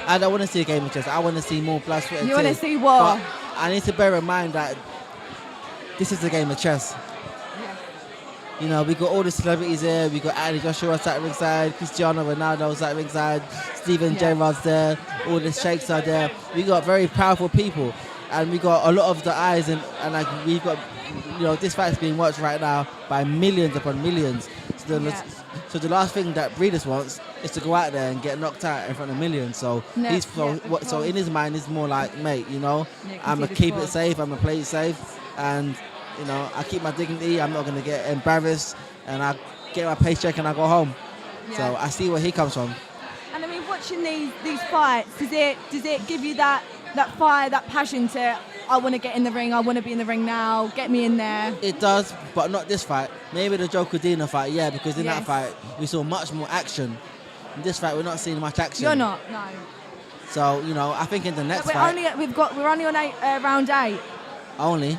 I don't want to see a game of chess. I want to see more blood, sweat, and You want to tears. see war. But I need to bear in mind that this is a game of chess. We got all the celebrities here. We got Andy Joshua sat ringside, Cristiano Ronaldo sat ringside, Steven Gerrard's there, all the sheikhs are there. We got very powerful people, and we got a lot of the eyes, and like we've got, this fight's being watched right now by millions upon millions. So the last thing that Breeders wants is to go out there and get knocked out in front of millions. So so in his mind, it's more like, mate, I'm gonna keep it safe, I'm gonna play it safe, and I keep my dignity. I'm not gonna get embarrassed, and I get my paycheck and I go home. So I see where he comes from. And I mean, watching these fights, does it give you that fire, that passion to, I want to get in the ring, I want to be in the ring now, get me in there? It does, but not this fight. Maybe the Joe Cordina fight, yeah, because in that fight we saw much more action. In this fight, we're not seeing much action. You're not, no. So I think in the next We're fight, only on round 8. only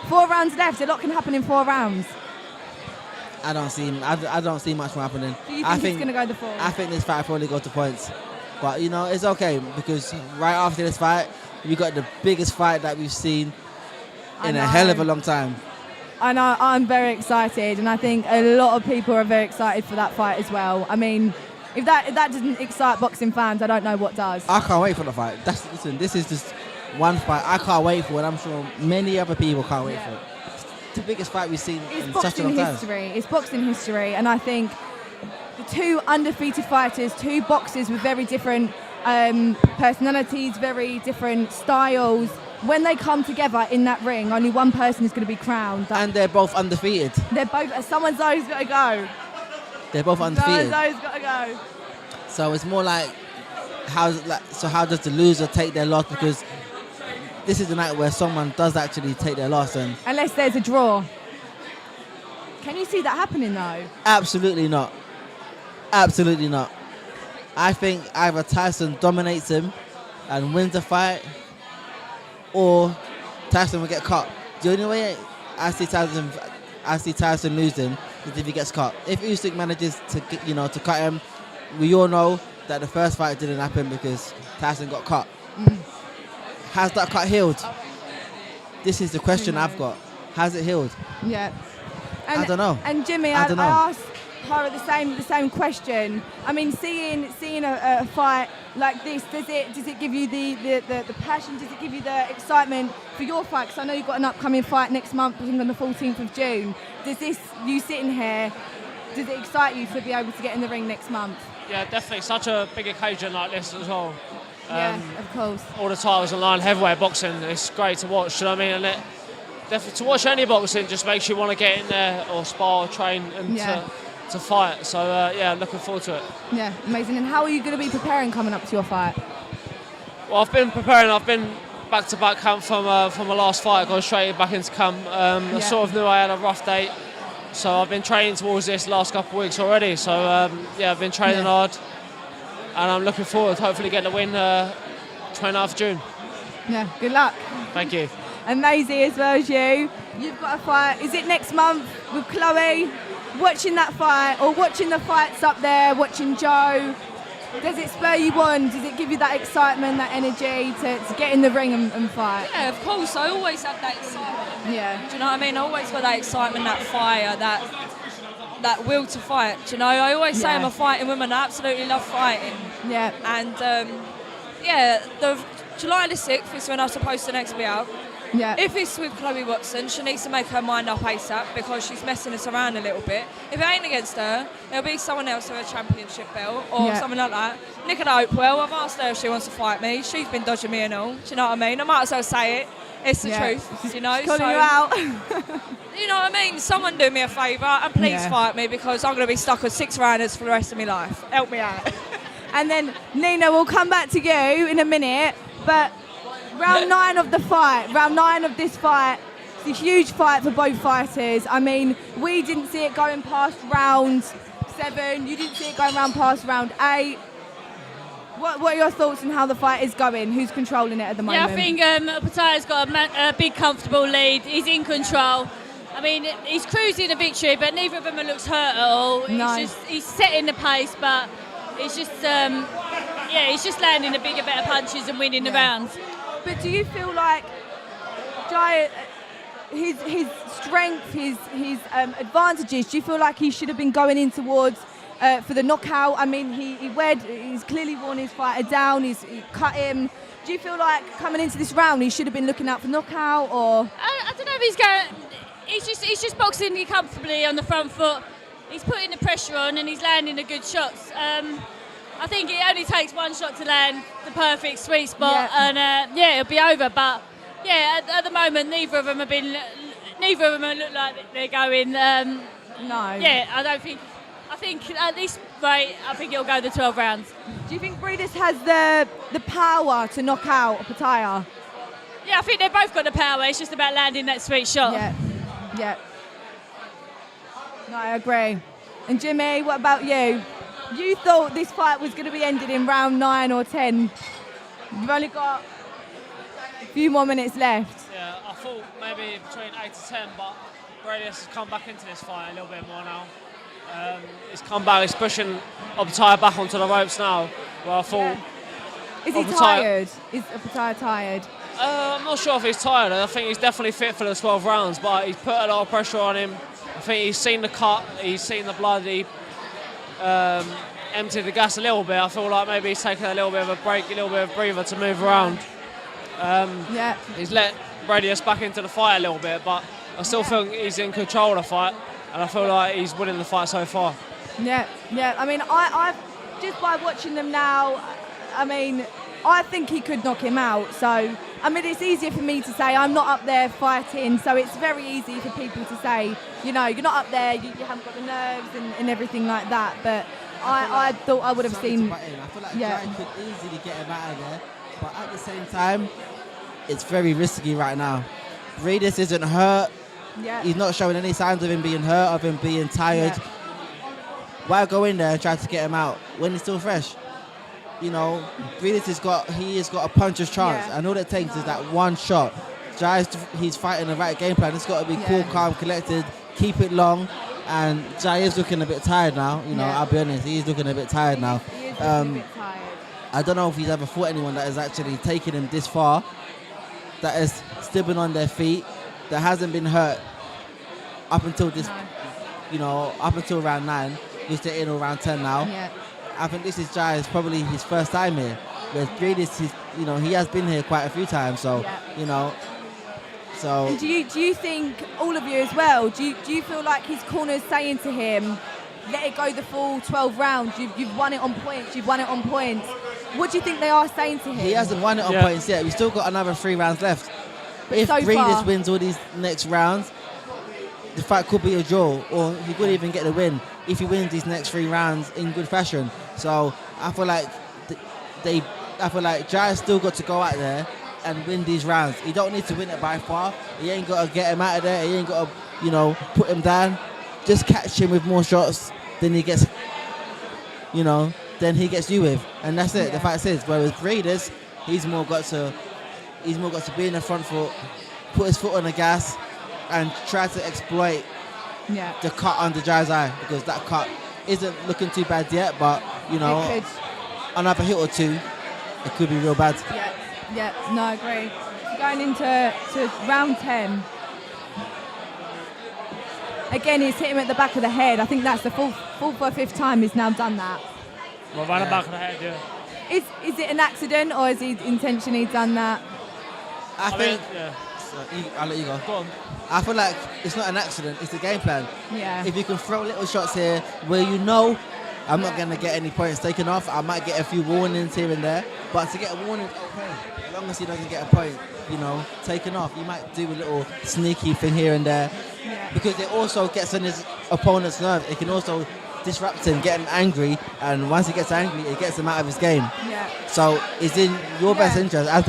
4 rounds left. A lot can happen in 4 rounds. I don't see much more happening. Do you think it's going to go the 4? I think this fight will probably go to points, but it's okay because right after this fight we got the biggest fight that we've seen in a hell of a long time. I know, I'm very excited, and I think a lot of people are very excited for that fight as well. I mean, if that doesn't excite boxing fans, I don't know what does. I can't wait for the fight. This is just one fight I can't wait for, and I'm sure many other people can't wait for it. It's the biggest fight we've seen in such a long time. It's boxing history, and I think the 2 undefeated fighters, 2 boxers with very different personalities, very different styles. When they come together in that ring, only one person is going to be crowned. And they're both undefeated. They're both. Someone's always got to go. They're both undefeated. Someone's always got to go. So it's more like how does the loser take their loss? Because this is the night where someone does actually take their loss, and Unless there's a draw. Can you see that happening though? absolutely not. Absolutely not. I think either Tyson dominates him and wins the fight, or Tyson will get cut. The only way I see Tyson I see Tyson losing is if he gets cut. If Usyk manages to to cut him, we all know that the first fight didn't happen because Tyson got cut. Has that cut healed? This is the question I've got. Has it healed? Yeah. I don't know. And Jimmy, I asked her the same question. I mean, seeing a fight like this, does it give you the passion? Does it give you the excitement for your fight? Because I know you've got an upcoming fight next month, I think on the 14th of June. Does this, you sitting here, does it excite you to be able to get in the ring next month? Yeah, definitely. Such a big occasion like this as well. Yeah, of course. All the titles on line, heavyweight boxing, it's great to watch, you know what I mean? And definitely to watch any boxing just makes you want to get in there or spar or train and to fight. So, looking forward to it. Yeah, amazing. And how are you going to be preparing coming up to your fight? Well, I've been preparing. I've been back-to-back camp from my last fight. I got straight back into camp. I sort of knew I had a rough date. So I've been training towards this last couple of weeks already. So, I've been training hard. And I'm looking forward to hopefully getting the win 29th of June. Yeah, good luck. Thank you. And Maisie as well as you. You've got a fight, is it next month with Chloe? Watching that fight or watching the fights up there, watching Joe, does it spur you on? Does it give you that excitement, that energy to get in the ring and fight? Yeah, of course. I always have that excitement. Yeah. Do you know what I mean? I always got that excitement, that fire, that will to fight. Do you know, I always say I'm a fighting woman. I absolutely love fighting. Yeah. And the July the 6th is when I'm supposed to next be out. Yeah. If it's with Chloe Watson, she needs to make her mind up ASAP because she's messing us around a little bit. If it ain't against her, it'll be someone else with a championship belt or something like that. Nicola Hopewell, I've asked her if she wants to fight me. She's been dodging me and all. Do you know what I mean? I might as well say it. It's the truth, you know. Calling you out. You know what I mean? Someone do me a favour and please fight me because I'm going to be stuck on 6 rounders for the rest of my life. Help me out. And then, Nina, we'll come back to you in a minute, but round 9 of this fight, it's a huge fight for both fighters. I mean, we didn't see it going past round 7, you didn't see it going past round 8. What are your thoughts on how the fight is going? Who's controlling it at the moment? Yeah, I think Pataya's got a big, comfortable lead. He's in control. I mean, he's cruising a victory, but neither of them looks hurt at all. No. He's setting the pace, but it's just, he's just landing the bigger, better punches and winning the rounds. But do you feel like Jai, his strength, his advantages, do you feel like he should have been going in towards for the knockout? I mean, he's clearly worn his fighter down, he cut him. Do you feel like coming into this round he should have been looking out for knockout or? I don't know if he's going. He's just boxing comfortably on the front foot. He's putting the pressure on and he's landing the good shots. I think it only takes one shot to land the perfect sweet spot, and it'll be over. But at the moment, neither of them look like they're going. No. Yeah, I don't think. I think at this rate, I think it'll go the 12 rounds. Do you think Breedis has the power to knock out Pataya? Yeah, I think they've both got the power. It's just about landing that sweet shot. Yeah. No, I agree. And Jimmy, what about you? You thought this fight was going to be ended in round 9 or 10. You've only got a few more minutes left. Yeah, I thought maybe between 8 to 10, but Breedis has come back into this fight a little bit more now. He's come back, he's pushing Pataya back onto the ropes now. Well, I thought. Is he tired? Is Pataya tired? I'm not sure if he's tired. I think he's definitely fit for the 12 rounds, but he's put a lot of pressure on him. I think he's seen the cut, he's seen the blood, he emptied the gas a little bit. I feel like maybe he's taken a little bit of a break, a little bit of a breather to move around. He's let Breedis back into the fight a little bit, but I still think he's in control of the fight, and I feel like he's winning the fight so far. Yeah. I mean, I just by watching them now, I mean, I think he could knock him out. So, I mean, it's easier for me to say I'm not up there fighting, so it's very easy for people to say, you know, you're not up there, you haven't got the nerves and everything like that. But I thought I would have seen. I feel like Jai could easily get him out of there, but at the same time, it's very risky right now. Breedis isn't hurt. Yeah. He's not showing any signs of him being hurt, of him being tired. Yeah. Why go in there and try to get him out when he's still fresh? You know, Breedis has got a puncher's chance, and all it takes is that one shot. Jai's he's fighting the right game plan. It's got to be cool, calm, collected, keep it long. And Jai is looking a bit tired now. You know, Yeah. I'll be honest, he's looking a bit tired now. He is looking a bit tired. I don't know if he's ever fought anyone that has actually taken him this far, that has still been on their feet, that hasn't been hurt up until this, you know, up until round 9. He's in or round 10 now. Yeah. I think this is Jai's probably his first time here. Whereas previous, you know, he has been here quite a few times. So, you know, so. And do you think, all of you as well, do you feel like his corner's saying to him, let it go the full 12 rounds, you've won it on points, you've won it on points? What do you think they are saying to him? He hasn't won it on points yet. We've still got another 3 rounds left. But If so Breeders far- wins all these next rounds, the fight could be a draw, or he could even get the win if he wins these next 3 rounds in good fashion. So I feel like I feel like Jai's still got to go out there and win these rounds. He don't need to win it by far. He ain't got to get him out of there. He ain't got to, you know, put him down. Just catch him with more shots than he gets, you know, than he gets you with, and that's it. The fact is, whereas Breeders, he's more got to be in the front foot, put his foot on the gas, and try to exploit the cut under Jai's eye, because that cut isn't looking too bad yet, but you know, another hit or two, it could be real bad. Yeah, no, I agree. Going into round 10. Again, he's hit him at the back of the head. I think that's the fourth or fifth time he's now done that. Well, right the back of the head, yeah. Is it an accident, or has he intentionally done that? I think. I'll let you go. Go on. I feel like it's not an accident, it's a game plan. Yeah. If you can throw little shots here where you know I'm not going to get any points taken off, I might get a few warnings here and there, but to get a warning, okay, as long as he doesn't get a point, you know, taken off, you might do a little sneaky thing here and there, because it also gets on his opponent's nerves. It can also disrupt him, get him angry, and once he gets angry, it gets him out of his game. Yeah. So it's in your best interest, as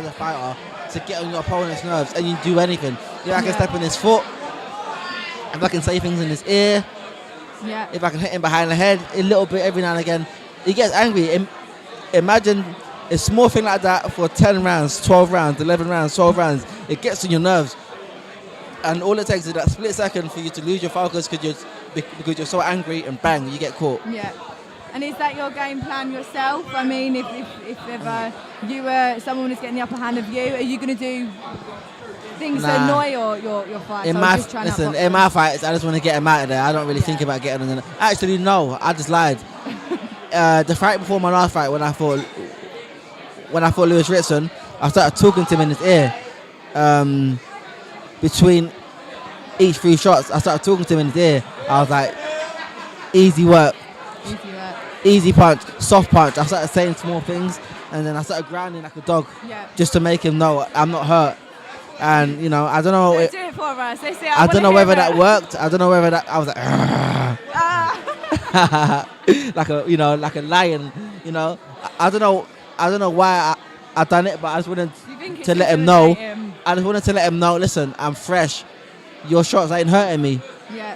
a fighter, to get on your opponent's nerves, and you do anything. If I can step on his foot, if I can say things in his ear, if I can hit him behind the head a little bit every now and again, he gets angry. Imagine a small thing like that for 10 rounds, 12 rounds, 11 rounds, 12 rounds. It gets on your nerves. And all it takes is that split second for you to lose your focus because you're so angry, and bang, you get caught. Yeah. And is that your game plan yourself? I mean, if ever someone is getting the upper hand of you, are you going to do things to annoy your fight? In my fights, I just want to get him out of there. I don't really think about getting him. Actually, no, I just lied. The fight before my last fight, when I fought Lewis Ritson, I started talking to him in his ear. Between each 3 shots, I started talking to him in his ear. I was like, easy work. Easy punch, soft punch. I started saying small things, and then I started grinding like a dog, just to make him know I'm not hurt. And you know, I don't know. Do it for us. Let's see. I don't know whether that worked. I don't know whether that. I was like, like a lion. You know, I don't know why I done it, but I just wanted to let him know. I just wanted to let him know. Listen, I'm fresh. Your shots ain't hurting me. Yeah.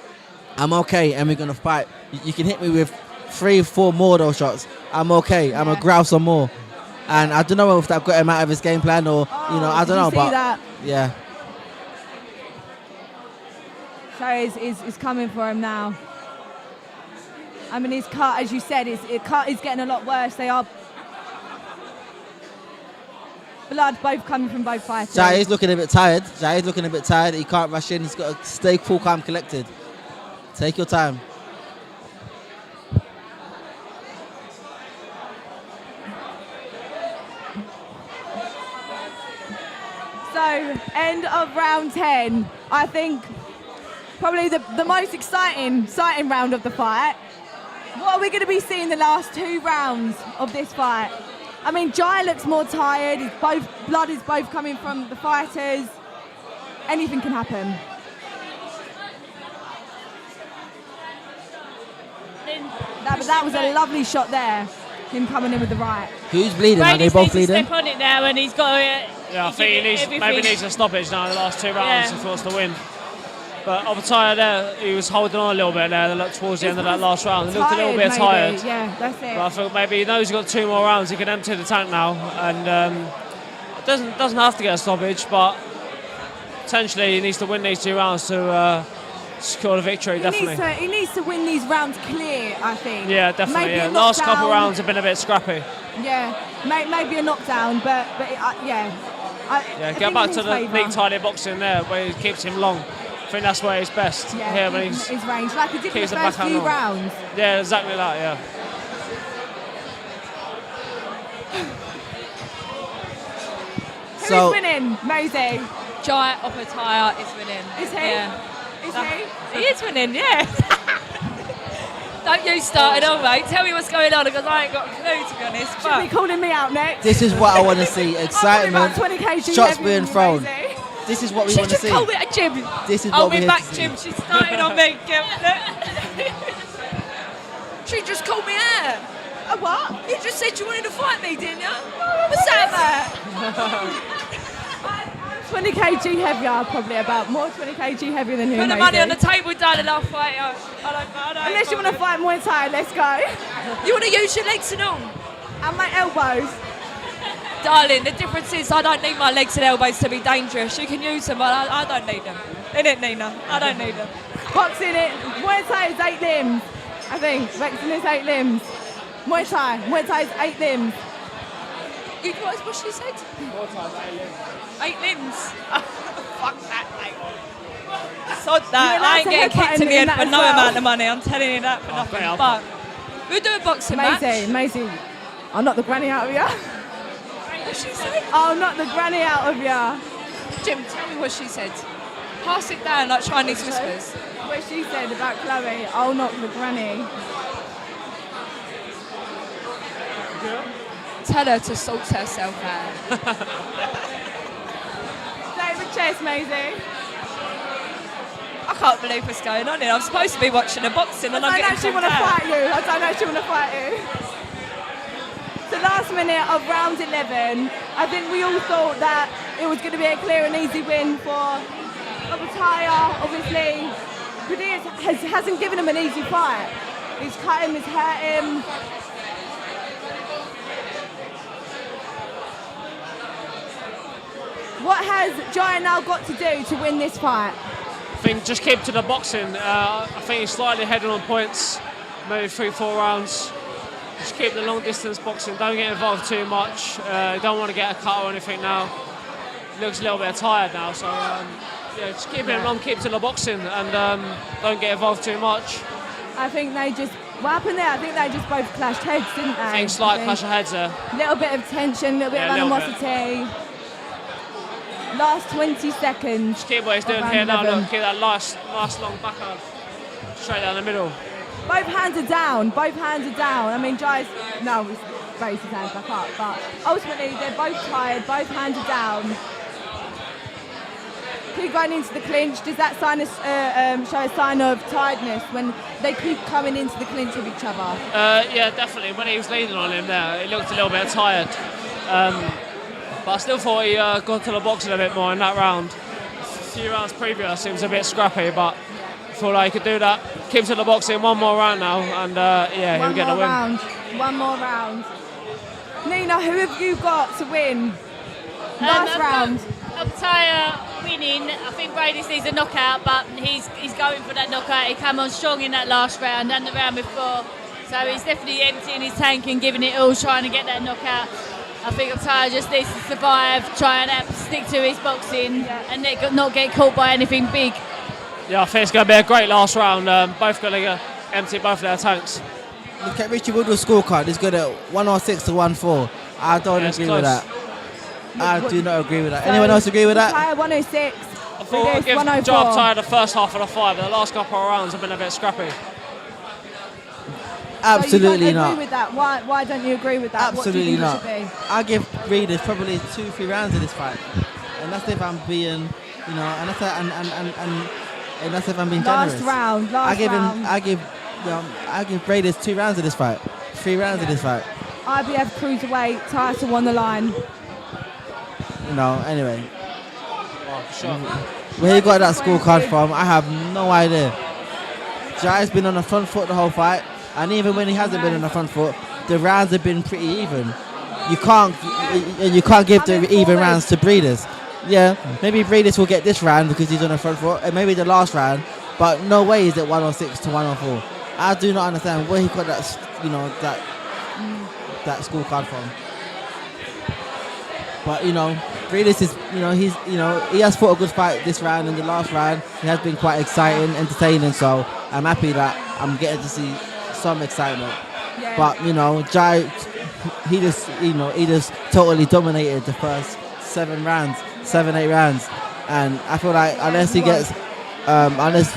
I'm okay, and we're gonna fight. You can hit me with 3-4 more of those shots. I'm okay. I'm a grouse some more. And I don't know if that got him out of his game plan, or I don't know. But that? Yeah. So he's coming for him now. I mean, his cut, as you said, his cut is getting a lot worse. They are blood both coming from both fighters. Jai is looking a bit tired. He can't rush in. He's got to stay cool, calm, collected. Take your time. So, end of round 10. I think probably the most exciting round of the fight. What are we going to be seeing the last 2 rounds of this fight? I mean, Jai looks more tired. Blood is both coming from the fighters. Anything can happen. That was a lovely shot there. Him coming in with the right. Who's bleeding? Are they both bleeding? Step on it now, and he's got to. Yeah, I think he needs a stoppage now in the last 2 rounds if he wants to win. But Obatiah there, he was holding on a little bit there towards the end of that last round. He looked a little bit tired. Yeah, that's it. But I think maybe he knows he's got 2 more rounds. He can empty the tank now, and doesn't have to get a stoppage. But potentially he needs to win these 2 rounds to secure the victory. Definitely. He needs to win these rounds clear, I think. Yeah, definitely. Maybe Yeah. a Last couple knockdown. rounds have been a bit scrappy. Yeah, maybe a knockdown, but yeah. Yeah, get back to the neat, tidy boxing there where he keeps him long. I think that's where he's best. Yeah, Here when he's his range, like he did in keeps the the first backhand few on. rounds. Yeah, exactly that. Yeah. Who's winning? Mosey. Jai Opataya is winning. Is he? Yeah. Is he? He is winning, yeah. Don't you start it all, mate. Tell me what's going on because I ain't got a clue, to be honest. Should be calling me out next. This is what I want to see. I'm Excitement. probably about 20 kg Shots heavier being than you, thrown. Mosey. This is what we She want to just see. called me a gym. This is I'll what be we're back, here to see. Jim. She's starting on me. She just called me out. A what? You just said you wanted to fight me, didn't you? What's that? 20 kg heavier, probably about more 20 kg heavier than you. Put the Mosey. money on the table, Dan, and I'll fight you. I don't Unless you want to fight Muay Thai, let's go. You want to use your legs and all? And my elbows. Darling, the difference is I don't need my legs and elbows to be dangerous. You can use them, but I don't need them. Innit, Nina? I don't need them. Boxing it. Muay Thai is 8 limbs. I think. Boxing is 8 limbs. Muay Thai is 8 limbs. What she said? 8 limbs. Fuck that, mate. Sod that. I ain't getting kicked in the head for no amount of money. I'm telling you that for nothing. But we'll do a boxing match. Maisie, I'll knock the granny out of you. What she said? I'll knock the granny out of you. Jim, tell me what she said. Pass it down like Chinese whispers. What she said about Chloe, I'll knock the granny. Tell her to sort herself out. Play with chest, Maisie. I can't believe what's going on here. I'm supposed to be watching the boxing and I'm I don't getting actually want to fight you. I don't actually want to fight you. The last minute of round 11, I think we all thought that it was going to be a clear and easy win for Opataya. Obviously, Padilla hasn't given him an easy fight. He's cut him, he's hurt him. What has Jai now got to do to win this fight? I think just keep to the boxing. I think he's slightly ahead on points, maybe 3-4 rounds. Just keep the long distance boxing. Don't get involved too much. Don't want to get a cut or anything now. Looks a little bit tired now, so yeah, just keep it long, keep to the boxing, and don't get involved too much. I think they just. What happened there? I think they just both clashed heads, didn't they? I think slight clash of heads there. Little bit of tension, little bit of animosity. Last 20 seconds. Just keep what he's doing here now. Look, keep that nice long backhand straight down the middle. Both hands are down. Both hands are down. I mean, Jai's he's raised his hands back up, but ultimately they're both tired. Both hands are down. Keep going into the clinch. Does that show a sign of tiredness when they keep coming into the clinch with each other? Yeah, definitely. When he was leaning on him there, he looked a little bit tired. But I still thought he got to the boxing a bit more in that round. A few rounds previous, he was a bit scrappy, but I feel like he could do that. Keep to the boxing, one more round now, and yeah, he'll get the win. One more round. Nina, who have you got to win? Last round. Opataya winning. I think Brady's needs a knockout, but he's going for that knockout. He came on strong in that last round and the round before. So he's definitely emptying his tank and giving it all, trying to get that knockout. I think Opataya just needs to survive, try and stick to his boxing and not get caught by anything big. Yeah, I think it's going to be a great last round. Both going to empty both their tanks. Look at Richie Woodward's scorecard. It's good at 106 to 1-4. I don't agree with that. I do not agree with that. Anyone else agree with that? Opataya 106. I thought I'd give Job tired the first half of the fight, but the last couple of rounds have been a bit scrappy. Absolutely so you don't not. agree with that? Why don't you agree with that? Absolutely what do you think not. I give Reeders probably 2-3 rounds of this fight, and that's if I'm being, and that's if I'm being generous. I give Raiders 2 rounds of this fight, 3 rounds of this fight. IBF cruiserweight title on the line. Anyway. Oh, sure. Where you got that scorecard from, I have no idea. Jai's been on the front foot the whole fight, and even when he hasn't been on the front foot, the rounds have been pretty even. You can't give the even rounds to Breeders. yeah, maybe Breedis will get this round because he's on the front foot, and maybe the last round, but no way is it 106 to 104. I do not understand where he got that, that scorecard from. But Breedis is, he has fought a good fight this round, and the last round he has been quite exciting, entertaining. So I'm happy that I'm getting to see some excitement. Yeah. But Jai, he just totally dominated the first 7, 8 rounds, and I feel like unless he gets, unless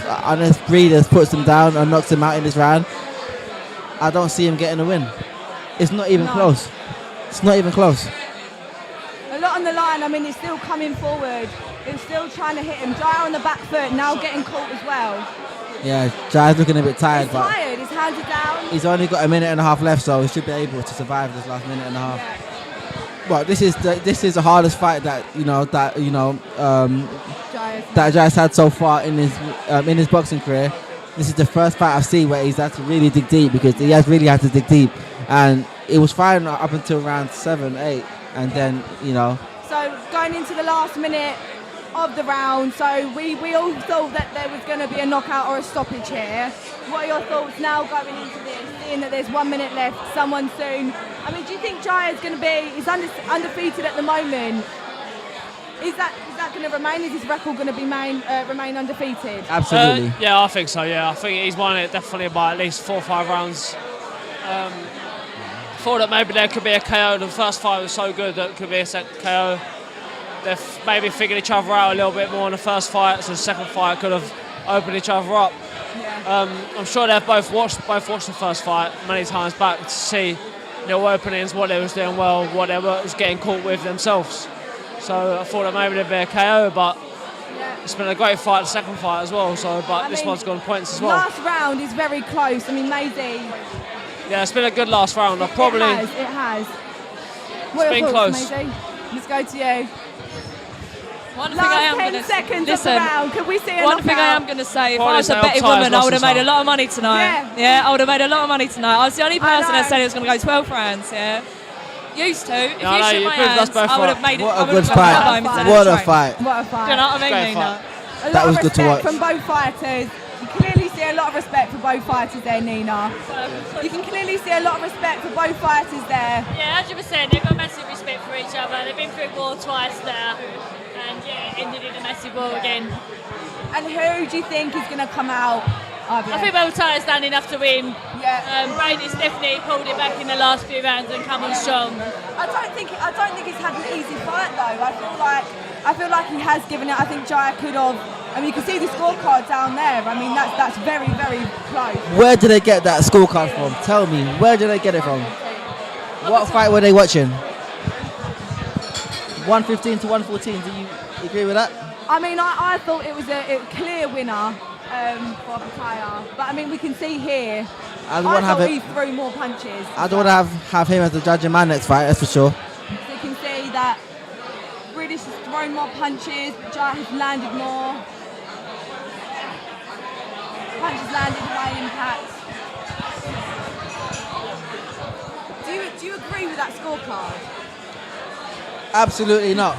Breedis puts him down and knocks him out in this round, I don't see him getting a win. It's not even close. It's not even close. A lot on the line. I mean, he's still coming forward. He's still trying to hit him. Jai on the back foot, now getting caught as well. Yeah, Jai's looking a bit tired. He's tired. His hands are down. He's only got a minute and a half left, so he should be able to survive this last minute and a half. Yeah. Well, this is the hardest fight that Jai's had so far in his boxing career. This is the first fight I've seen where he's had to really dig deep, because he has really had to dig deep, and it was fine up until round 7, 8, and then So going into the last minute of the round, so we all thought that there was going to be a knockout or a stoppage here. What are your thoughts now going into this, seeing that there's 1 minute left, someone soon? I mean, do you think Jai is going to be, he's undefeated at the moment, is that going to remain? Is his record going to be remain undefeated? Absolutely. Yeah, I think so, yeah. I think he's won it definitely by at least 4 or 5 rounds. Thought that maybe there could be a KO. The first fight was so good that it could be a second KO. They've maybe figured each other out a little bit more in the first fight, so the second fight could have opened each other up. Yeah. I'm sure they've both watched the first fight many times back to see their openings, what they was doing well, what they was getting caught with themselves. So I thought that maybe there'd be a KO, but it's been a great fight, the second fight as well. So, but this one's gone points as well. Last round is very close. I mean, Maisie. Yeah, it's been a good last round. It has. What are been your thoughts, close. Maisie? Let's go to you. One thing I am Last 10 gonna seconds of the round. Could we see a One thing I am knockout? going to say, if Probably I was a say betting Tyson woman, I would have lost made a as lot of money tonight. Yeah, I would have made a lot of money tonight. I was the only person that said it was going to go 12 rounds. Yeah, used to. If No, you no, shook you my proved us hands, both I would right. have made it. What I a would good have gone fight. home instead of What the a train. fight. What a Do fight. you know what I Great mean, fight. Nina? A That lot was of good to respect watch. from both fighters. You clearly see a lot of respect for both fighters there, Nina. You can clearly see a lot of respect for both fighters there. Yeah, 100%. They've got massive respect for each other. They've been through war twice there, and yeah, ended in a massive war again. And who do you think is going to come out? I think both sides done enough to win. Yeah. Brady's definitely pulled it back in the last few rounds and come on strong. I don't think he's had an easy fight though. I feel like he has given it. I think Jai could have. I mean, you can see the scorecard down there. I mean, that's very, very close. Where did they get that scorecard from? Tell me, where did they get it from? What fight were they watching? 115 to 114. Do you agree with that? I mean, I thought it was a clear winner for Pataya. But I mean, we can see here. I don't want to have he threw more punches. I don't want to have him as the judge in my next fight. That's for sure. So you can see that British has thrown more punches, but Jai has landed more. Punches landed, high impact. Do you agree with that scorecard? Absolutely not.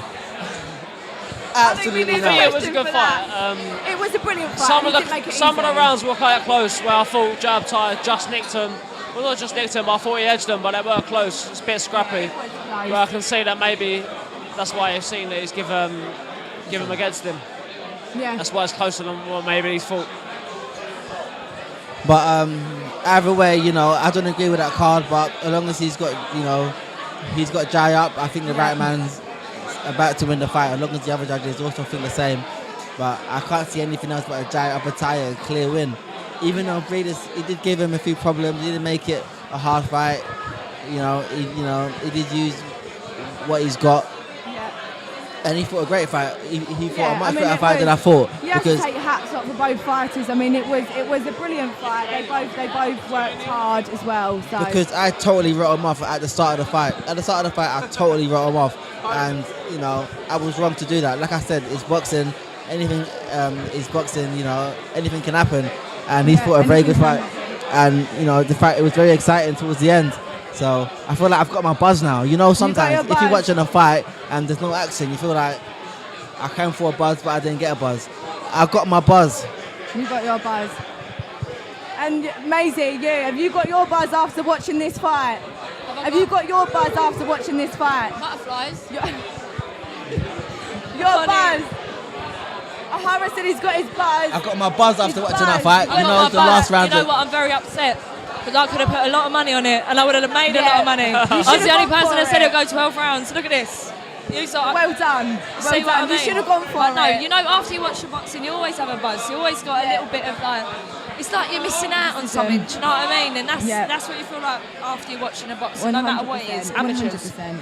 Absolutely need I think not. it was a good for fight. that. It was a brilliant fight. Some and of he didn't make it the easy. rounds were quite close, where I thought Jab Tai just nicked him. Well, not just nicked him, but I thought he edged them, but they were close. It's a bit scrappy. It was close. Where I can see that maybe that's why you've seen that he's give him against him. Yeah. That's why it's closer than what maybe he's thought. But either way, I don't agree with that card. But as long as he's got Jai up, I think the right man's about to win the fight. As long as the other judges also think the same. But I can't see anything else but a Jai up a clear win. Even though Breedis, he did give him a few problems. He didn't make it a hard fight. He did use what he's got. Yeah. And he fought a great fight. He fought Yeah, a much I mean, better it fight than I was- thought. You have Because to take hats off for both fighters. I mean, it was a brilliant fight. They both worked hard as well. So because I totally wrote him off at the start of the fight. At the start of the fight, I totally wrote him off, and I was wrong to do that. Like I said, it's boxing. Anything is boxing. Anything can happen, and he's fought a very good fight. And the fight, it was very exciting towards the end. So I feel like I've got my buzz now. Sometimes if you're watching a fight and there's no action, you feel like I came for a buzz, but I didn't get a buzz. I got my buzz. You got your buzz. And Maisie, have you got your buzz after watching this fight? Have you got your buzz after watching this fight? Butterflies. Your buzz. Ohara said he's got his buzz. I got my buzz after watching that buzz. fight. I You got know, my the last buzz. round. You know what? I'm very upset because I could have put a lot of money on it and I would have made a lot of money. I was should've the only gone person for that said it. it'll go 12 rounds. Look at this. You saw, Well done. see what I mean? You should have gone for I know. it. You know, after you watch the boxing, you always have a buzz. You always got a little bit of like. It's like you're missing out on something. Do you know what I mean? And that's what you feel like after you're watching a boxing, no matter what it is. Amateurs, 100%.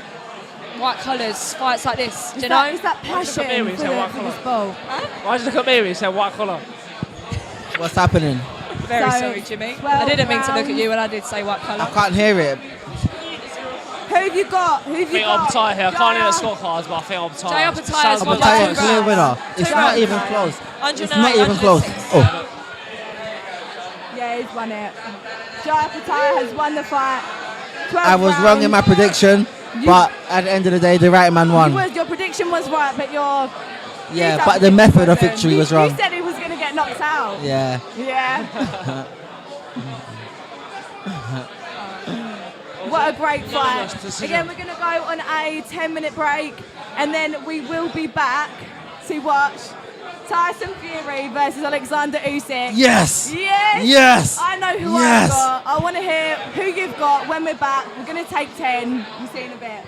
white colours, fights like this. Do you That, know? it's that passion at me when you say white for the collar? sport. Why did you look at me when you said white collar? What's happening? Very So, sorry, Jimmy. 12 I didn't mean to look at rounds. you when I did say white colour. I can't hear it. Who have you got? I think I'm tight here. I can't hear the scorecards, but I think I'm Jay tight. Uppertire's I'm won a by 2 clear rounds. winner. It's 2 not rounds. even close. 108, It's not even close. 106. Oh, Yeah, he's won it. Jaya Pattaya has won the fight. 12 I was wrong in my rounds. prediction, but at the end of the day, the right man won. Your prediction was right, but your Yeah, but the method of victory was wrong. You said he was going to get knocked out. Yeah. Yeah. What a great fight. Again, we're going to go on a 10-minute break, and then we will be back to watch Tyson Fury versus Oleksandr Usyk. Yes. Yes. Yes. I know who Yes. I've got. I want to hear who you've got when we're back. We're going to take 10. We'll see you in a bit.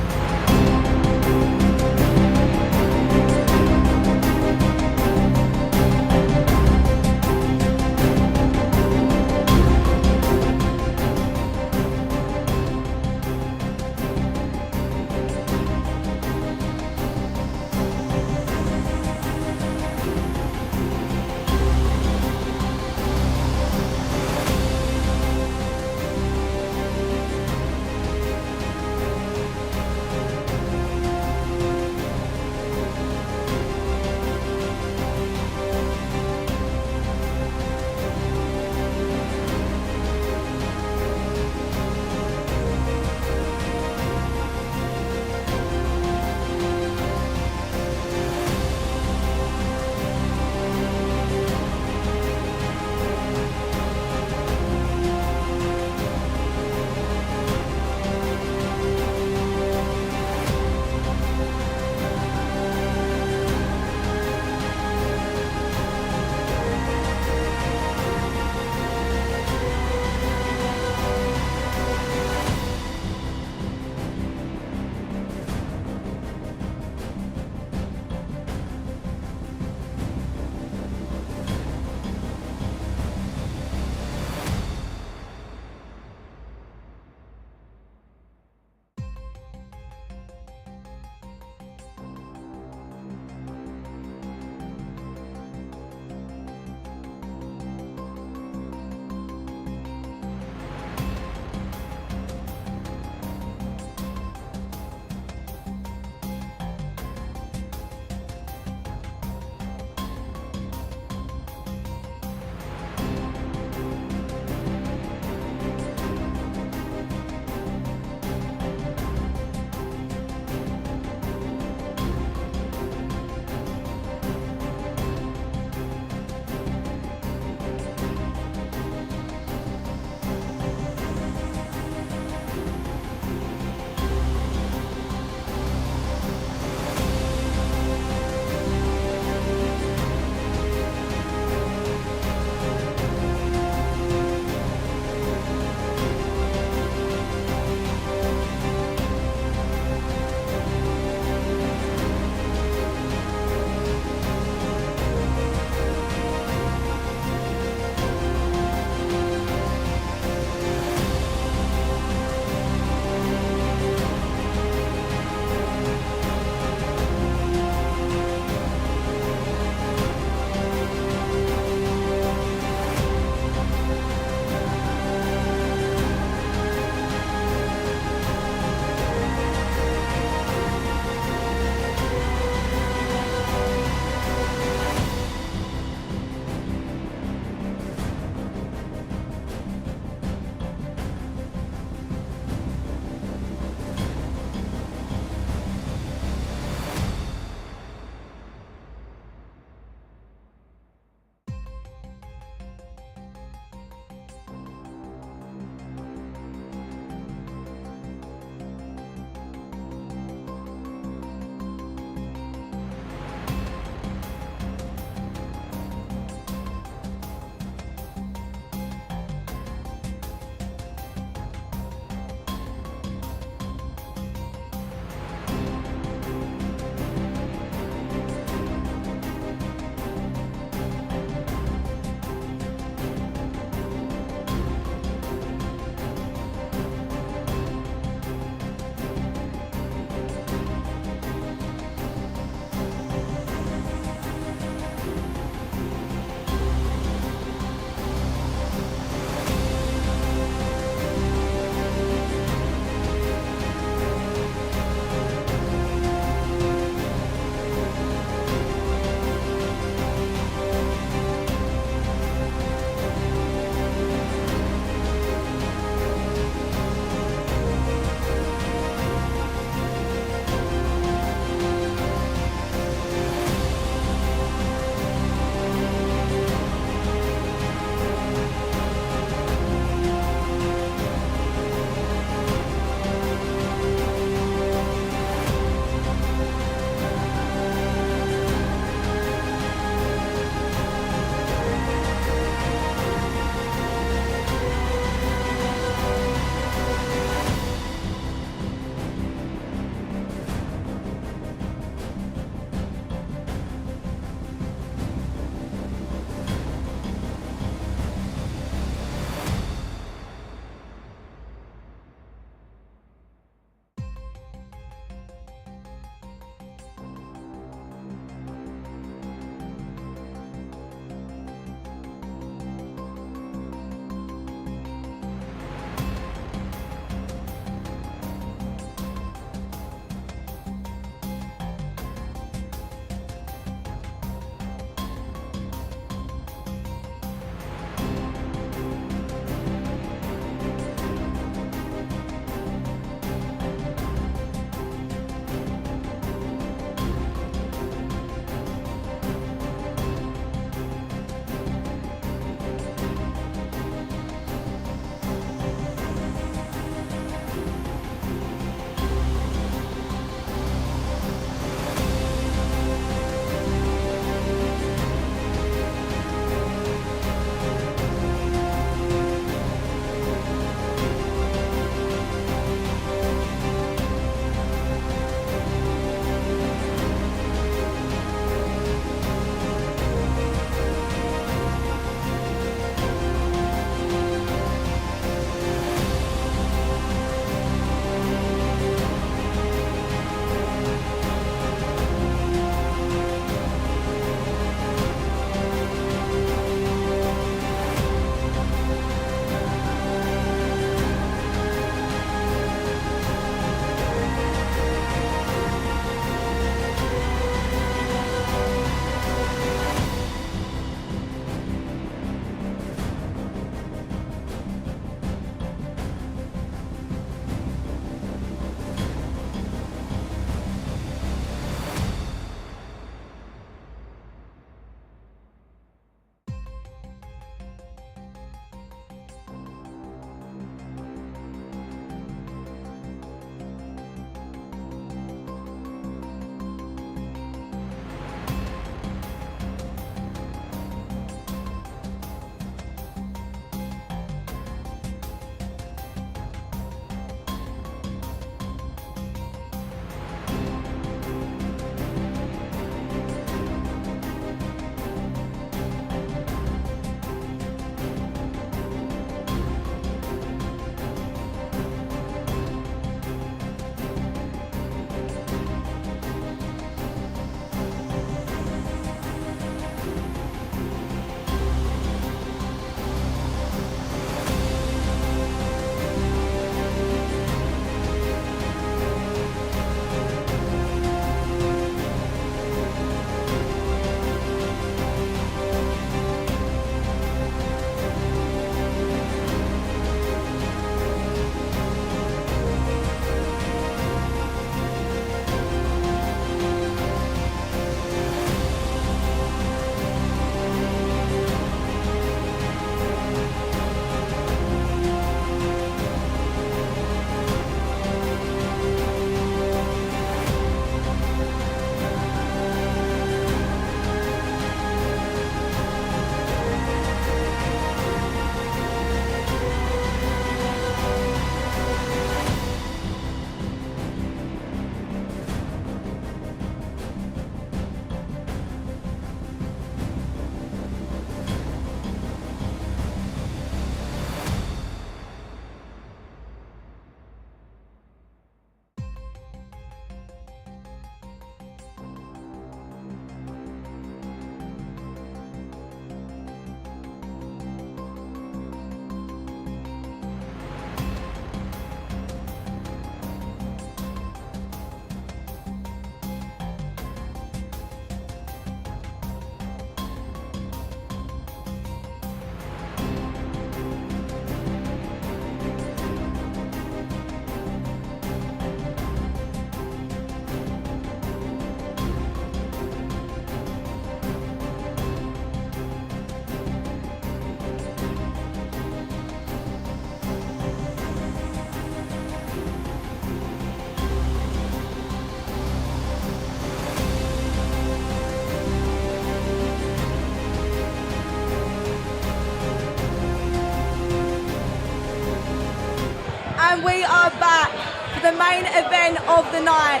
and we are back for the main event of the night.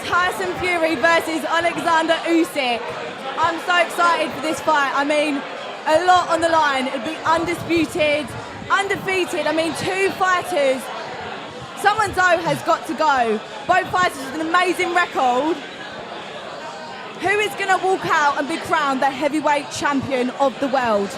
Tyson Fury versus Oleksandr Usyk. I'm so excited for this fight. I mean, a lot on the line. It'd be undisputed, undefeated. I mean, two fighters. Someone's O has got to go. Both fighters with an amazing record. Who is going to walk out and be crowned the heavyweight champion of the world?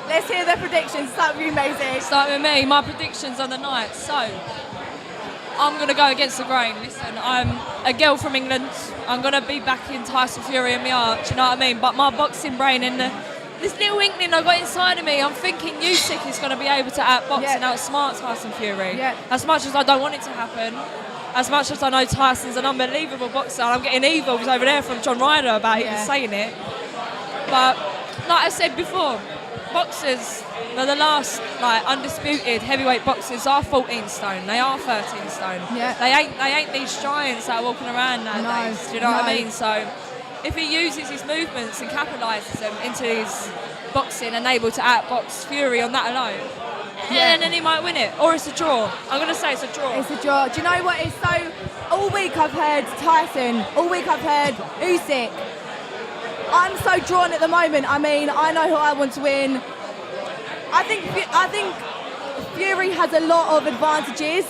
Let's hear their predictions. Start with you, Maisie. Start with me. My predictions on the night. So, I'm going to go against the grain. Listen, I'm a girl from England. I'm going to be backing Tyson Fury in my heart. Do you know what I mean? But my boxing brain and this little inkling I got inside of me, I'm thinking Usyk is going to be able to outbox and outsmart Tyson Fury. Yeah. As much as I don't want it to happen, as much as I know Tyson's an unbelievable boxer, and I'm getting evils over there from John Ryder about even saying it. But like I said before, boxers, the last undisputed heavyweight boxers are 14 stone. They are 13 stone. Yeah. They ain't these giants that are walking around nowadays. Do you know what I mean? So if he uses his movements and capitalises them into his boxing and able to outbox Fury on that alone, then he might win it. Or it's a draw. I'm going to say it's a draw. It's a draw. Do you know what? It's so... All week I've heard Tyson. All week I've heard Usyk. I'm so drawn at the moment. I mean, I know who I want to win. I think Fury has a lot of advantages.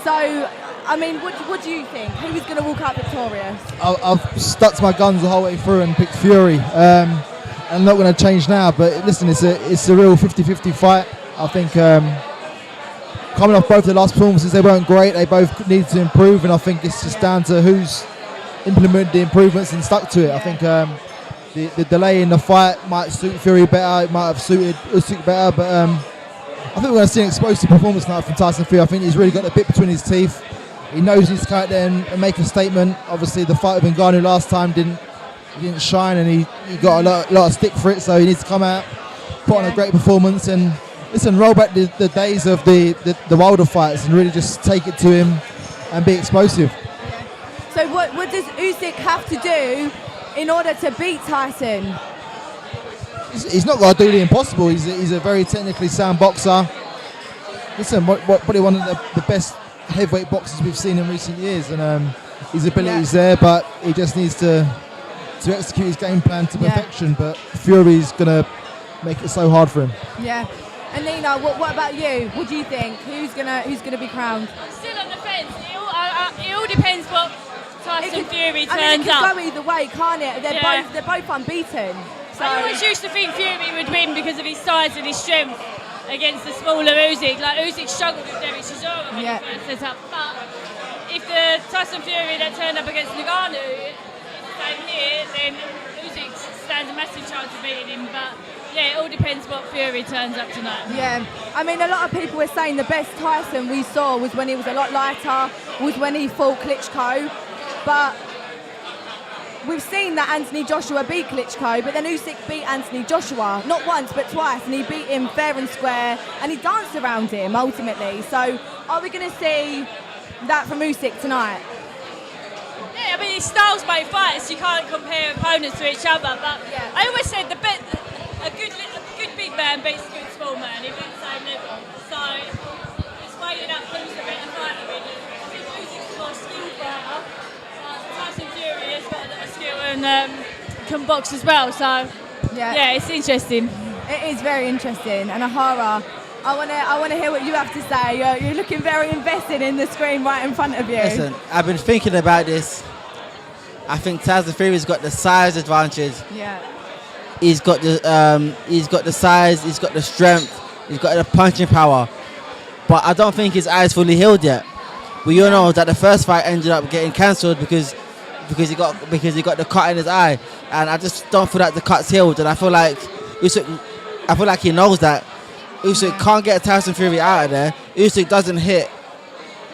So, I mean, what do you think? Who's going to walk out victorious? I've stuck to my guns the whole way through and picked Fury. I'm not going to change now, but listen, it's a real 50-50 fight. I think coming off both the last performances, they weren't great. They both needed to improve, and I think it's just down to who's implemented the improvements and stuck to it. I think the delay in the fight might suit Fury better. It might have suited Usyk better, but I think we're going to see an explosive performance tonight from Tyson Fury. I think he's really got the bit between his teeth. He knows he's come out there and make a statement. Obviously, the fight with Ngannou last time didn't shine, and he got a lot of stick for it. So he needs to come out, put on a great performance, and listen, roll back the days of the Wilder fights and really just take it to him and be explosive. So what does Usyk have to do in order to beat Tyson? He's not got to do the impossible. He's a very technically sound boxer. Listen, probably one of the best heavyweight boxers we've seen in recent years, and his ability's there, but he just needs to execute his game plan to perfection. But Fury's gonna make it so hard for him. Yeah. And Nina, what about you? What do you think? Who's gonna be crowned? I'm still on the fence. It all depends what Tyson Fury turns up. I mean, it could go either way, can't it? They're both unbeaten. So. I always used to think Fury would win because of his size and his strength against the smaller Usyk. Like Usyk struggled with Derek Chisora when he first set up. But if the Tyson Fury that turned up against Ngannou came here, then Usyk stands a massive chance of beating him. But yeah, it all depends what Fury turns up tonight. Yeah, I mean, a lot of people were saying the best Tyson we saw was when he was a lot lighter, was when he fought Klitschko. But we've seen that Anthony Joshua beat Klitschko, but then Usyk beat Anthony Joshua, not once but twice, and he beat him fair and square, and he danced around him ultimately. So are we going to see that from Usyk tonight? Yeah, I mean, his styles both fights, you can't compare opponents to each other, but I always said a good big man beats a good small man, even at the same level. So it's weighing up who's the better fighter, really. I think Usyk's more skilled fighter. Tyson Fury has got a lot of skill and can box as well. So yeah, it's interesting. It is very interesting. And Ohara, I want to hear what you have to say. You're looking very invested in the screen right in front of you. Listen, I've been thinking about this. I think Tyson Fury's got the size advantage. Yeah. He's got the size, he's got the strength, he's got the punching power, but I don't think his eye's fully healed yet. We all know that the first fight ended up getting cancelled because he got the cut in his eye, and I just don't feel like the cut's healed. And I feel like he knows that Usyk can't get Tyson Fury out of there. Usyk doesn't hit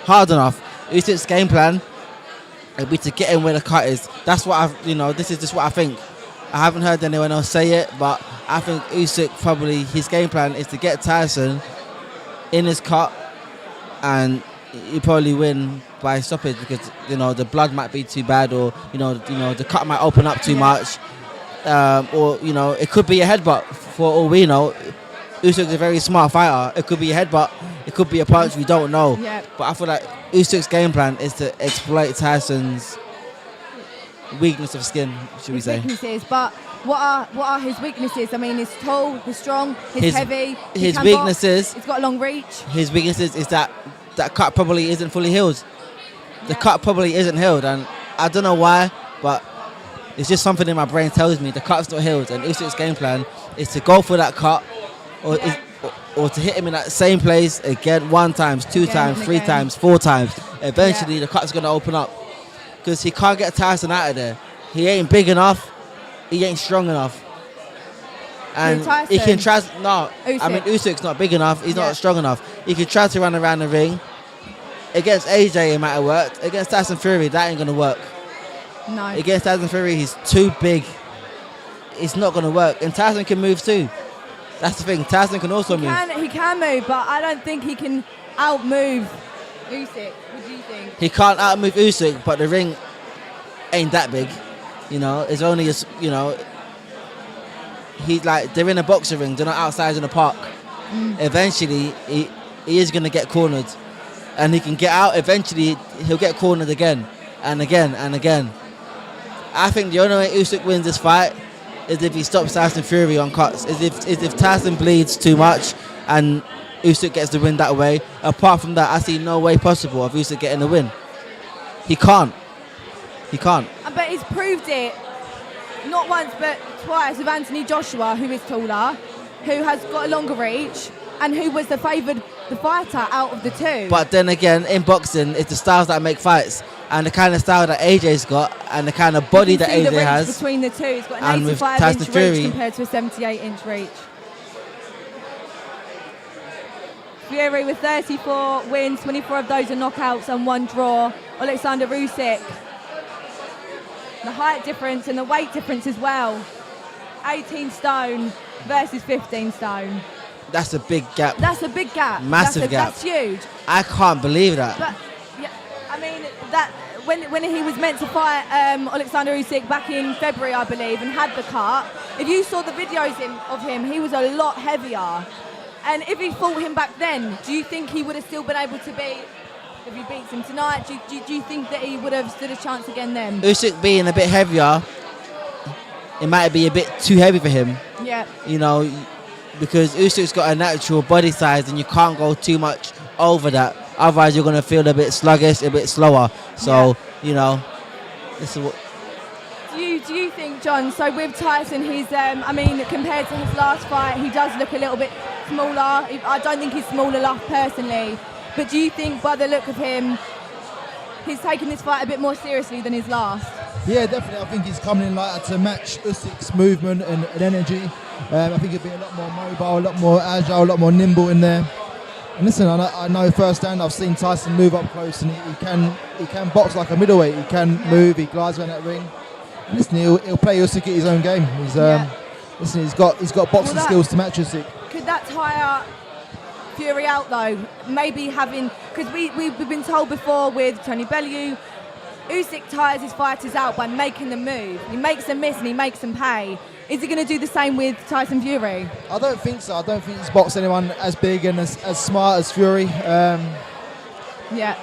hard enough. Usyk's game plan would be to get him where the cut is. That's what this is just what I think. I haven't heard anyone else say it, but I think Usyk probably, his game plan is to get Tyson in his cut, and he probably win by stoppage because the blood might be too bad, or the cut might open up too much, or it could be a headbutt for all we know. Usyk's a very smart fighter. It could be a headbutt, It could be a punch. We don't know. Yeah. But I feel like Usyk's game plan is to exploit Tyson's weakness of skin, should we His say? weaknesses, but what are his weaknesses? I mean, he's tall, he's strong, he's heavy. His weaknesses. He's got a long reach. His weaknesses is that cut probably isn't fully healed. The cut probably isn't healed, and I don't know why, but it's just something in my brain tells me the cut's not healed, and Usyk's game plan is to go for that cut, or to hit him in that same place again, 1 time, 2 times, 3 times, 4 times. Eventually, the cut's going to open up because he can't get Tyson out of there. He ain't big enough. He ain't strong enough. And he can try. No, Usyk. I mean Usyk's not big enough. He's not strong enough. He can try to run around the ring. Against AJ, it might have worked. Against Tyson Fury, that ain't gonna work. No. Against Tyson Fury, he's too big. It's not gonna work. And Tyson can move too. That's the thing. Tyson can also move. He can move, but I don't think he can outmove Usyk. What do you think? He can't outmove Usyk, but the ring ain't that big. You know, it's only a, you know, he's like, they're in a boxing ring, they're not outside in the park. Eventually, he is going to get cornered. And he can get out, eventually he'll get cornered again, and again, and again. I think the only way Usyk wins this fight is if he stops Tyson Fury on cuts, is if Tyson bleeds too much and Usyk gets the win that way. Apart from that, I see no way possible of Usyk getting the win. He can't. He can't. But he's proved it not once but twice with Anthony Joshua, who is taller, who has got a longer reach, and who was the favoured fighter out of the two. But then again, in boxing, it's the styles that make fights, and the kind of style that AJ's got, and the kind of body that AJ has. Between the two, he's got and an with 85-inch Tyson Fury, reach compared to a 78-inch reach. Fury with 34 wins, 24 of those are knockouts and 1 draw. Oleksandr Usyk. The height difference and the weight difference as well. 18 stone versus 15 stone. That's a big gap. That's a big gap. Massive gap. That's huge. I can't believe that. But yeah, I mean that when he was meant to fight Oleksandr Usyk back in February, I believe, and had the cut. If you saw the videos of him, he was a lot heavier. And if he fought him back then, do you think he would have still been able to beat? If he beats him tonight, do you think that he would have stood a chance again then? Usyk being a bit heavier, it might be a bit too heavy for him. Yeah. You know, because Usyk's got a natural body size and you can't go too much over that. Otherwise, you're going to feel a bit sluggish, a bit slower. So, you know, this is what... Do you think, John, so with Tyson, he's, I mean, compared to his last fight, he does look a little bit smaller. I don't think he's small enough personally. But do you think, by the look of him, he's taking this fight a bit more seriously than his last? Yeah, definitely. I think he's coming in lighter to match Usyk's movement and energy. I think he'll be a lot more mobile, a lot more agile, a lot more nimble in there. And listen, I know firsthand, I've seen Tyson move up close, and he can box like a middleweight. He can move, he glides around that ring. And listen, he'll play Usyk at his own game. Listen, he's got boxing skills to match Usyk. Could that tire Fury out though? Maybe having, because we've been told before with Tony Bellew, Usyk tires his fighters out by making them move. He makes them miss and he makes them pay. Is he going to do the same with Tyson Fury? I don't think so. I don't think he's boxed anyone as big and as smart as Fury.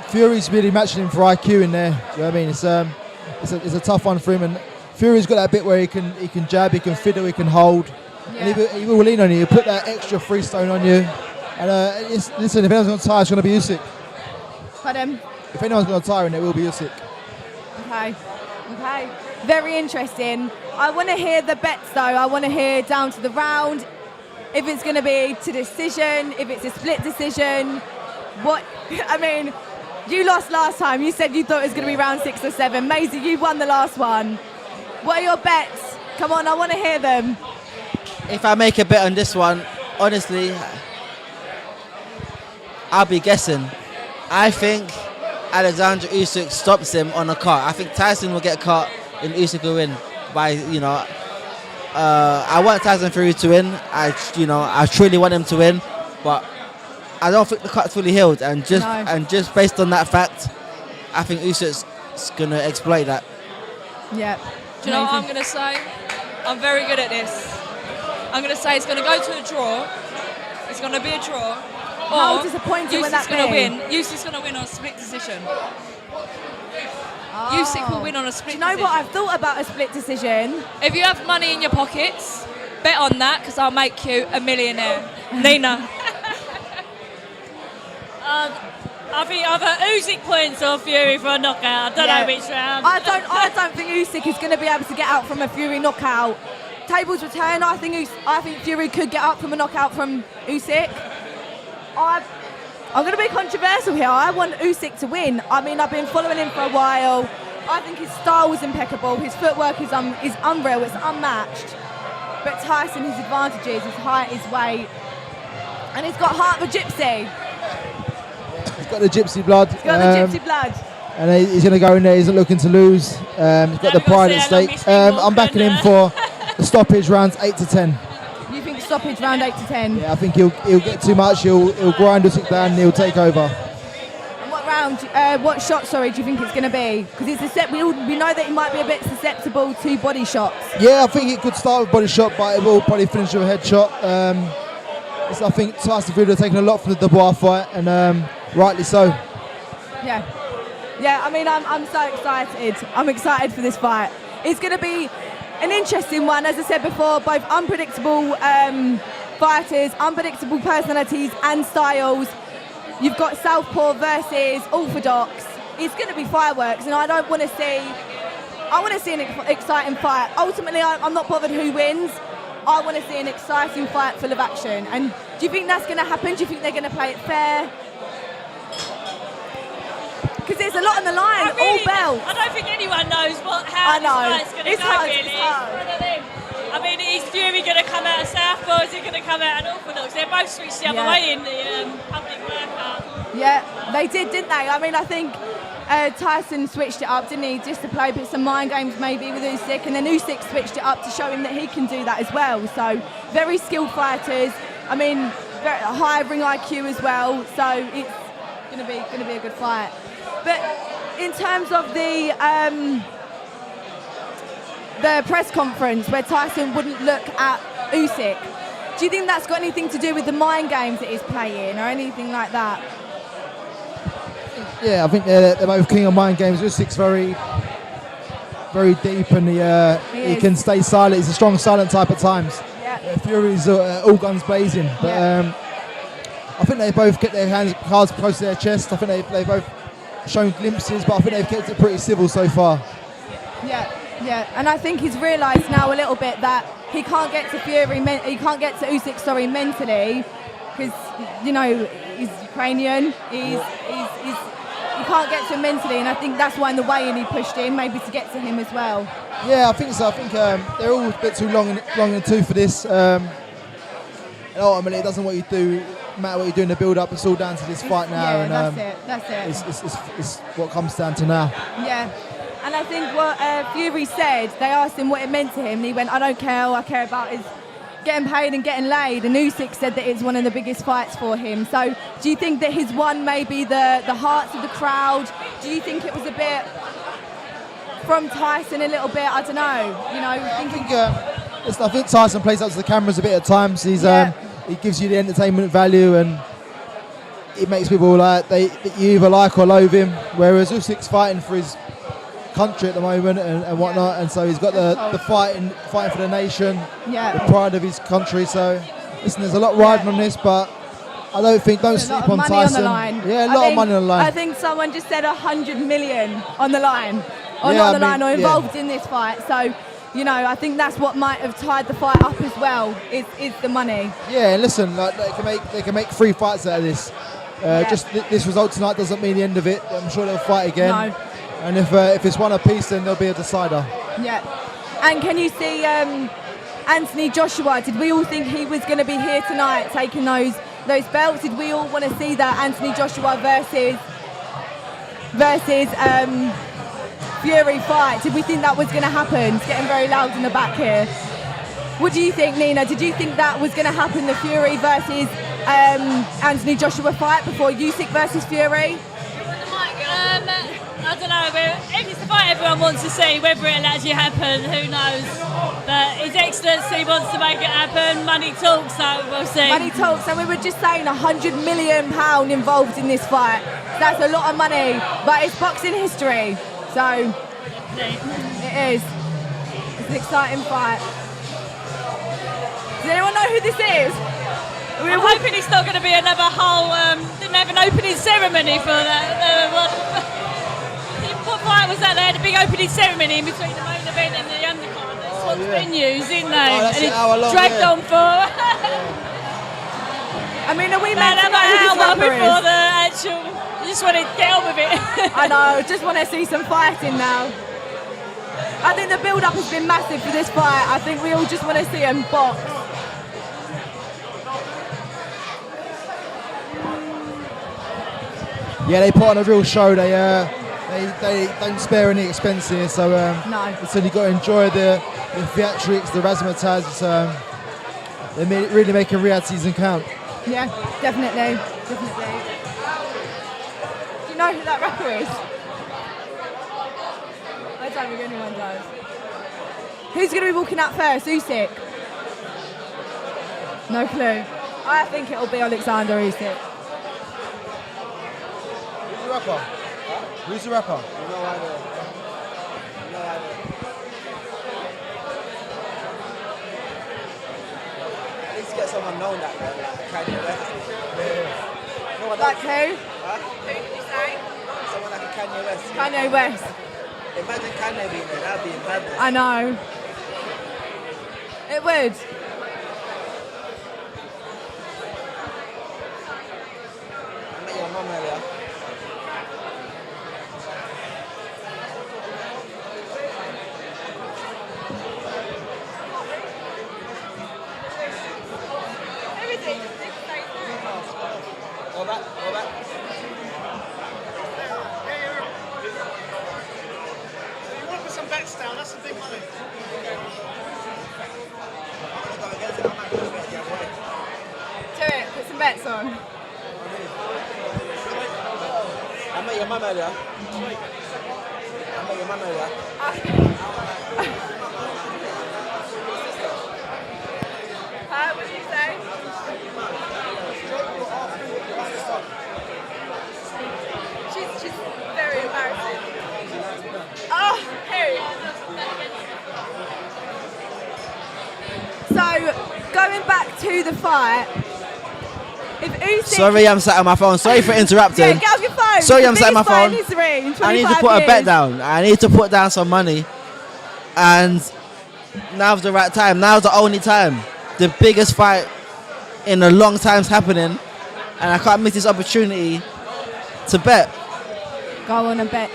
Fury's really matching him for IQ in there. Do you know what I mean? It's a tough one for him, and Fury's got that bit where he can jab, he can fiddle, he can hold, and he will lean on you. He'll put that extra free stone on you. And listen, if anyone's going to tire, it's going to be Usyk. Pardon? If anyone's going to tire, it will be Usyk. Okay. Very interesting. I want to hear the bets though. I want to hear down to the round. If it's going to be to decision, if it's a split decision. I mean, you lost last time. You said you thought it was going to be round 6 or 7. Maisie, you won the last one. What are your bets? Come on, I want to hear them. If I make a bet on this one, honestly, I'll be guessing. I think Oleksandr Usyk stops him on a cut. I think Tyson will get cut and Usyk will win by, you know, I want Tyson Fury to win. I truly want him to win, but I don't think the cut's fully healed, and just based on that fact, I think Usyk's gonna exploit that. Yeah. Do you know what I'm gonna say? I'm very good at this. I'm gonna say it's gonna go to a draw. It's gonna be a draw. How disappointing would that be? Usyk's going to win on a split decision. Usyk will win on a split decision. Do you know what? I've thought about a split decision. If you have money in your pockets, bet on that because I'll make you a millionaire. Nina. I think either Usyk points or Fury for a knockout. I don't know which round. I don't think Usyk is going to be able to get out from a Fury knockout. Tables return. I think Fury could get up from a knockout from Usyk. I'm going to be controversial here. I want Usyk to win. I mean, I've been following him for a while. I think his style was impeccable. His footwork is unreal. It's unmatched. But Tyson, his advantages, his height, his weight, and he's got heart of a gypsy. He's got the gypsy blood. He's got the gypsy blood. And he's going to go in there. He's not looking to lose. He's got the pride at stake. I'm backing him for the stoppage rounds 8 to 10. You think stoppage round 8 to 10? Yeah, I think he'll get too much. He'll grind Usyk down and he'll take over. And what round? What shot? Sorry, do you think it's going to be? Because we know that he might be a bit susceptible to body shots. Yeah, I think it could start with a body shot, but it will probably finish with a head shot. I think Tyson Fury have taken a lot from the Dubois fight, and rightly so. Yeah. I mean, I'm so excited. I'm excited for this fight. It's going to be an interesting one, as I said before. Both unpredictable fighters, unpredictable personalities and styles. You've got Southpaw versus Orthodox. It's going to be fireworks, and I want to see an exciting fight. Ultimately, I'm not bothered who wins. I want to see an exciting fight full of action. And do you think that's going to happen? Do you think they're going to play it fair? Because there's a lot on the line, all belts. I don't think anyone knows how this fight's going to go, really. It's hard. I mean, is Fury going to come out of Southpaw? Is he going to come out of Orthodox? They're both switched the other way in the public workout. Yeah, they did, didn't they? I mean, I think Tyson switched it up, didn't he? Just to play a bit some mind games maybe with Usyk, and then Usyk switched it up to show him that he can do that as well. So, very skilled fighters. I mean, very high ring IQ as well. So, it's going to be a good fight. But in terms of the press conference where Tyson wouldn't look at Usyk, do you think that's got anything to do with the mind games that he's playing or anything like that? Yeah, I think they're both king of mind games. Usyk's very, very deep, and he can stay silent. He's a strong, silent type at times. Yeah. Fury's all guns blazing. But I think they both get their cards close to their chest. I think they both shown glimpses, but I think they've kept it pretty civil so far. Yeah, and I think he's realised now a little bit that he can't get to Usyk, mentally, because he's Ukrainian. He can't get to him mentally, and I think that's why in the weigh-in he pushed in, maybe to get to him as well. Yeah, I think so. I think they're all a bit too long in the tooth for this. And ultimately, it doesn't matter what you do in the build-up. It's all down to this fight now. Yeah, and that's it. It's what comes down to now. Yeah. And I think what Fury said, they asked him what it meant to him, and he went, I don't care, all I care about is getting paid and getting laid. And Usyk said that it's one of the biggest fights for him. So do you think that he's won maybe the hearts of the crowd? Do you think it was a bit from Tyson a little bit? I don't know. I think Tyson plays up to the cameras a bit at times. He gives you the entertainment value, and it makes people that you either like or loathe him. Whereas Usyk's fighting for his country at the moment and whatnot, and so he's got the fighting for the nation, the pride of his country. So listen, there's a lot riding on this, but I don't sleep on Tyson. Yeah, a lot of money on the line. I think someone just said 100 million on the line, or involved in this fight. So I think that's what might have tied the fight up as well. Is the money. Yeah, and listen, they can make 3 fights out of this. Just this result tonight doesn't mean the end of it. I'm sure they'll fight again. No. And if it's one apiece, then there'll be a decider. Yeah. And can you see Anthony Joshua? Did we all think he was going to be here tonight taking those belts? Did we all want to see that Anthony Joshua versus Fury fight? Did we think that was going to happen? It's getting very loud in the back here. What do you think, Nina? Did you think that was going to happen, the Fury versus Anthony Joshua fight before Usyk versus Fury? I don't know. If it's the fight everyone wants to see, whether it'll actually happen, who knows? But His Excellency wants to make it happen. Money talks, so we'll see. Money talks, and we were just saying £100 million involved in this fight. That's a lot of money, but it's boxing history, so it is. It's an exciting fight. Does anyone know who this is? I'm hoping it's not going to be another whole. Didn't have an opening ceremony for that. What fight was that? They had a big opening ceremony in between the main event and the undercard. They swapped venues, didn't they? That's and an hour long, dragged on for. I mean, are we meant to know who this hour rapper before is? the actual. I just want to get on with it. I know, just want to see some fighting now. I think the build-up has been massive for this fight. I think we all just want to see them box. Yeah, they put on a real show. They don't spare any expense here, so so you got to enjoy the theatrics, the razzmatazz. They're really making Riyadh season count. Yeah, definitely. Do you know who that rapper is? I don't think anyone does. Who's going to be walking out first? Usyk? No clue. I think it'll be Oleksandr Usyk. Who's the rapper? Who's the rapper? No idea. I need to get someone known that way, like Kanye West. No one Like else. who? Huh? Who did you say? Someone like a Kanye West. Kanye West. Imagine Kanye being there, that'd be madness. I know. It would. I met your mum earlier. Go back. You want to put some bets down, that's the big money. Do it. Put some bets on. I met your mum earlier. What did you say? She's very embarrassing. Oh, hey. So, going back to the fight, if Usyk... Sorry, I'm sat on my phone. Sorry for interrupting. Yeah, get off your phone. Sorry, It's I'm the sat on my biggest fight in phone. history in I need to 25 put a bet years. down. I need to put down some money. And now's the right time. Now's the only time. The biggest fight in a long time's happening. And I can't miss this opportunity to bet. Go on and bet.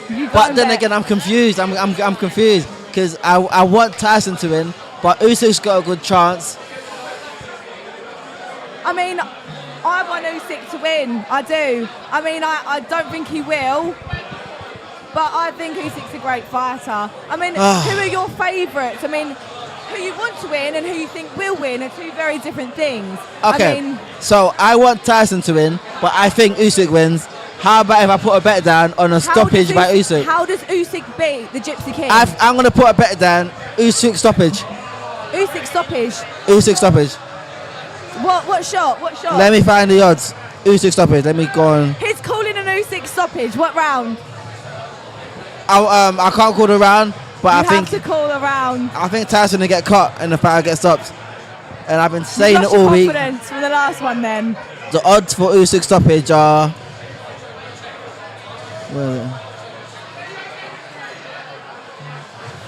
You go But and then bet. again, I'm confused. I'm confused. Because I want Tyson to win. But Usyk's got a good chance. I mean, I want Usyk to win. I do. I mean, I don't think he will. But I think Usyk's a great fighter. I mean, who are your favourites? I mean, who you want to win and who you think will win are two very different things. Okay, I mean, so I want Tyson to win, but I think Usyk wins. How about if I put a bet down on a stoppage by Usyk? How does Usyk beat the Gypsy King? I'm going to put a bet down, Usyk stoppage. Usyk stoppage. Usyk stoppage. What shot? What shot? Let me find the odds. Usyk stoppage. Let me go on. He's calling an Usyk stoppage. What round? I can't call the round, but You have to call a round. I think Tyson will get cut and the fight gets stopped. And I've been saying You've it all lost your week. confidence from the last one then. The odds for Usyk stoppage are. Well,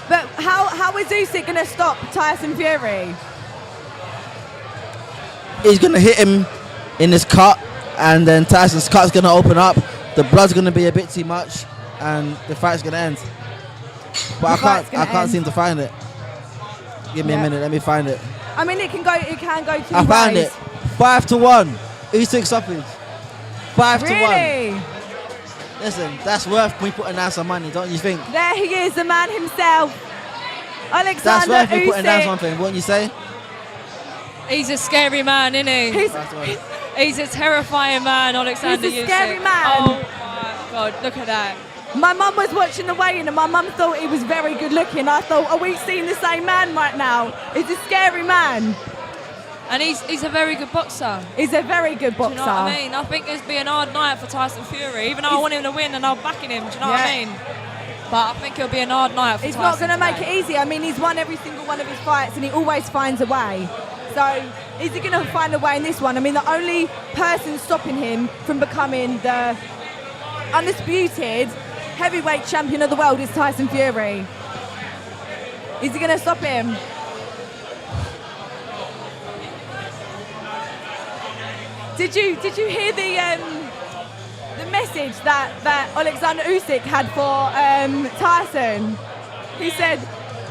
But how is Usyk going to stop Tyson Fury? he's going to hit him in his cut, and then Tyson's cut's going to open up. The blood's going to be a bit too much, and the fight's going to end. But I can't seem to find it. Give me a minute. Let me find it. I mean, it can go two ways. I found it. 5-1. Usyk stoppage. 5-1. Really? Listen, that's worth me putting down some money, don't you think? There he is, the man himself. Oleksandr That's worth me putting down Usyk. something, wouldn't you say? He's a scary man, isn't he? He's a terrifying man, Oleksandr Usyk. He's a scary man. Oh my God, look at that. My mum was watching the weigh-in and my mum thought he was very good looking. I thought, are we seeing the same man right now? He's a scary man. And he's a very good boxer. He's a very good boxer. Do you know what I mean? I think it's be an hard night for Tyson Fury, even though I want him to win and I'm backing him. Do you know what I mean? But I think it'll be an hard night for He's Tyson. not going to make it easy. I mean, he's won every single one of his fights and he always finds a way. So is he going to find a way in this one? I mean, the only person stopping him from becoming the undisputed heavyweight champion of the world is Tyson Fury. Is he going to stop him? Did you hear the message that Oleksandr Usyk had for Tyson? He said,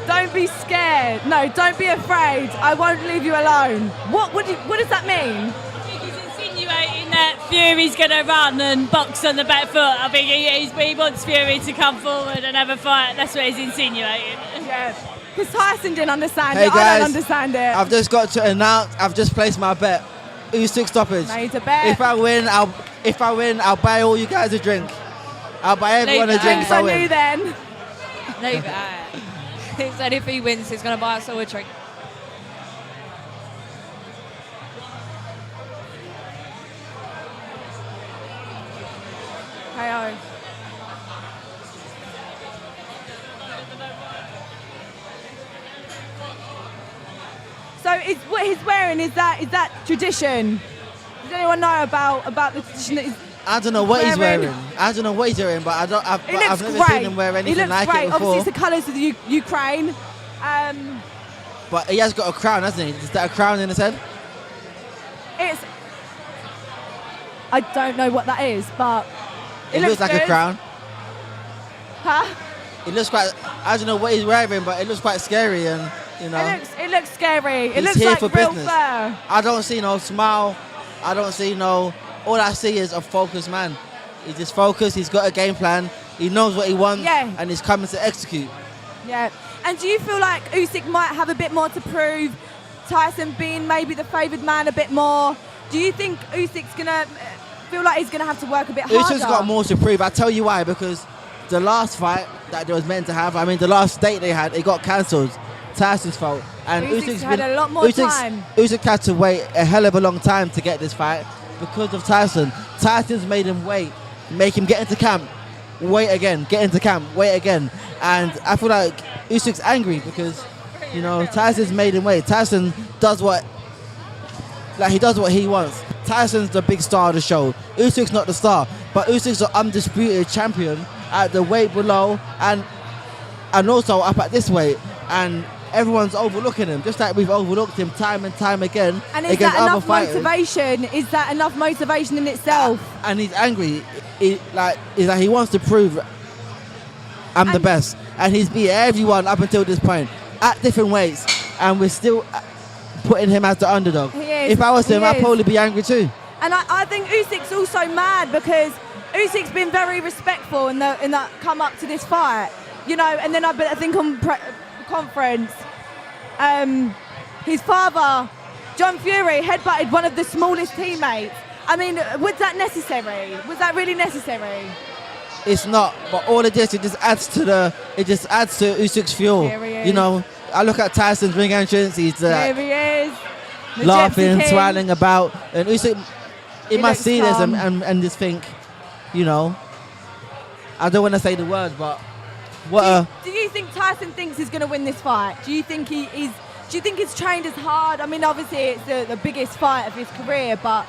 "Don't be scared. No, don't be afraid. I won't leave you alone." What does that mean? I think he's insinuating that Fury's going to run and box on the back foot. I think he wants Fury to come forward and have a fight. That's what he's insinuating. Yeah, because Tyson didn't understand Hey it. guys, I don't understand it. I've just got to announce. I've just placed my bet. Usyk stoppage. Made a bet. If I win, I'll buy all you guys a drink. I'll buy everyone a drink if Drinks I on win. you then. Leave it at. He said if he wins, he's going to buy us all a drink. KO. So what he's wearing, is that tradition? Does anyone know about the tradition that he's I don't know what he's wearing? wearing. I don't know what he's wearing, but I've It looks never great. seen him wear anything It looks like great. it before. Obviously, it's the colours of the Ukraine. But he has got a crown, hasn't he? Is that a crown in his head? I don't know what that is, but It looks like good. a crown. Huh? It looks quite. I don't know what he's wearing, but it looks quite scary, and you know. It looks scary. It He's looks here like for real business. fur. I don't see no smile. I don't see no. All I see is a focused man. He's just focused. He's got a game plan. He knows what he wants, Yeah. and he's coming to execute. Yeah. And do you feel like Usyk might have a bit more to prove? Tyson being maybe the favoured man a bit more. Do you think Usyk's gonna feel like he's gonna have to work a bit harder? Usyk's got more to prove. I tell you why, because the last fight that they was meant to have, I mean, the last date they had, it got cancelled. Tyson's fault. And Usyk's had a lot more time. Usyk had to wait a hell of a long time to get this fight because of Tyson. Tyson's made him wait, make him get into camp, wait again, get into camp, wait again. And I feel like Usyk's angry because, you know, Tyson's made him wait. Tyson does what he wants. Tyson's the big star of the show. Usyk's not the star, but Usyk's the undisputed champion at the weight below and also up at this weight. And everyone's overlooking him, just like we've overlooked him time and time again. And is against that other enough fighters. motivation? Is that enough motivation in itself? And he's angry. He wants to prove I'm the best, and he's beat everyone up until this point at different weights, and we're still putting him as the underdog. He is. If I was him, He I'd is. probably be angry too. And I think Usyk's also mad because Usyk's been very respectful in that come up to this fight, you know. And then I think on conference, his father, John Fury, headbutted one of the smallest teammates. I mean, was that necessary? Was that really necessary? It's not, but all of this, it just adds to Usyk's fuel. Here he is. You know, I look at Tyson's ring entrance. He's Here he is, the laughing, Gypsy King. smiling about, and Usyk, he must looks see this calm. and just think, you know, I don't want to say the word, but what Do you think Tyson thinks he's going to win this fight? Do you think Do you think he's trained as hard? I mean, obviously it's the biggest fight of his career, but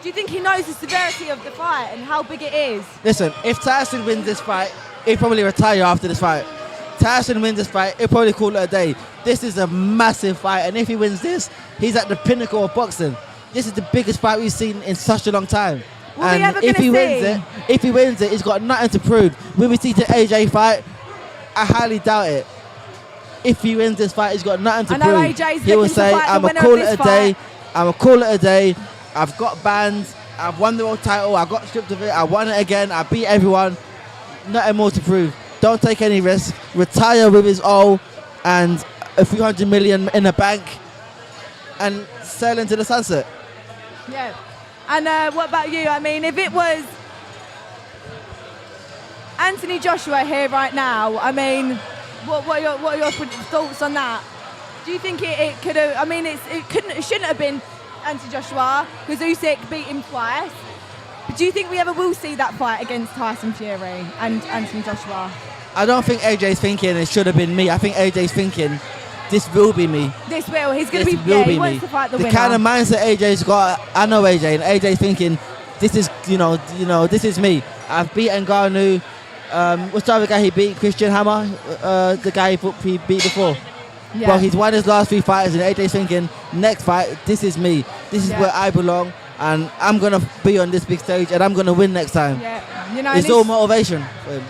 do you think he knows the severity of the fight and how big it is? Listen, if Tyson wins this fight, he'll probably retire after this fight. Tyson wins this fight, he'll probably call it a day. This is a massive fight, and if he wins this, he's at the pinnacle of boxing. This is the biggest fight we've seen in such a long time. What are we ever if gonna he wins it, he's got nothing to prove. Will we see the AJ fight? I highly doubt it. If he wins this fight, he's got nothing to I know prove. AJ's He will looking to say, fight the "I'm gonna winner call of it this a day. fight." I'm gonna call it a day. I've got banned. I've won the world title. I got stripped of it. I won it again. I beat everyone. Nothing more to prove. Don't take any risks. Retire with his all and a few $100 million in the bank and sail into the sunset." Yeah. And what about you? I mean, if it was Anthony Joshua here right now. I mean, what are your thoughts on that? Do you think it could have? I mean, it shouldn't have been Anthony Joshua because Usyk beat him twice. But do you think we ever will see that fight against Tyson Fury and Anthony Joshua? I don't think AJ's thinking it should have been me. I think AJ's thinking this will be me. This will. He's going to be. Will be he me. wants to fight the winner. The kind of mindset AJ's got, I know AJ, and AJ's thinking, this is, this is me. I've beaten Ngannou. What's the other guy he beat? Christian Hammer, the guy he beat before. Yeah. Well, he's won his last 3 fights, and AJ's thinking, next fight, this is me. This is where I belong, and I'm gonna be on this big stage, and I'm gonna win next time. Yeah. It's all motivation.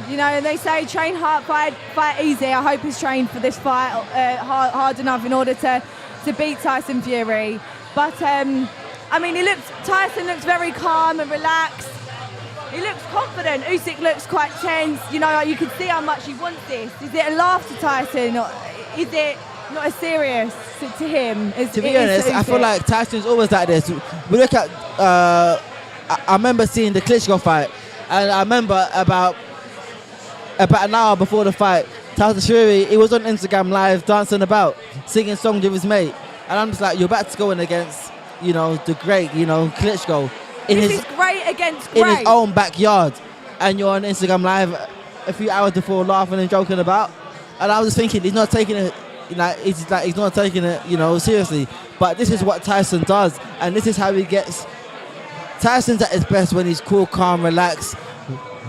They say train hard, fight easy. I hope he's trained for this fight hard enough in order to beat Tyson Fury. But Tyson looks very calm and relaxed. He looks confident. Usyk looks quite tense. You can see how much he wants this. Is it a laugh to Tyson, or is it not as serious to him? To be honest, I feel like Tyson's always like this. We look at. I remember seeing the Klitschko fight. And I remember about an hour before the fight, Tyson Fury, he was on Instagram Live dancing about, singing songs with his mate. And I'm just like, you're about to go in against, the great, Klitschko. This is great against great. In his own backyard. And you're on Instagram Live a few hours before laughing and joking about. And I was just thinking, he's not taking it, he's not taking it, seriously. But this is what Tyson does. And this is how he gets. Tyson's at his best when he's cool, calm, relaxed,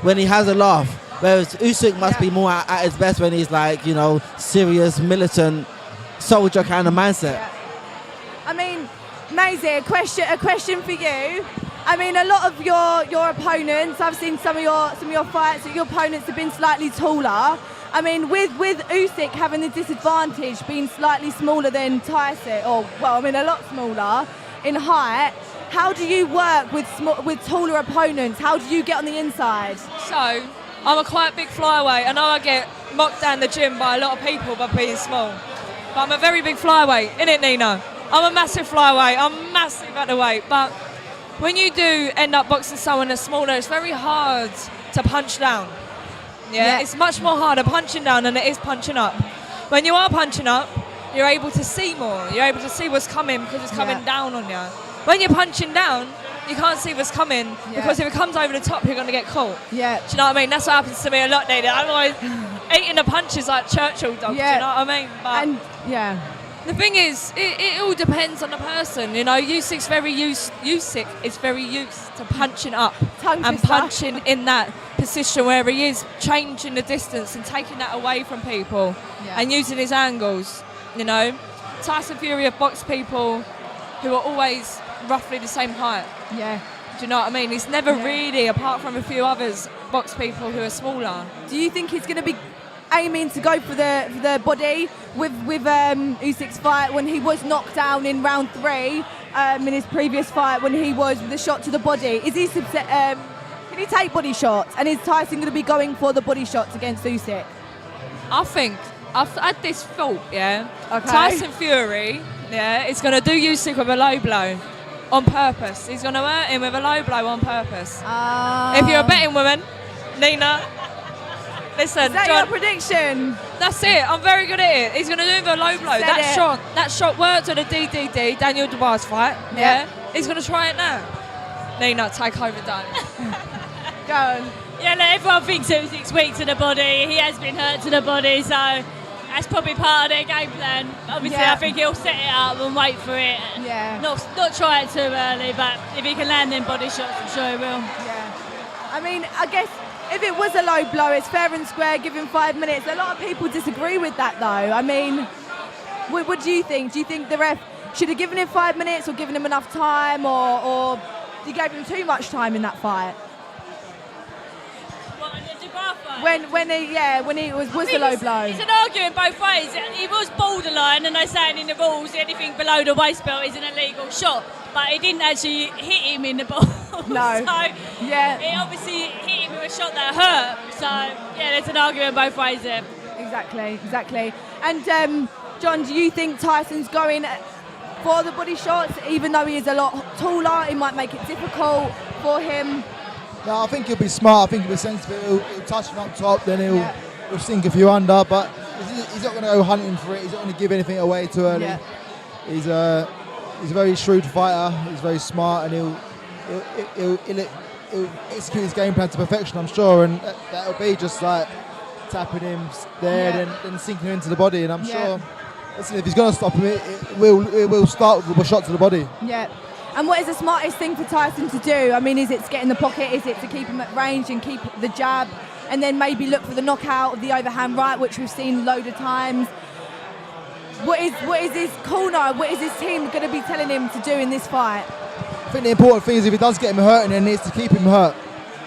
when he has a laugh. Whereas Usyk must be more at his best when he's like, serious, militant, soldier kind of mindset. Yeah. I mean, Maisie, a question for you. I mean, a lot of your opponents, I've seen some of your fights, your opponents have been slightly taller. I mean, with Usyk having the disadvantage, being slightly smaller than Tyson, a lot smaller in height. How do you work with taller opponents? How do you get on the inside? So, I'm a quite big flyweight. I know I get mocked down the gym by a lot of people by being small. But I'm a very big flyweight, innit, Nina? I'm a massive flyweight. I'm massive at the weight. But when you do end up boxing someone that's smaller, it's very hard to punch down. Yeah? It's much more harder punching down than it is punching up. When you are punching up, you're able to see more. You're able to see what's coming because it's coming down on you. When you're punching down, you can't see what's coming because if it comes over the top, you're going to get caught. Yeah. Do you know what I mean? That's what happens to me a lot, Nina. I'm always eating the punches like Churchill dogs. Yeah. Do you know what I mean? But the thing is, it all depends on the person. Usyk is very used to punching up and punching in that position where he is changing the distance and taking that away from people and using his angles. Tyson Fury have boxed people who are always roughly the same height. Yeah. Do you know what I mean? He's never really, apart from a few others, boxed people who are smaller. Do you think he's going to be aiming to go for the body with Usyk's fight when he was knocked down in round 3 in his previous fight when he was with a shot to the body? Is he can he take body shots? And is Tyson going to be going for the body shots against Usyk? I think I've had this thought. Okay. Tyson Fury. He's going to do Usyk with a low blow on purpose. He's going to hurt him with a low blow on purpose. If you're a betting woman, Nina, listen. Is that John, your prediction? That's it. I'm very good at it. He's going to do it with a low blow. That shot worked at the DDD, Daniel Dubois fight. Yeah. He's going to try it now. Nina, take over, Dan. Go on. Yeah, everyone thinks Usyk's weak to the body. He has been hurt to the body, so that's probably part of their game plan. Obviously, I think he'll set it up and wait for it. And not try it too early, but if he can land them body shots, I'm sure he will. Yeah. I mean, I guess if it was a low blow, it's fair and square, give him 5 minutes. A lot of people disagree with that, though. I mean, what do you think? Do you think the ref should have given him 5 minutes or given him enough time, or he gave him too much time in that fight? When he was a low blow. It's an argument both ways. He was borderline, and they're saying in the rules anything below the waist belt is an illegal shot, but he didn't actually hit him in the ball. No. So he obviously hit him with a shot that hurt. So there's an argument both ways there. Exactly. And John, do you think Tyson's going for the body shots, even though he is a lot taller? It might make it difficult for him. No, I think he'll be smart. I think he'll be sensible. He'll touch him up top, then he'll sink a few under. But he's not going to go hunting for it. He's not going to give anything away too early. Yeah. He's a very shrewd fighter. He's very smart, and he'll execute his game plan to perfection, I'm sure. And that'll be just like tapping him there, then sinking him into the body. And I'm sure, listen, if he's going to stop him, it will start with a shot to the body. Yeah. And what is the smartest thing for Tyson to do? I mean, is it to get in the pocket? Is it to keep him at range and keep the jab? And then maybe look for the knockout of the overhand right, which we've seen a load of times. What is his corner, what is his team going to be telling him to do in this fight? I think the important thing is if he does get him hurt, then it's to keep him hurt.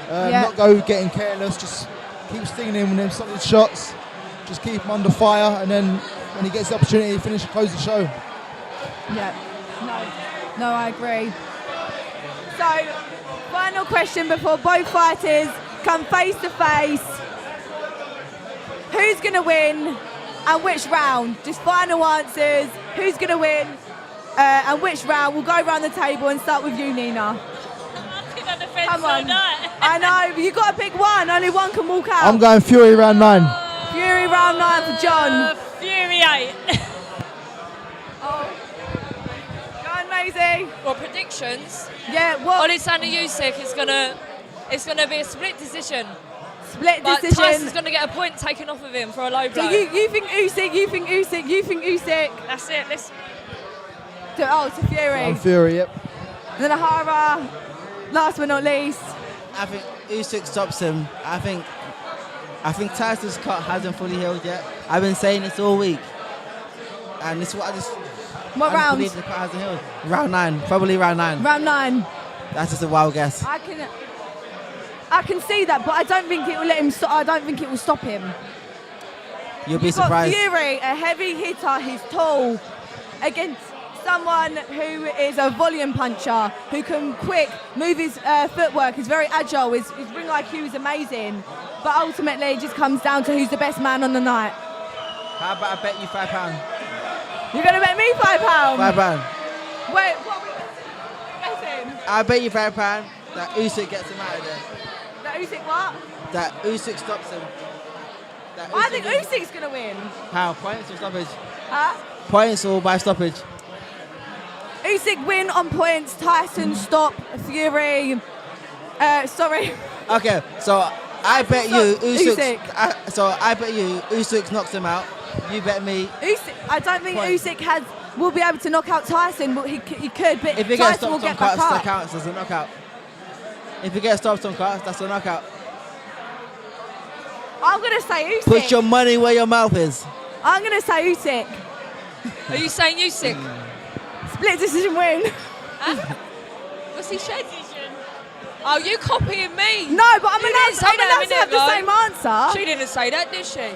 Not go getting careless, just keep stinging him with them solid shots. Just keep him under fire, and then when he gets the opportunity, close the show. Yeah, no, I agree. So, final question before both fighters come face to face. Who's going to win and which round? Just final answers. Who's going to win and which round? We'll go around the table and start with you, Nina. Come on. I know, but you've got to pick one. Only one can walk out. I'm going Fury round 9. Fury round 9 for John. Fury 8. Maisie. Well, predictions. Yeah, what? Oleksandr Usyk it's gonna be a split decision. Split But decision. Tyson's gonna get a point taken off of him for a low blow. So you think Usyk, you think Usyk. That's it. Listen. To Fury. I'm Fury, yep. And then Ohara, last but not least. I think Usyk stops him. I think Tyson's cut hasn't fully healed yet. I've been saying this all week, and this is what I just. What I round? believe the cut hasn't healed. Round 9, probably round 9. Round 9. That's just a wild guess. I can see that, but I don't think it will let him. I don't think it will stop him. You'll be You've got surprised. Fury, a heavy hitter. He's tall, against someone who is a volume puncher, who can move his footwork. He's very agile. His ring IQ is amazing. But ultimately, it just comes down to who's the best man on the night. How about I bet you £5? You're going to bet me £5? £5. Wait, what are we betting? I bet you £5 that Usyk gets him out of there. That Usyk what? That Usyk stops him. I think Usyk's going to win. How? Points or stoppage? Huh? Points or by stoppage? Usyk win on points. Tyson stop. Fury. Sorry. Okay, so I bet you Usyk. I bet you Usyk knocks him out. You bet me. I don't think Points. Usyk will be able to knock out Tyson. Well, he could, but If he gets Tyson will stopped on get back cuts, that up. counts as a knockout. If he gets stopped on cuts, that's a knockout. I'm going to say Usyk. Put your money where your mouth is. I'm going to say Usyk. Are you saying Usyk? Split decision win. What's he said? Oh, you copying me? No, but I'm You allowed didn't say that a to have minute the ago. same answer. She didn't say that, did she?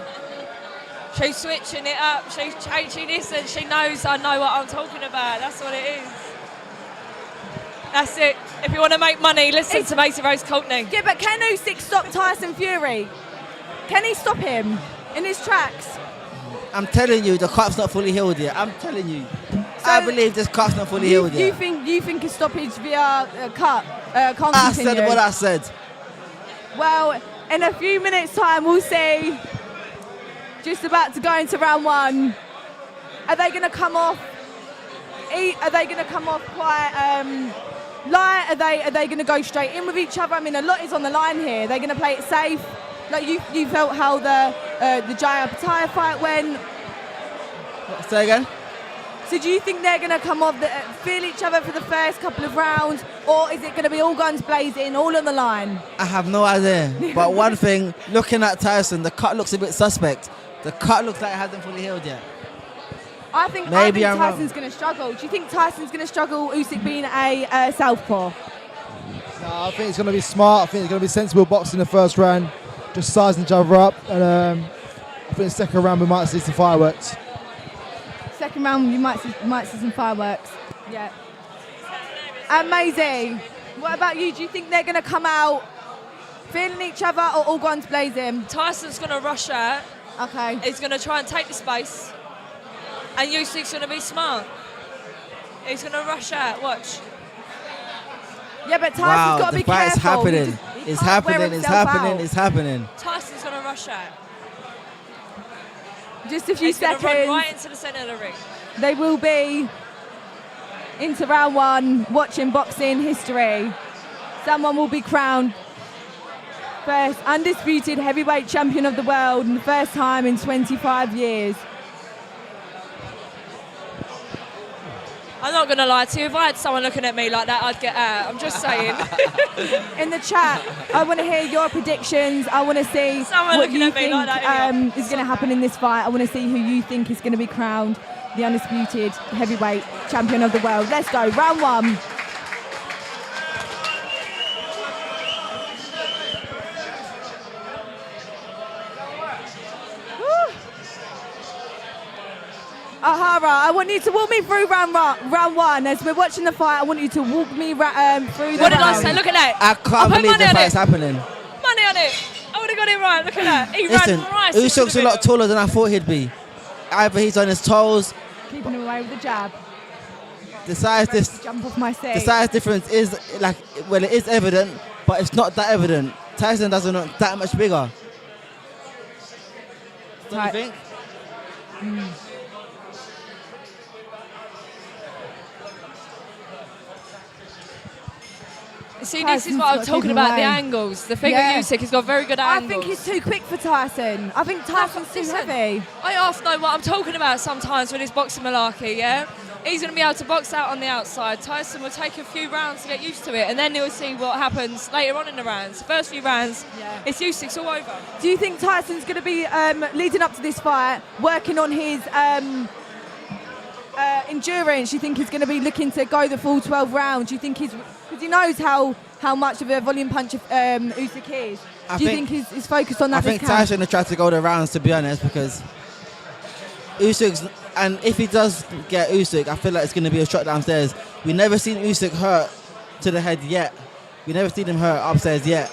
She's switching it up. She's changing this, and she knows I know what I'm talking about. That's what it is. That's it. If you want to make money, listen to Maisie Rose Courtney. Yeah, but can Usyk stop Tyson Fury? Can he stop him in his tracks? I'm telling you, the cut's not fully healed yet. I'm telling you. I believe this cut's not fully healed yet. You think a stoppage via cut can't I continue? said what I said. Well, in a few minutes' time, we'll see. Just about to go into round 1. Are they going to come off? Are they going to come off quite light? Are they going to go straight in with each other? I mean, a lot is on the line here. They're going to play it safe. Like you felt how the Jaya Pattaya fight went. Say again. So do you think they're going to come off, feel each other for the first couple of rounds, or is it going to be all guns blazing, all on the line? I have no idea. But one thing, looking at Tyson, the cut looks a bit suspect. The cut looks like it hasn't fully healed yet. I think Tyson's going to struggle. Do you think Tyson's going to struggle, Usyk being a southpaw? No, I think it's going to be smart. I think it's going to be sensible boxing in the first round, just sizing each other up. And I think the second round we might see some fireworks. Second round, you might see some fireworks. Yeah. Amazing. What about you? Do you think they're going to come out feeling each other or all guns blazing? Tyson's going to rush out. Okay. He's going to try and take the space. And Usyk's going to be smart. He's going to rush out. Watch. Yeah, but Tyson's got to be the fight's careful. happening. It's can't wear happening, it's himself happening, out. it's happening. Tyson's going to rush out. Just a few He's going to run seconds. right into the centre of the ring. They will be into round one, watching boxing history. Someone will be crowned first undisputed heavyweight champion of the world, and the first time in 25 years. I'm not going to lie to you. If I had someone looking at me like that, I'd get out. I'm just saying. In the chat, I want to hear your predictions. I want to see Someone what looking you at me think like that, is going to happen in this fight. I want to see who you think is going to be crowned the undisputed heavyweight champion of the world. Let's go, round one. Ohara, I want you to walk me through round one. As we're watching the fight, I want you to walk me through the What did I round. say? Look at that. I can't believe the fight's happening. Money on it. I would have got it right. Look at that. He Listen, ran right into Usyk's the a lot middle. taller than I thought he'd be. Either he's on his toes, Keeping him away with the jab. the size Jump off my seat. the size difference is like, well, it is evident, but it's not that evident. Tyson doesn't look that much bigger. Don't Right. you think? See, this is Tyson's what I'm got to talking keep him about, the away. angles. The thing Yeah. with Usyk, he's got very good I angles. think he's too quick for Tyson. I think Tyson's too Listen, heavy. I half know what I'm talking about sometimes with his boxing malarkey, yeah? He's going to be able to box out on the outside. Tyson will take a few rounds to get used to it, and then he'll see what happens later on in the rounds. The first few rounds, it's Usyk's all over. Do you think Tyson's going to be, leading up to this fight, working on his endurance? Do you think he's going to be looking to go the full 12 rounds? Do you think because he knows how much of a volume puncher Usyk is? Do you think he's focused on that? I think this camp? Tyson will try to go the rounds, to be honest, because Usyk's, and if he does get Usyk, I feel like it's going to be a shot downstairs. We never seen Usyk hurt to the head yet. We never seen him hurt upstairs yet.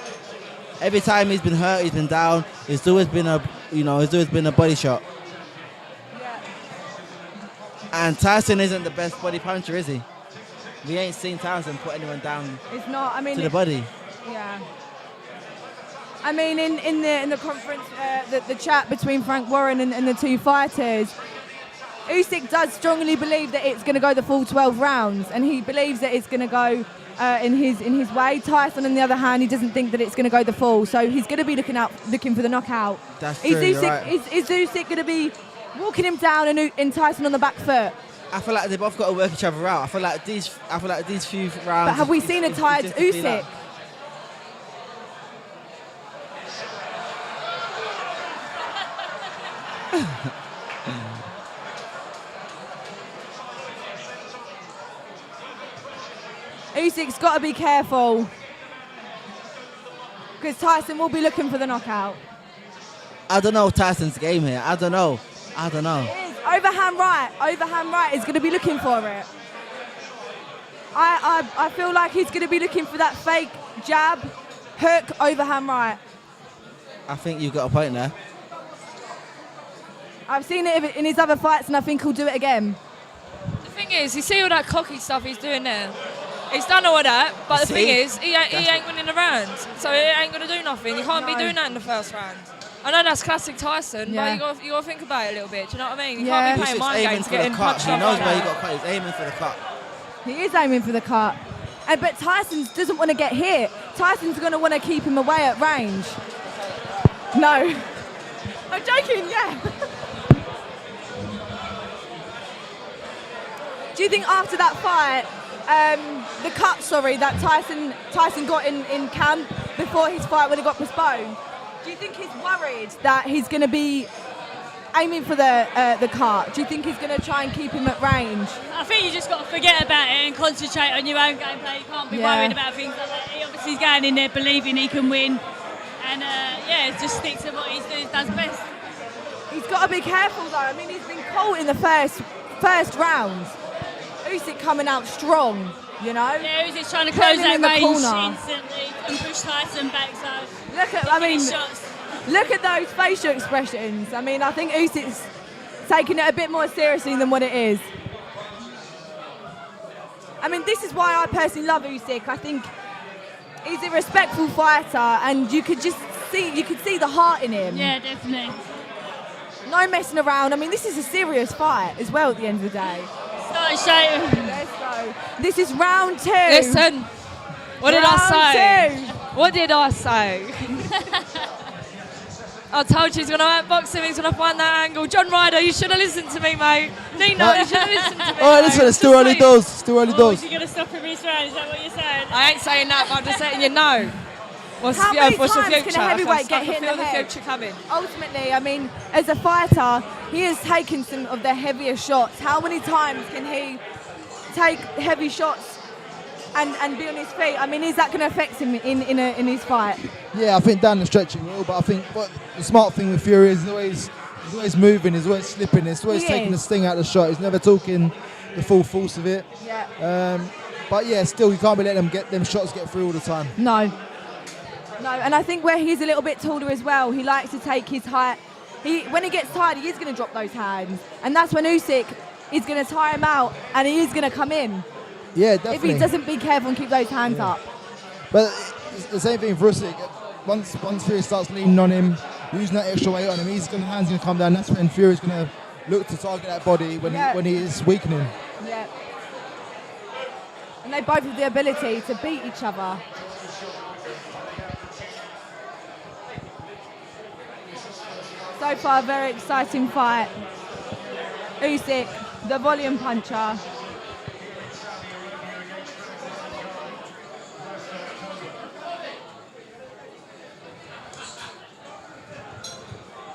Every time he's been hurt, he's been down. It's always been a body shot. Yeah. And Tyson isn't the best body puncher, is he? We ain't seen Tyson put anyone down It's not. I mean, to the body. yeah. I mean, in the conference, the chat between Frank Warren and the two fighters, Usyk does strongly believe that it's going to go the full 12 rounds, and he believes that it's going to go in his way. Tyson, on the other hand, he doesn't think that it's going to go the full, so he's going to be looking for the knockout. That's true. Is You're right. Usyk going to be walking him down and Tyson on the back foot? I feel like they both got to work each other out. I feel like these few rounds. But have we is- seen a is tired just to be Usyk? like- Usyk's got to be careful because Tyson will be looking for the knockout. I don't know Tyson's game here. I don't know. It is. Overhand right is going to be looking for it. I feel like he's going to be looking for that fake jab, hook, overhand right. I think you've got a point there. I've seen it in his other fights and I think he'll do it again. The thing is, you see all that cocky stuff he's doing there? He's done all of that, but the See? thing is, he ain't winning the round, so he ain't going to do nothing. You can't be No. doing that in the first round. I know that's classic Tyson, Yeah. but you got to think about it a little bit. Do you know what I mean? You Yeah. can't be playing Usyk's mind aiming games, for the getting cut. punched He up knows like where he that. got cut. He's aiming for the cut. He is aiming for the cut. But Tyson doesn't want to get hit. Tyson's going to want to keep him away at range. No. I'm joking, yeah. Do you think after that fight, the cut, that Tyson got in camp before his fight when it got postponed, do you think he's worried that he's going to be aiming for the cut? Do you think he's going to try and keep him at range? I think you just got to forget about it and concentrate on your own gameplay. You can't be Yeah. worrying about things like that. He obviously is going in there believing he can win. And just stick to what he does best. He's got to be careful though. I mean, he's been caught in the first round. Usyk coming out strong, you know. Yeah, he's just trying to Put close him that in the range corner. instantly and push Tyson back. So Look at, picking his shots. look at those facial expressions. I mean, I think Usyk's taking it a bit more seriously than what it is. I mean, this is why I personally love Usyk. I think He's a respectful fighter, and you could see the heart in him. Yeah, definitely. No messing around. I mean, this is a serious fight as well at the end of the day. Start shouting. Let's go. This is round 2. Listen, what did I say? Round 2. What did I say? I told you he's going to outbox him, he's going to find that angle. John Ryder, you should have listened to me, mate. Nino, you should have listened to me. All right, listen, it's too early doors. It's too early doors. You're going to stop him this round, is that what you're saying? I ain't saying that, but I'm just letting you know. What's How many your times future? can a heavyweight get hit in I the feel head? the future coming. Ultimately, I mean, as a fighter, he has taken some of the heavier shots. How many times can he take heavy shots and be on his feet? I mean, is that going to affect him in his fight? Yeah, I think down the stretch it will, but I think what the smart thing with Fury is he's always moving, he's always slipping, he's always taking the sting out of the shot. He's never talking the full force of it. Yeah. But yeah, still, you can't be letting them shots get through all the time. No, and I think where he's a little bit taller as well, he likes to take his height. When he gets tired, he is going to drop those hands, and that's when Usyk is going to tire him out, and he is going to come in. Yeah, definitely. If he doesn't be careful and keep those hands up. But it's the same thing for Usyk. Once Fury starts leaning on him, using that extra weight on him, hands going to come down. That's when Fury's going to look to target that body when he is weakening. Yeah. And they both have the ability to beat each other. So far, a very exciting fight. Usyk, the volume puncher.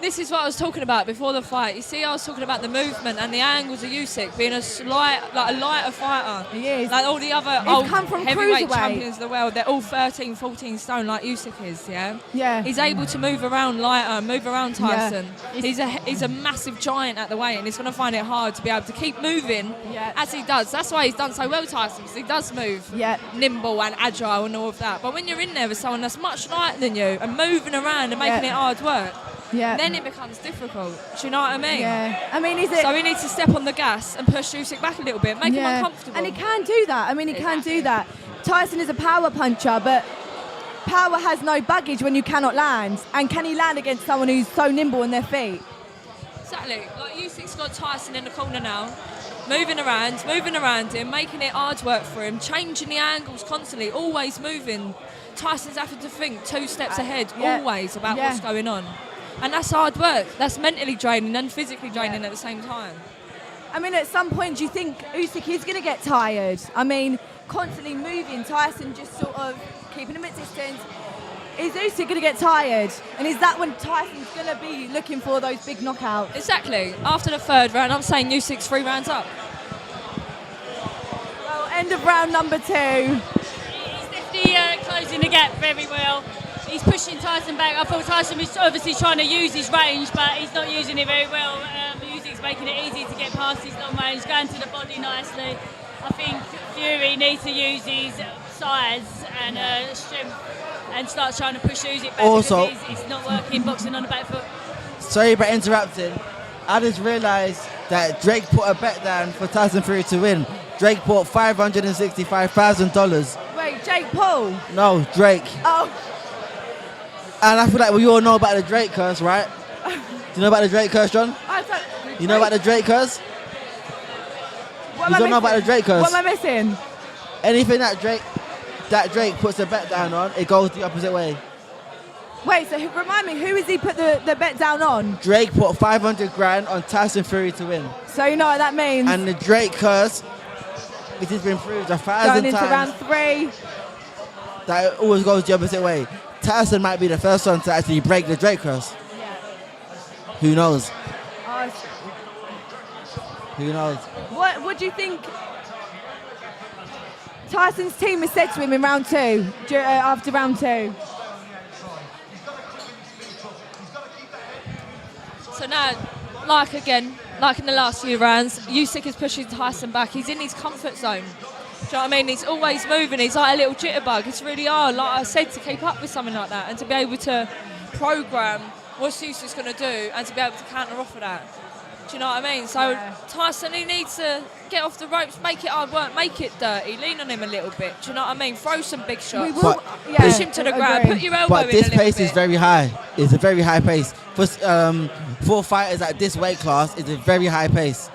This is what I was talking about before the fight. You see, I was talking about the movement and the angles of Usyk being a lighter fighter. He is. Like all the other He's old come from heavyweight cruiserweight. champions of the world. They're all 13, 14 stone like Usyk is, yeah? Yeah. He's able to move around lighter, move around Tyson. Yeah. He's a massive giant at the weight, and he's going to find it hard to be able to keep moving as he does. That's why he's done so well, Tyson, because he does move nimble and agile and all of that. But when you're in there with someone that's much lighter than you and moving around and making it hard work, then it becomes difficult. Do you know what I mean? Yeah. I mean, so he needs to step on the gas and push Usyk back a little bit, make him uncomfortable. And he can do that. I mean, he can do that. Tyson is a power puncher, but power has no baggage when you cannot land. And can he land against someone who's so nimble on their feet? Exactly. Like Usyk's got Tyson in the corner now, moving around him, making it hard work for him, changing the angles constantly, always moving. Tyson's having to think 2 steps ahead, always, about what's going on. And that's hard work. That's mentally draining and physically draining at the same time. I mean, at some point, do you think Usyk is going to get tired? I mean, constantly moving, Tyson just sort of keeping him at distance. Is Usyk going to get tired? And is that when Tyson's going to be looking for those big knockouts? Exactly. After the 3rd round, I'm saying Usyk's 3 rounds up. Well, end of round number 2. He's definitely closing the gap very well. He's pushing Tyson back. I thought Tyson was obviously trying to use his range, but he's not using it very well. Usyk's making it easy to get past his long range, going to the body nicely. I think Fury needs to use his size and strength and start trying to push Usyk back, also, because he's not working boxing on the back foot. Sorry about interrupting. I just realised that Drake put a bet down for Tyson Fury to win. Drake put $565,000. Wait, Jake Paul? No, Drake. Oh. And I feel like we all know about the Drake curse, right? Do you know about the Drake curse, John? You know about the Drake curse? You don't know about the Drake curse? What am I missing? Anything that Drake puts a bet down on, it goes the opposite way. Wait, so remind me, who has he put the bet down on? Drake put 500 grand on Tyson Fury to win. So you know what that means? And the Drake curse, it has been proved 1,000 Going into times round 3. that it always goes the opposite way. Tyson might be the first one to actually break the Drake curse. Yeah. Who knows? Oh, Who knows? what do you think Tyson's team has said to him in round 2, after round 2? So now, like in the last few rounds, Usyk is pushing Tyson back. He's in his comfort zone. Do you know what I mean? He's always moving. He's like a little jitterbug. It's really hard, like I said, to keep up with something like that and to be able to program what Usyk's going to do and to be able to counter off of that. Do Do you know what I mean? So Tyson, he needs to get off the ropes, make it hard work, make it dirty, lean on him a little bit. Do you know what I mean? Throw some big shots. Push him to the ground, put your elbow But in this a little pace bit. is very high. It's a very high pace. For fighters at this weight class, it's a very high pace.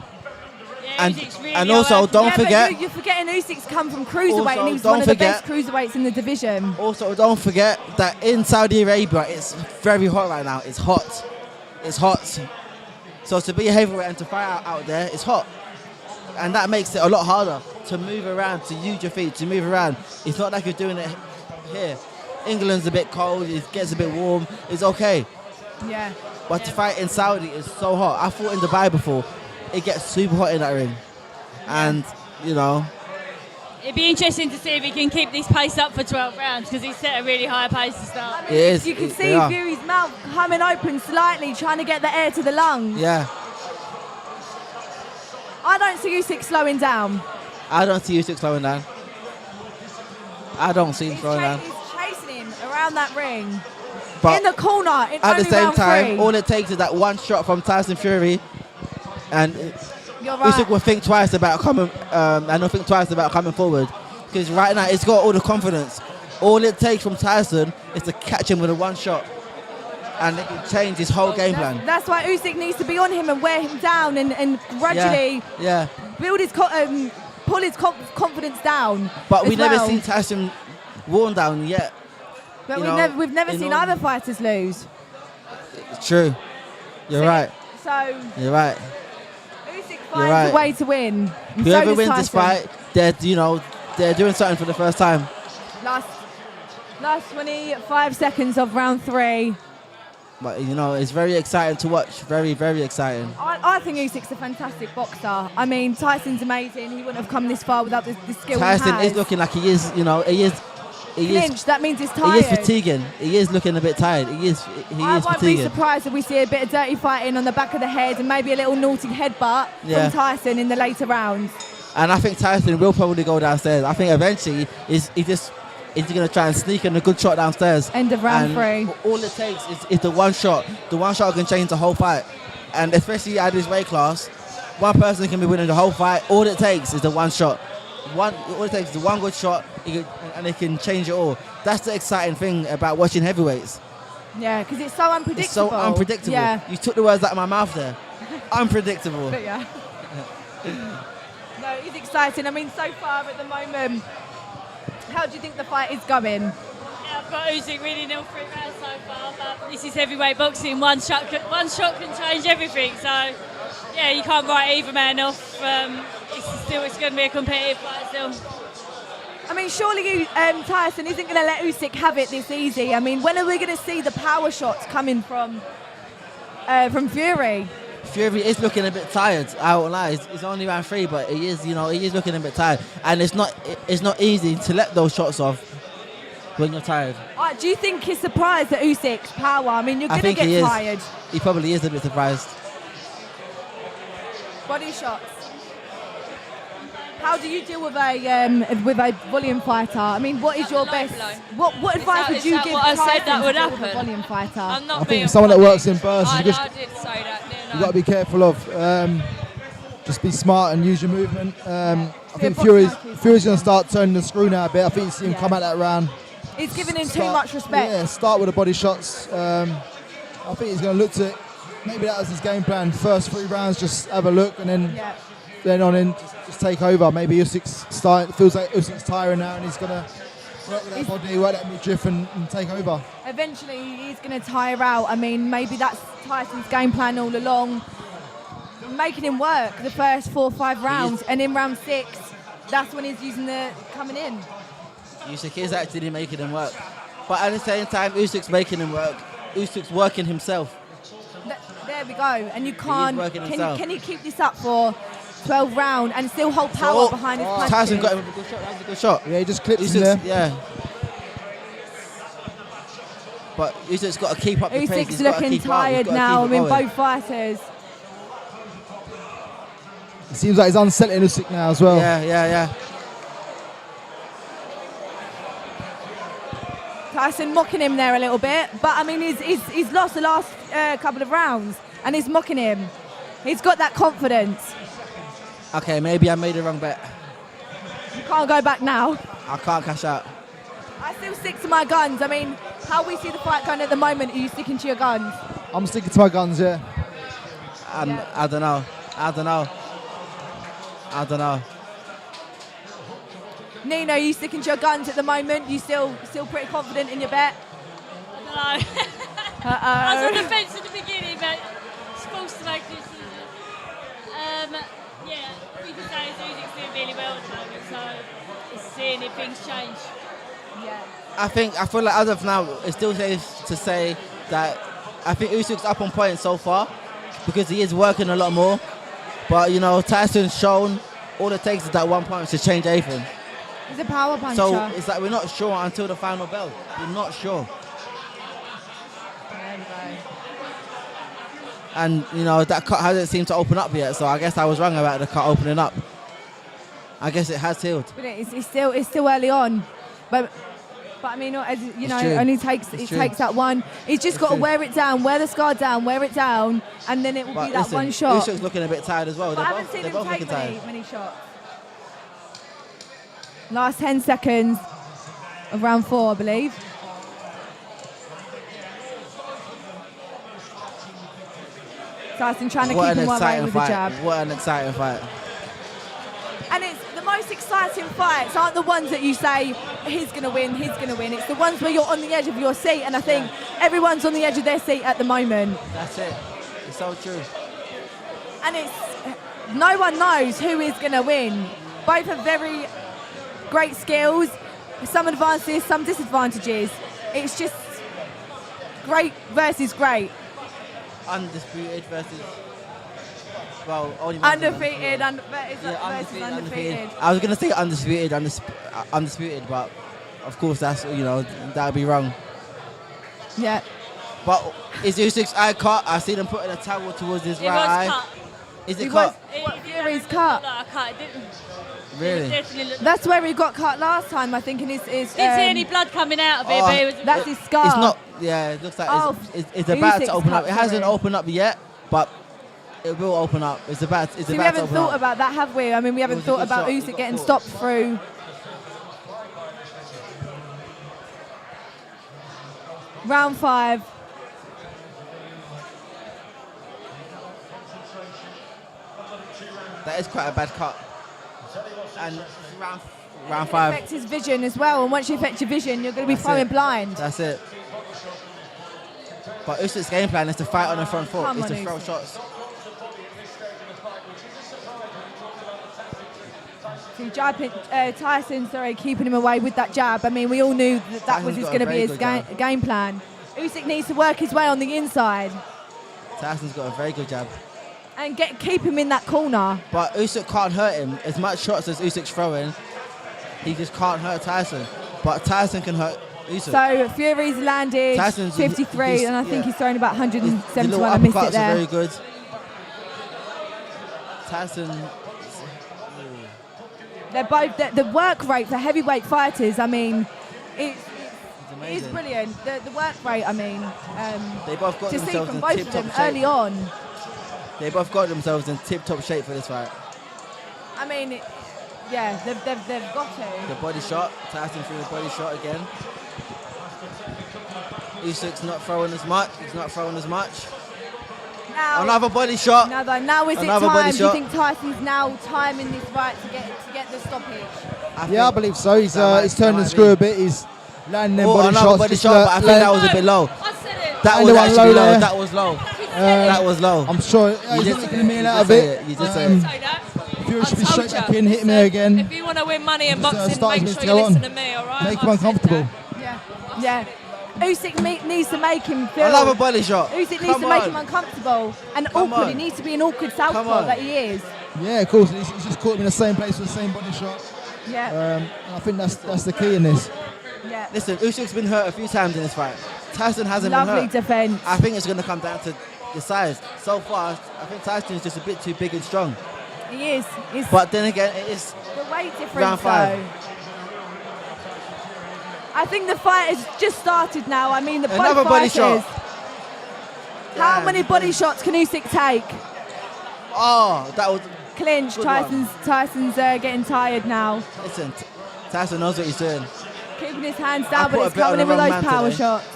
Yeah, Usyk's really And also, hard. don't forget. But you're forgetting Usyk's come from cruiserweight, Also, and he's don't one of the forget- best cruiserweights in the division. Also, don't forget that in Saudi Arabia, it's very hot right now. It's hot. It's hot. So to be a heavyweight and to fight out there, it's hot. And that makes it a lot harder to move around, to use your feet, to move around. It's not like you're doing it here. England's a bit cold, it gets a bit warm, it's okay. Yeah. But to fight in Saudi is so hot. I fought in Dubai before. It gets super hot in that ring. And, you know, It'd be interesting to see if he can keep this pace up for 12 rounds because he's set a really high pace to start. I mean, It is. You can They see are. Fury's mouth coming open slightly, trying to get the air to the lungs. yeah. I don't see Usyk slowing down. I don't see Usyk slowing down. I don't see him He's, slowing down. he's chasing him around that ring. But in the corner, in at only the same round time, 3. all it takes is that one shot from Tyson Fury, and You're right. Usyk will think twice about coming. And will think twice about coming forward, because right now it's got all the confidence. All it takes from Tyson is to catch him with a one shot, and it can change his whole game plan. That's why Usyk needs to be on him and wear him down and gradually Yeah. build his pull his confidence down. But we as never well. seen Tyson worn down yet. But you we've know, we've never in seen order- other fighters lose. It's true. You're right. So You're right. Usyk You're finds right. a way to win. And so Whoever does wins this Tyson. fight, they're doing something for the first time. Last 25 seconds of round 3. But it's very exciting to watch. Very, very exciting. I think Usyk's a fantastic boxer. I mean, Tyson's amazing. He wouldn't have come this far without the skill Tyson he has. is looking like he is. Clinch, that means he's He tired. is fatiguing. He is looking a bit tired. He is I won't be fatiguing. surprised if we see a bit of dirty fighting on the back of the head and maybe a little naughty headbutt Yeah. from Tyson in the later rounds. And I think Tyson will probably go downstairs. I think eventually he's going to try and sneak in a good shot downstairs. End of round And 3. all it takes is the one shot. The one shot can change the whole fight. And especially at this weight class, one person can be winning the whole fight. All it takes is the one shot. All it takes is the one good shot, and it can change it all. That's the exciting thing about watching heavyweights. Yeah, because it's so unpredictable. It's so unpredictable. Yeah. You took the words out of my mouth there. Unpredictable. But yeah. No, it's exciting. I mean, so far at the moment, how do you think the fight is going? Yeah, I've got Usyk winning all 3 rounds so far, but this is heavyweight boxing. One shot can change everything. So, yeah, you can't write either man off. It's going to be a competitive fight still. I mean, surely Tyson isn't going to let Usyk have it this easy. I mean, when are we going to see the power shots coming from Fury? Fury is looking a bit tired. I won't lie. It's only round 3, but he is looking a bit tired. And it's not easy to let those shots off when you're tired. Do you think he's surprised at Usyk's power? I mean, you're I going to think he get is. tired. He probably is a bit surprised. Body shots. How do you deal with a volume fighter? I mean, what is your low best? blow. What advice would is you that give what I said Tyson that would to deal with a happen? volume fighter? I'm not I being think someone that funny. works in bursts, I you know, just I did say that, didn't I? you got to be careful of. Just be smart and use your movement. I think box Fury's like going to start turning the screw now a bit. I think you see him come out that round. He's giving him too much respect. Yeah, start with the body shots. I think he's going to look to maybe that was his game plan. First 3 rounds, just have a look, and then Yeah. then on in, just take over. Maybe Usyk's feels like Usyk's tiring now, and he's going to work with that body, work that midriff, and take over. Eventually, he's going to tire out. I mean, maybe that's Tyson's game plan all along, making him work the first 4 or 5 rounds, and in round 6, that's when he's using the coming in. Usyk is actually making him work. But at the same time, Usyk's making him work. Usyk's working himself. There we go. And you can't. working himself. Can he keep this up for 12 rounds and still hold power behind his punches? Tyson got him with a good shot. That was a good shot. Yeah, he just clips him there. Yeah. But Usyk's got to keep up the pace. Usyk's He's gotta looking keep up. He's tired gotta now. I keep it mean, going. both fighters. It seems like he's unsettling Usyk now as well. Yeah. Tyson mocking him there a little bit, but I mean, he's lost the last couple of rounds, and he's mocking him. He's got that confidence. Okay, maybe I made the wrong bet. You can't go back now. I can't cash out. I still stick to my guns. I mean, how we see the fight going at the moment, are you sticking to your guns? I'm sticking to my guns, yeah. I don't know. Nino, are you sticking to your guns at the moment? You still pretty confident in your bet? I don't know. I was on the fence at the beginning, but supposed to make this decision. Yeah, we can say Usyk's doing really well at the moment, so it's seeing if things change. Yeah. I feel like as of now, it's still safe to say that I think Usyk's up on point so far because he is working a lot more. But you know, Tyson's shown all it takes is that 1 punch to change everything. He's a power puncher. So it's like we're not sure until the final bell. We're not sure. And you know, that cut hasn't seemed to open up yet, so I guess I was wrong about the cut opening up. I guess it has healed. But it's still early on. But I mean, as you know, true. only takes that one. He's just got to wear it down, wear the scar down, wear it down, and then it will be that listen, one shot. Usyk's looking a bit tired as well. But I haven't seen they're him both take looking tired. many shots. Last 10 seconds of round 4, I believe. Tyson trying to keep him away with the jab. What an exciting fight. And it's the most exciting fights aren't the ones that you say, he's going to win. It's the ones where you're on the edge of your seat, and I think everyone's on the edge of their seat at the moment. That's it. It's so true. And no one knows who is going to win. Both have very great skills, some advantages, some disadvantages. It's just great versus great. Undisputed versus, well, only Undefeated versus undefeated. I was going to say undisputed, but of course that would be wrong. Yeah. But is Usyk's eye cut? I see them putting a towel towards his right eye. Cut. Is it cut? Fury's cut. It didn't. Really? That's where he got cut last time, I think, and didn't see any blood coming out of it, but it was, that's his scar. It's not. Yeah, it looks like it's about to open up. It hasn't opened up yet, but it will open up. It's about to open up. We haven't thought about that, have we? I mean, we haven't thought about Usyk getting stopped through. Round 5. That is quite a bad cut. And round 5. It affects his vision as well, and once you affect your vision, you're going to be throwing blind. That's it. But Usyk's game plan is to fight on the front foot, is to throw Usyk. shots. So Tyson, keeping him away with that jab. I mean, we all knew that was going to be his game plan. Usyk needs to work his way on the inside. Tyson's got a very good jab. And keep him in that corner. But Usyk can't hurt him. As much shots as Usyk's throwing, he just can't hurt Tyson. But Tyson can hurt Usyk. So Fury's landed Tyson's 53, and I think he's thrown about 171. The I missed it uppercuts there. are very good. Tyson. They're both the work rate for heavyweight fighters. I mean, it's brilliant. The work rate. I mean, they both got to see themselves from in both tip of top them shape. early on. They both got themselves in tip-top shape for this fight. I mean, they've got to. The body shot, Tyson threw the body shot again. Usyk's not throwing as much. He's not throwing as much. Now, another body shot. Now is another it time? body Do you shot. think Tyson's now timing this fight to get the stoppage? I believe so. He's turning the screw a bit. He's landing them body another shots. body shot, but I think that was a bit low. I said it. That was actually low. That was low. That was low. I'm sure You he's did making a meal out of it. You did say it. Fury should be straight back in, hit me again. If you want to win money in Just, boxing, stars make needs sure to you go listen on. to me, all right? Make him I've said uncomfortable. Yeah. Usyk needs to make him feel. Another body shot. Usyk needs to make him uncomfortable and awkward. He needs to be an awkward southpaw that he is. Yeah, of course. He's just caught him in the same place with the same body shot. Yeah. And I think that's the key in this. Yeah. Listen, Usyk's been hurt a few times in this fight. Tyson hasn't been hurt. Lovely defense. I think it's going to come down to the size. So far, I think Tyson is just a bit too big and strong. He is. But then again, it is the weight difference. round 5. Though. I think the fight has just started now. I mean, Another both body fighters. shot. How many body shots can Usyk take? Oh, that was Clinch. good one. Tyson's getting tired now. Listen, Tyson knows what he's doing. Keeping his hands I down, put but a he's bit on coming the in with wrong those man power today. shots.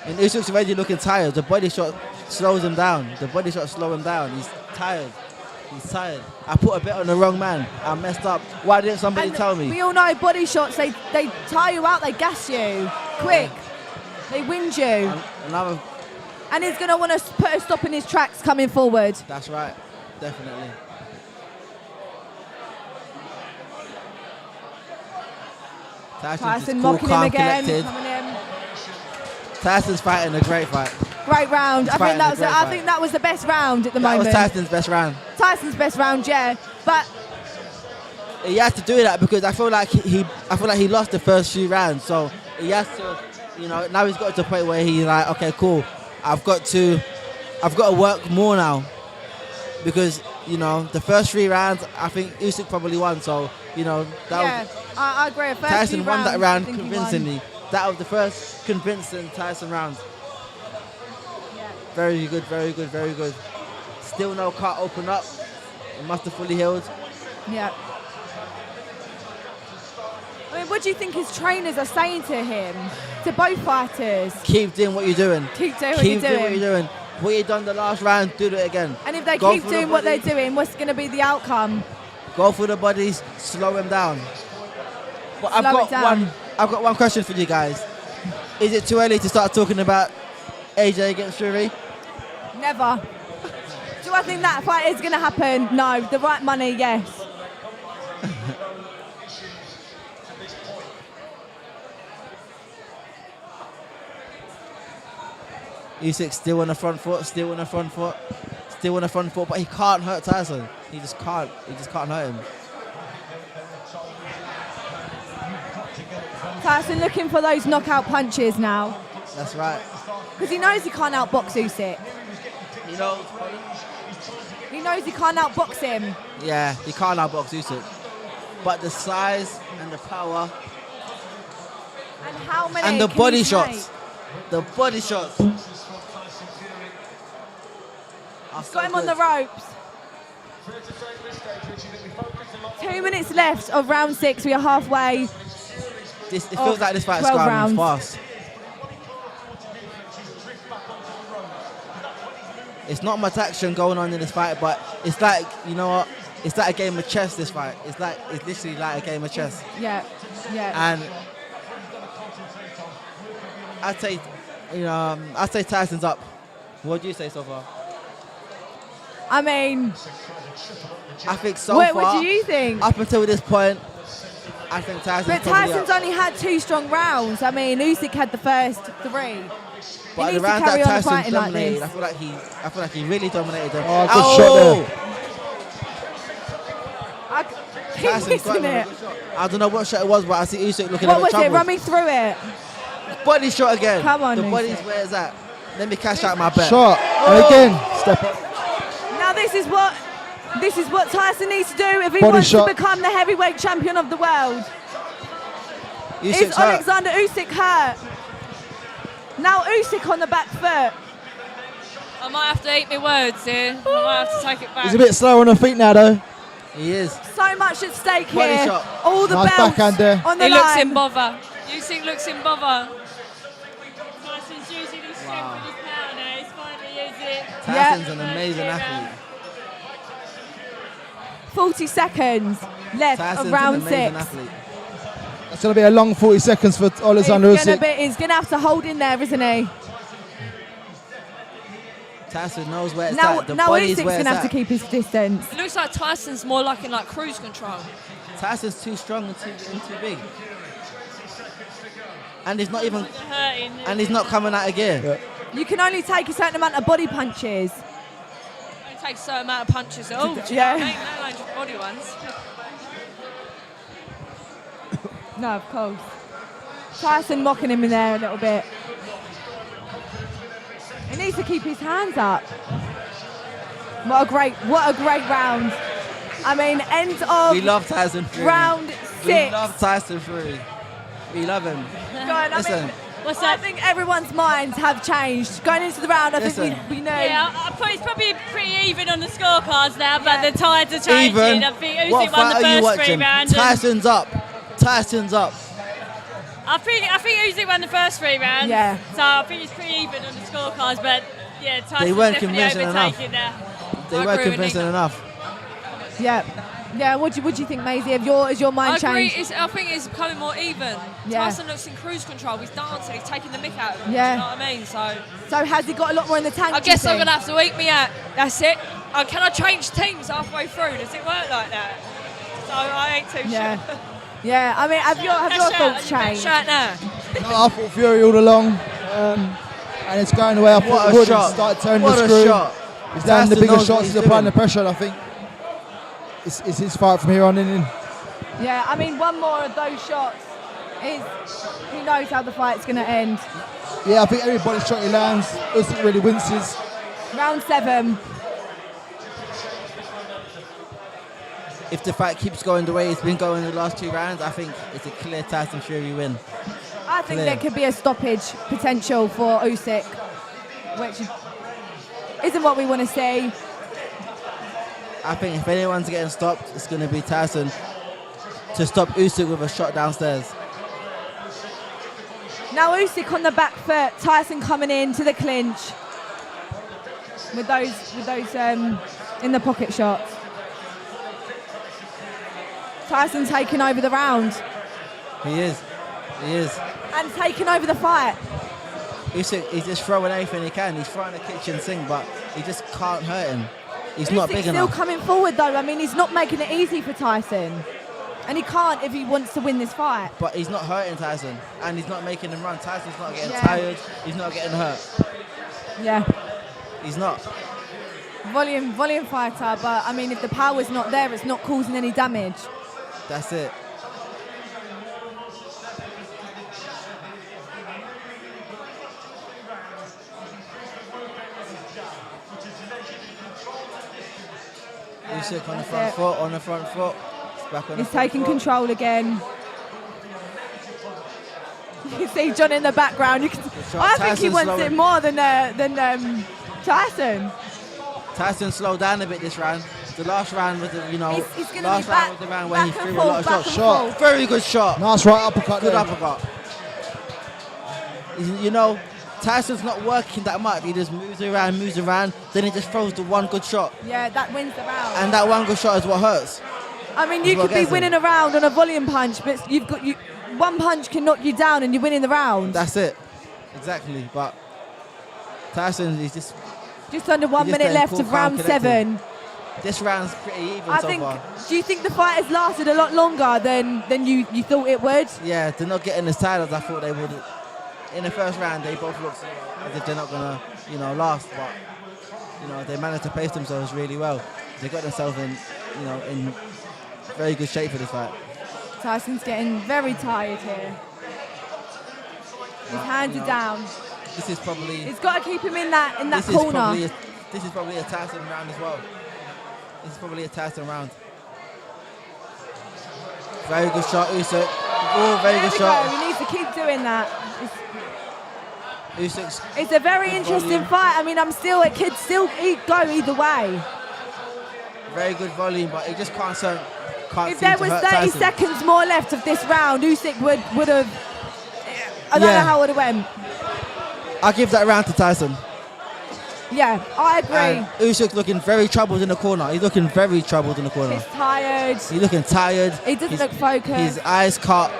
And Usyk's already looking tired. The body shot slows him down. The body shot slow him down. He's tired. He's tired. I put a bit on the wrong man. I messed up. Why didn't somebody And tell me? we all know body shots, they tire you out, they gas you quick. They wind you. And he's going to want to put a stop in his tracks coming forward. That's right. Definitely. Tyson cool, mocking calm, him again. collected. Coming in. Tyson's fighting a great fight. Great round. I fighting a great fight. think that was the best round at the That moment. was Tyson's best round. Tyson's best round, yeah. But He has to do that because I feel like he lost the first few rounds. So he has to, now he's got to the point where he's like, okay, cool. I've got to work more now because the first 3 rounds I think Usyk probably won. So I agree. First Tyson few won that rounds, round I think he convincingly. won. That was the first convincing Tyson round. Yeah. Very good, very good, very good. Still no cut open up. It must have fully healed. Yeah. I mean, what do you think his trainers are saying to him, to both fighters? Keep doing what you're doing. Keep doing Keep what you're doing what you're doing. What you done the last round, do it again. And if they Go keep for the doing what they're body. doing, what's going to be the outcome? Go for the bodies, slow him down. But Slow it down. I've got one question for you guys. Is it too early to start talking about AJ against Fury? Never. Do I think that fight is going to happen? No. The right money, yes. Usyk still on the front foot, but he can't hurt Tyson. He just can't hurt him. Tyson looking for those knockout punches now. That's right. Because he knows he can't outbox Usyk. He knows he can't outbox him. Yeah, he can't outbox Usyk. But the size and the power And how many and the can body he shots. take? The body shots. Got him on the ropes. 2 minutes left of round 6. We are halfway. It feels like this fight's 12 gone rounds. fast. It's not much action going on in this fight, but it's like, it's like a game of chess, this fight. It's literally like a game of chess. Yeah. And I'd say Tyson's up. What do you say so far? I mean, I think so what far, do you think? up until this point, I think Tyson's But probably Tyson's up. only had 2 strong rounds. I mean, Usyk had the first 3. But he the needs to round carry that on Tyson fighting like dominated, this. I feel like he really dominated them. Oh, good shot there. Tyson's got Missing him it. with a good shot. I don't know what shot it was, but I see Usyk looking What a bit was it? troubled. Run me through it. Body shot again. Come on, the Usyk. body's where it's at. Let me cash out my bet. Shot. And again, step up. Now this is what Tyson needs to do if he Body wants shot. to become the heavyweight champion of the world. Is Usyk's hurt. Oleksandr Usyk hurt? Now Usyk on the back foot. I might have to eat my words here. I might have to take it back. He's a bit slow on the feet now, though. He is. So much at stake Body here. shot. All the Nice belts backhand there. on the He looks in line. bother. Usyk looks in bother. Tyson's using his strength with his power now. He's finally used it. Tyson's an amazing athlete. 40 seconds left Tyson's of round an amazing 6. athlete. It's going to be a long 40 seconds for Oleksandr Usyk. He's going to have to hold in there, isn't he? Tyson knows where it's Now at. The body's Usyk's where going it's to have to at. keep his distance. It looks like Tyson's more like in cruise control. Tyson's too strong and too big. And he's not even. Hurting. And he's not coming out of gear. Yeah. You can only take a certain amount of body punches. It takes a certain amount of punches. Oh, do you Yeah. know what I mean? No, like just body ones. No, of course. Tyson mocking him in there a little bit. He needs to keep his hands up. What a great round. I mean, end of We love Tyson Fury. round 6. We love Tyson Fury. We love him. Go on, Listen, What's I that? think everyone's minds have changed. Going into the round, I think we know. Yeah, it's probably pretty even on the scorecards now, but Yeah. the tides are changing. Even. I think What Usyk won fight the are you first 3 watching? rounds. Tyson's up. Tyson's up. I think Usyk won the first 3 rounds. Yeah. So I think it's pretty even on the scorecards, but yeah, Tyson's weren't definitely convincing enough. overtaking there. They I weren't agree with convincing Nick. enough. Yeah. Yeah, what do you think, Maisie? Has your mind I agree. changed? I think it's becoming more even. Yeah. Tyson looks in cruise control. He's dancing. He's taking the mick out of him. Yeah. Do you know what I mean? So So has he got a lot more in the tank? I do you guess I'm think? gonna have to eat me out. That's it. Can I change teams halfway through? Does it work like that? So I ain't too Yeah. sure. Yeah, I mean, have your thoughts changed? Shout now. No, I thought Fury all along, and it's going the way I thought What it a would. shot. He started turning What the a screw. shot. He's landing the Tyson bigger knows what shots. he's He's applying the doing. pressure, and I think it's his fight from here on in. Yeah, I mean, one more of those shots is who knows how the fight's going to end. Yeah, I think every body shot he lands, Usyk really winces. Round 7. If the fight keeps going the way it's been going in the last 2 rounds, I think it's a clear Tyson Fury win. I think Clear. there could be a stoppage potential for Usyk, which isn't what we want to see. I think if anyone's getting stopped, it's going to be Tyson to stop Usyk with a shot downstairs. Now Usyk on the back foot, Tyson coming in to the clinch with those in the pocket shots. Tyson taking over the round He is. and taking over the fight. Usyk, he's just throwing anything he can. He's throwing the kitchen sink, but he just can't hurt him. He's not Usyk's big still enough. coming forward though. I mean, he's not making it easy for Tyson, and he can't if he wants to win this fight. But he's not hurting Tyson, and he's not making him run. Tyson's not getting Yeah. tired. He's not getting hurt. Yeah, He's not. volume fighter, but I mean, if the power's not there, it's not causing any damage. That's it. Usyk on the front foot, on the front foot. He's back on the He's front taking foot. control again. You can see John in the background. I think he Tyson's wants slowing. it more than Tyson. Tyson slowed down a bit this round. The last round was, He's going to last be round back, was the round where he back and threw a lot of forth, back shots. and forth. Very good shot. Nice right uppercut Good there. uppercut. You know, Tyson's not working that much. He just moves around, then he just throws the one good shot. Yeah, that wins the round. And that one good shot is what hurts. I mean, That's you what could be gets him. winning a round on a volume punch, but one punch can knock you down and you're winning the round. That's it. Exactly. But Tyson is just Just under 1 He just minute staying left cool, of calm, round collected. 7. this round's pretty even I so think. far. Do you think the fight has lasted a lot longer than you thought it would? Yeah, they're not getting as tired as I thought they would. In the first round, they both looked as if they're not gonna, last. But they managed to pace themselves really well. They got themselves in very good shape for this fight. Tyson's getting very tired here. His hands are down. This is probably He's got to keep him in that this is corner. probably a Tyson round as well. This is probably a Tyson round. Very good shot, Usyk. Oh, very There good we shot. go. He needs to keep doing that. Usyk's It's a very Good interesting volume. fight. I mean, it could still go either way. very good volume, but he just can't If seem there to was hurt 30 Tyson. seconds more left of this round, Usyk would have. I don't know Yeah. how it would have went. I'll give that round to Tyson. Yeah, I agree. And Usyk's looking very troubled in the corner. He's looking very troubled in the corner. He's tired. He's looking tired. He doesn't His- look focused. His eyes cut.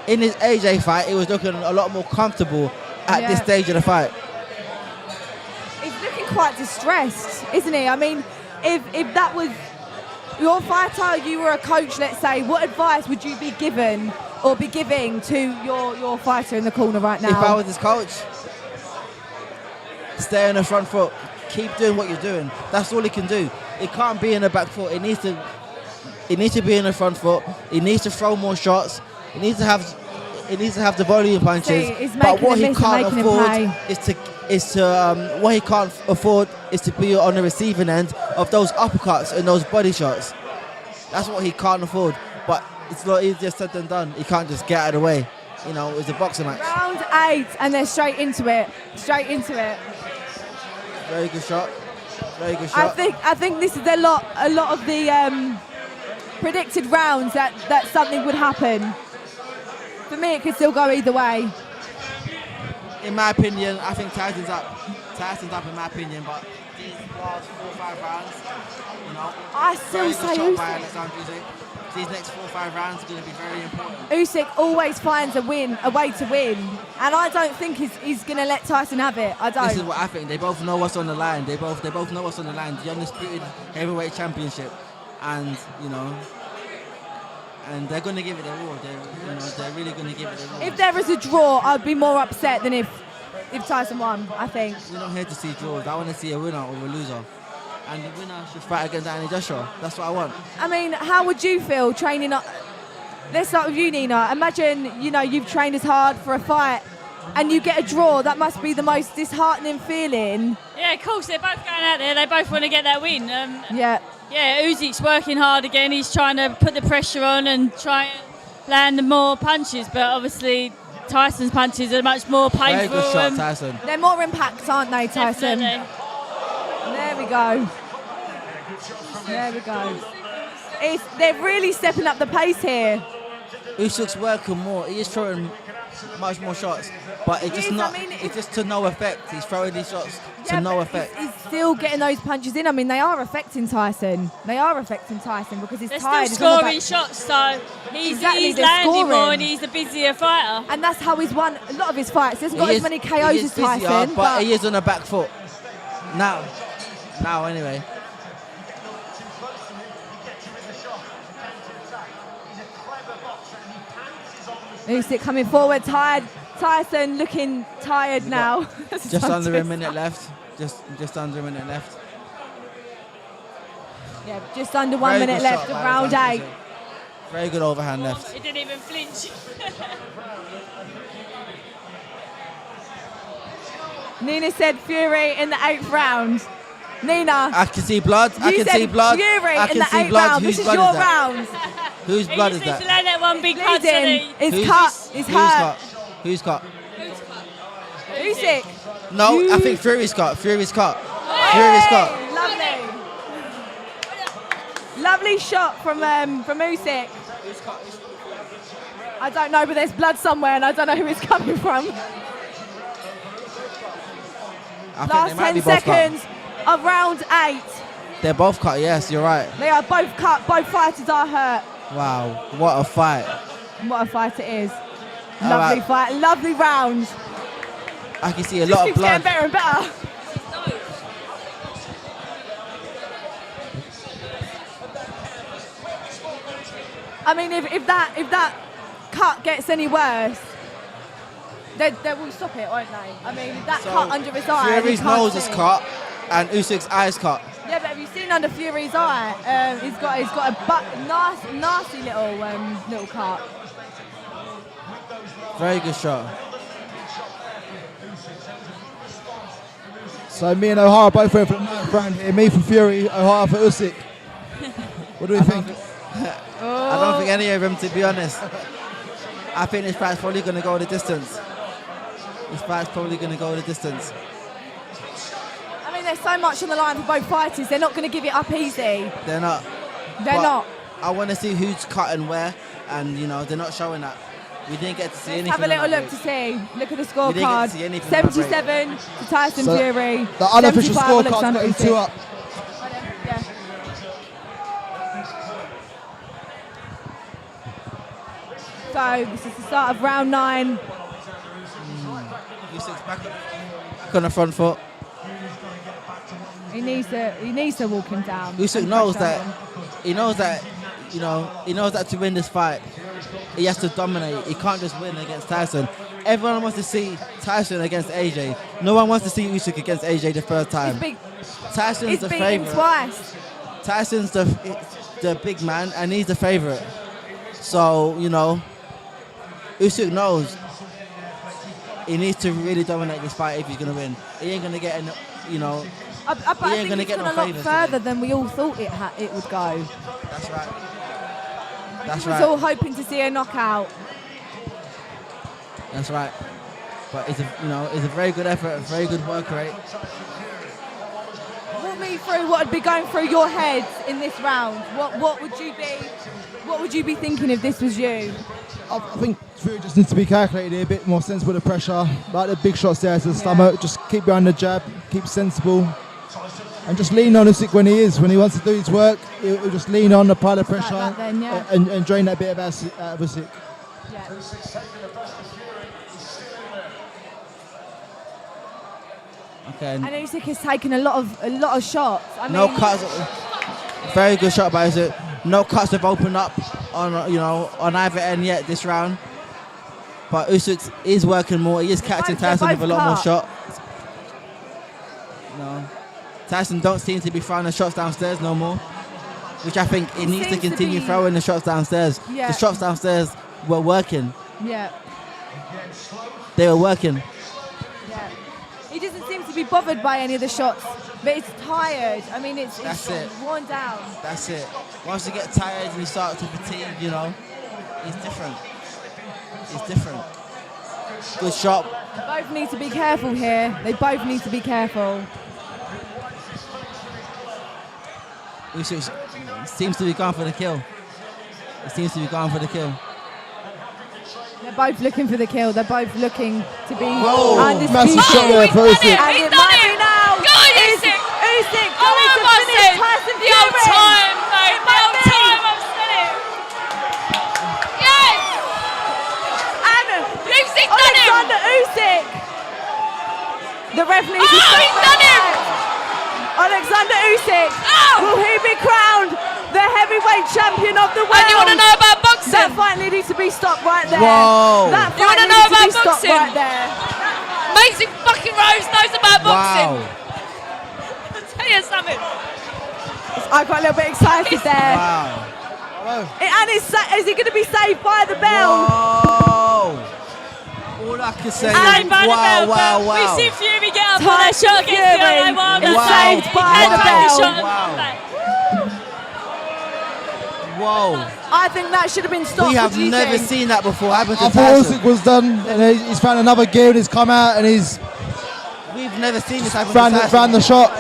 In his AJ fight, he was looking a lot more comfortable at this Yeah. stage of the fight. He's looking quite distressed, isn't he? I mean, if that was your fighter, you were a coach, let's say, what advice would you be given or be giving to your fighter in the corner right now? If I was his coach, stay on the front foot. Keep doing what you're doing. That's all he can do. He can't be in the back foot. He needs to be in the front foot. He needs to throw more shots. He needs to have the volume punches. See, he's but making what him he miss and can't making him afford pay. what he can't afford is to be on the receiving end of those uppercuts and those body shots. That's what he can't afford. But it's a lot easier said than done. He can't just get out of the way. you know, it was a boxing match. Round 8, and they're straight into it. Straight into it. Very good shot. Very good shot. I think this is a lot of the predicted rounds that something would happen. For me, it could still go either way. In my opinion, I think Tyson's up. Tyson's up in my opinion, but these last 4 or 5 rounds, you know, I still say shot by Usyk. Oleksandr Usyk. These next 4 or 5 rounds are going to be very important. Usyk always finds a way to win, and I don't think he's going to let Tyson have it. I don't. This is what I think. They both know what's on the line. They both know what's on the line. The undisputed heavyweight championship, and you know, and they're going to give it their all. They're really going to give it their all. If there is a draw, I'd be more upset than if Tyson won, I think. We're not here to see draws. I want to see a winner or a loser. And the winner should fight against Anthony Joshua. That's what I want. I mean, how would you feel training up? Let's start with you, Nina. Imagine, you know, you've trained as hard for a fight and you get a draw. That must be the most disheartening feeling. Yeah, of course, they're both going out there. They both want to get that win. Yeah. Yeah, Usyk's working hard again. He's trying to put the pressure on and try and land more punches, but obviously Tyson's punches are much more painful. Very good shot, Tyson. They're more impact, aren't they, Tyson? Definitely. There we go. There we go. They're really stepping up the pace here. Usyk's working more. He is throwing much more shots, but it's just to no effect. He's throwing these shots to no effect. He's still getting those punches in. I mean, they are affecting Tyson. Because he's They're tired. still scoring shots, so he's landing scoring more and he's a busier fighter. And that's how he's won a lot of his fights. He hasn't got as many KOs as Tyson. But he is on the back foot. Now anyway. Usyk coming forward, tired. Tyson looking tired now. Just under a minute left. Just under a minute left. Yeah, just under 1 minute left of round 8. Very good overhand left. He didn't even flinch. Nina said Fury in the 8th round. Nina. I can see blood. I can see blood. Fury I in can the see 8th blood. round. Whose This is blood your is that? round. Whose blood is He just that? needs to land that one big punch. Bleeding. It's Who's- cut. It's hurt. Who's cut? Usyk. No, I think Fury's cut. Fury's cut. Fury's cut. Lovely. Lovely shot from Usyk. I don't know, but there's blood somewhere and I don't know who it's coming from. I think Last they might 10 be both seconds of round 8. cut. They're both cut, yes, you're right. They are both cut. Both fighters are hurt. Wow, what a fight. What a fight it is. All Lovely right. fight. Lovely round. I can see a This lot of keeps blood. getting better and better. I mean, if that cut gets any worse, they will stop it, won't they? I mean, that cut under his eye. Fury's you can't nose is see. cut and Usyk's eyes cut. Yeah, but have you seen under Fury's eye? He's got a nasty little cut. Very good shot. So me and Ohara both went for the 9th round here. Me for Fury, Ohara for Usyk. What do we think? I don't think any of them, to be honest. I think this fight's probably going to go the distance. This fight's probably going to go the distance. I mean, there's so much on the line for both fighters. They're not going to give it up easy. They're not. They're But not. I want to see who's cut and where, and you know they're not showing that. We didn't get to see anything. Have a little on that look to break. see. Look at the We didn't get scorecard. to see anything on that break. 77 to Tyson So Fury. The unofficial 75 scorecard's Oleksandr got him Usyk. 2 up. Yeah. So this is the start of round 9. Usyk's back on the front foot. He needs to walk him down. Usyk knows that. He knows that. You know, he knows that to win this fight, he has to dominate. He can't just win against Tyson. Everyone wants to see Tyson against AJ. No one wants to see Usyk against AJ the first time. Tyson's He's the beaten him favourite. twice. Tyson's the big man, and he's the favourite. So, you know, Usyk knows he needs to really dominate this fight if he's going to win. He ain't going to get, you know, I think gonna it's get gone no a lot favours further today. than we all thought it would go. That's right. We That's was right. all hoping to see a knockout. That's right. But it's a very good effort, a very good work rate. Walk me through what would be going through your head in this round. What would you be thinking if this was you? I think Fury just needs to be calculated here, a bit more sensible to pressure. Like the big shots there to the stomach, just keep behind the jab, keep sensible. And just lean on Usyk when he wants to do his work, he'll just lean on, apply the pressure and drain that bit out of Usyk. Yeah. Okay. And Usyk has taken a lot of shots. No cuts. Very good shot by Usyk. No cuts have opened up on either end yet this round. But Usyk is working more. He is catching Tyson with a lot more shots. Tyson don't seem to be throwing the shots downstairs no more, which I think he needs to continue throwing the shots downstairs. Yeah. The shots downstairs were working. Yeah. They were working. Yeah. He doesn't seem to be bothered by any of the shots, but it's tired. I mean, it's worn down. That's it. Once you get tired and you start to fatigue, it's different. It's different. Good shot. They both need to be careful here. They both need to be careful. Usyk seems to be going for the kill. He seems to be going for the kill. They're both looking for the kill. They're both looking to be Massive undisputed. shot there for Usyk. And it might be now. Go on, Usyk! Usyk Oh, going to I finish Tyson the old Fury. time, mate. The old time, I've said it. Yes! And Usyk done him! Oleksandr Usyk. The ref needs to stop he's done him! Oleksandr Usyk. Oh! Will he be crowned the heavyweight champion of the world? And you want to know about boxing? That fight needed to be stopped right there. Whoa. That You fight wanna know needed to about be stopped boxing? right there. Amazing fucking Rose knows about boxing. Wow. I'll tell you something. I got a little bit excited there. Wow. And is he going to be saved by the bell? Whoa. All I can say Saved is by the bell, wow. but we've seen Fury get up on that Tyson shot against Fury Deontay Wilder. is so saved he by can the take bell. shot and Wow. come back. Whoa. I think that should have been stopped. We have What do you never think? seen that before happen to I thought Tyson. Usyk was done, and he's found another gear and he's come out and he's We've never seen this happen to found Tyson. the shot.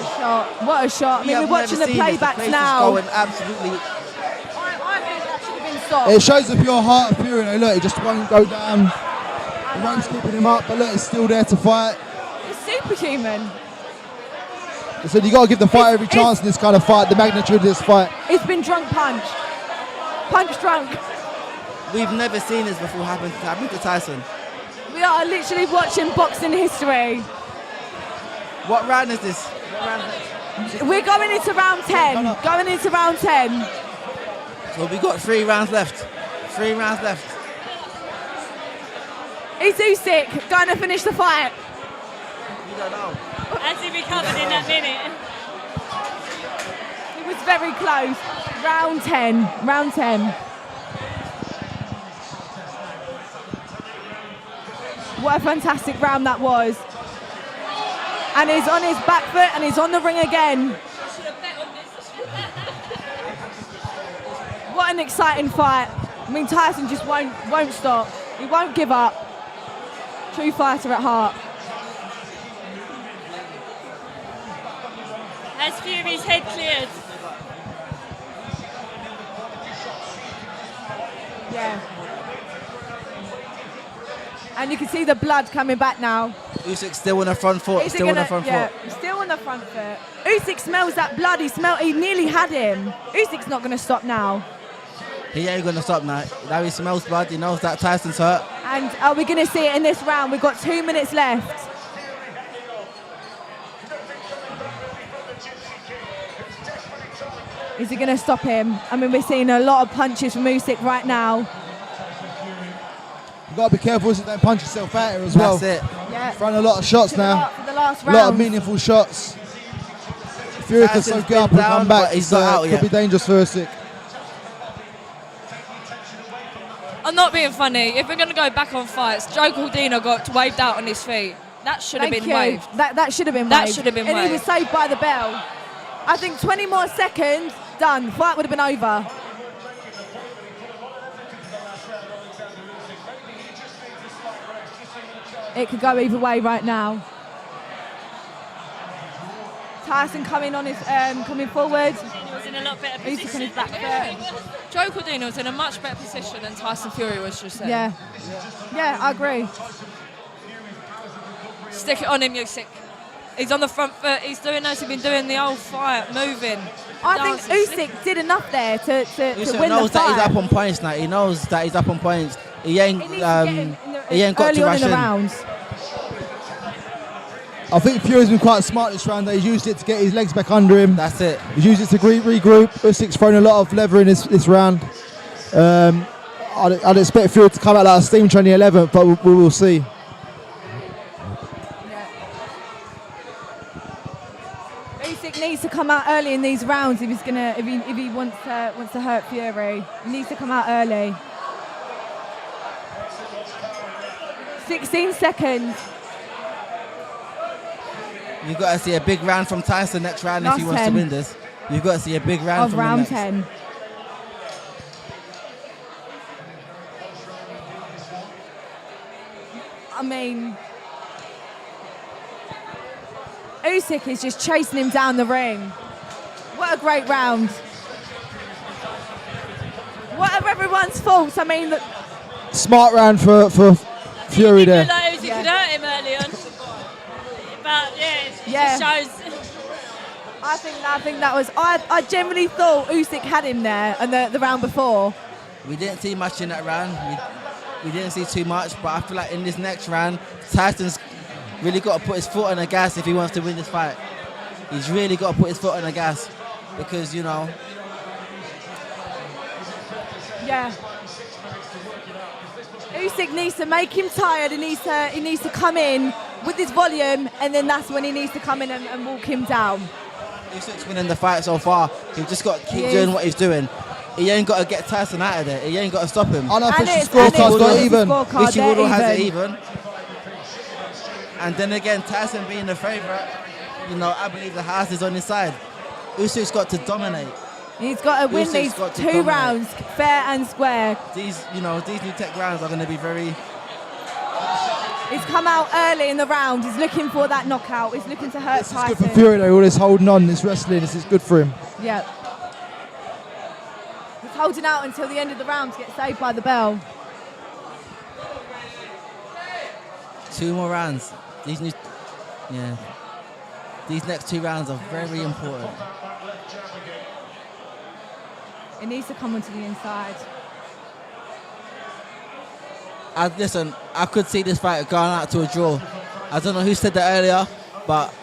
What a shot. I mean, we're watching the playbacks place now. Is going absolutely. I think that should have been stopped. It shows the pure heart of Fury. Now, look, he just won't go down. The rope's keeping him up, but look, he's still there to fight. It's superhuman. So you got to give the fight every chance in this kind of fight. The magnitude of this fight. It's been drunk punch. Punch drunk. We've never seen this before happen to Tyson. We are literally watching boxing history. What round is this? What round is this? We're going into round 10. Going into round 10. So we got 3 rounds left. 3 rounds left. Is Usyk going to finish the fight? We don't know. As he recovered in that minute. It was very close. Round 10. Round 10. What a fantastic round that was. And he's on his back foot and he's on the ring again. What an exciting fight. I mean, Tyson just won't stop. He won't give up. True fighter at heart. Has Fury's head cleared? Yeah. And you can see the blood coming back now. Usyk still on the front foot. Is he Still on the gonna- front yeah, foot. still on the front foot. Usyk smells that blood. He nearly had him. Usyk's not going to stop now. He ain't gonna stop now. Now he smells blood. He knows that Tyson's hurt. And are we going to see it in this round? We've got 2 minutes left. Is he going to stop him? I mean, we're seeing a lot of punches from Usyk right now. You got to be careful so you don't punch yourself out here as well. That's it. Yeah. Throwing a lot of shots now. For the last A round. lot of meaningful shots. Fury can Tyson's soak it up and been come down, back. but he's not out Could yet. be dangerous for Usyk. I'm not being funny. If we're going to go back on fights, Joe Cordino got waved out on his feet. That should have Thank been you. waved. That should have been That waved. should have been And he waved. was saved by the bell. I think 20 more seconds, done. Fight would have been over. It could go either way right now. Tyson coming on his coming forward. He was in a lot better Usyk on position. his back foot. Joe Cordina was in a much better position than Tyson Fury was just then. Yeah, I agree. Stick it on him, Usyk. He's on the front foot. He's doing as he's been doing the whole fight, moving. I think Usyk did enough there to Usyk win the knows that he's fight. up on points now. He knows that he's up on points. He ain't He needs to get him he ain't got early to on rush in the in. rounds. I think Fury's been quite smart this round. He's used it to get his legs back under him. That's it. He's used it to regroup. Usyk's thrown a lot of leather in this round. I'd expect Fury to come out like a steam train in the 11th, but we will see. Usyk needs to come out early in these rounds if he wants to hurt Fury. He needs to come out early. 16 seconds. You've got to see a big round from Tyson next round if he Last wants 10. to win this. You've got to see a big round Of from round him next. 10. I mean, Usyk is just chasing him down the ring. What a great round. What are everyone's faults? I mean, Smart round for Fury He there. looked like Usyk Yeah. could hurt him early on. But it Yeah. just shows. I think that was. I generally thought Usyk had him there, and the round before. We didn't see much in that round. We didn't see too much, but I feel like in this next round, Tyson's really got to put his foot on the gas if he wants to win this fight. He's really got to put his foot on the gas because, you know, Yeah. Usyk needs to make him tired. He needs to come in with his volume, and then that's when he needs to come in and walk him down. Usyk's winning the fight so far. He's just got to keep He doing is. what he's doing. He ain't got to get Tyson out of there. He ain't got to stop him. Unofficial And scorecard's it's got the even. scorecard, Richie they're Woodall has it even. even. And then again, Tyson being the favourite, you know, I believe the house is on his side. Usyk's got to dominate. He's got to win Usyk's these got to 2 dominate. rounds fair and square. These new tech rounds are going to be very. He's come out early in the round. He's looking for that knockout. He's looking to hurt This is Tyson. good for Fury though. All this holding on, this wrestling, this is good for him. Yeah. He's holding out until the end of the round to get saved by the bell. 2 more rounds. These next 2 rounds are very important. It needs to come onto the inside. Listen, I could see this fight going out to a draw. I don't know who said that earlier, but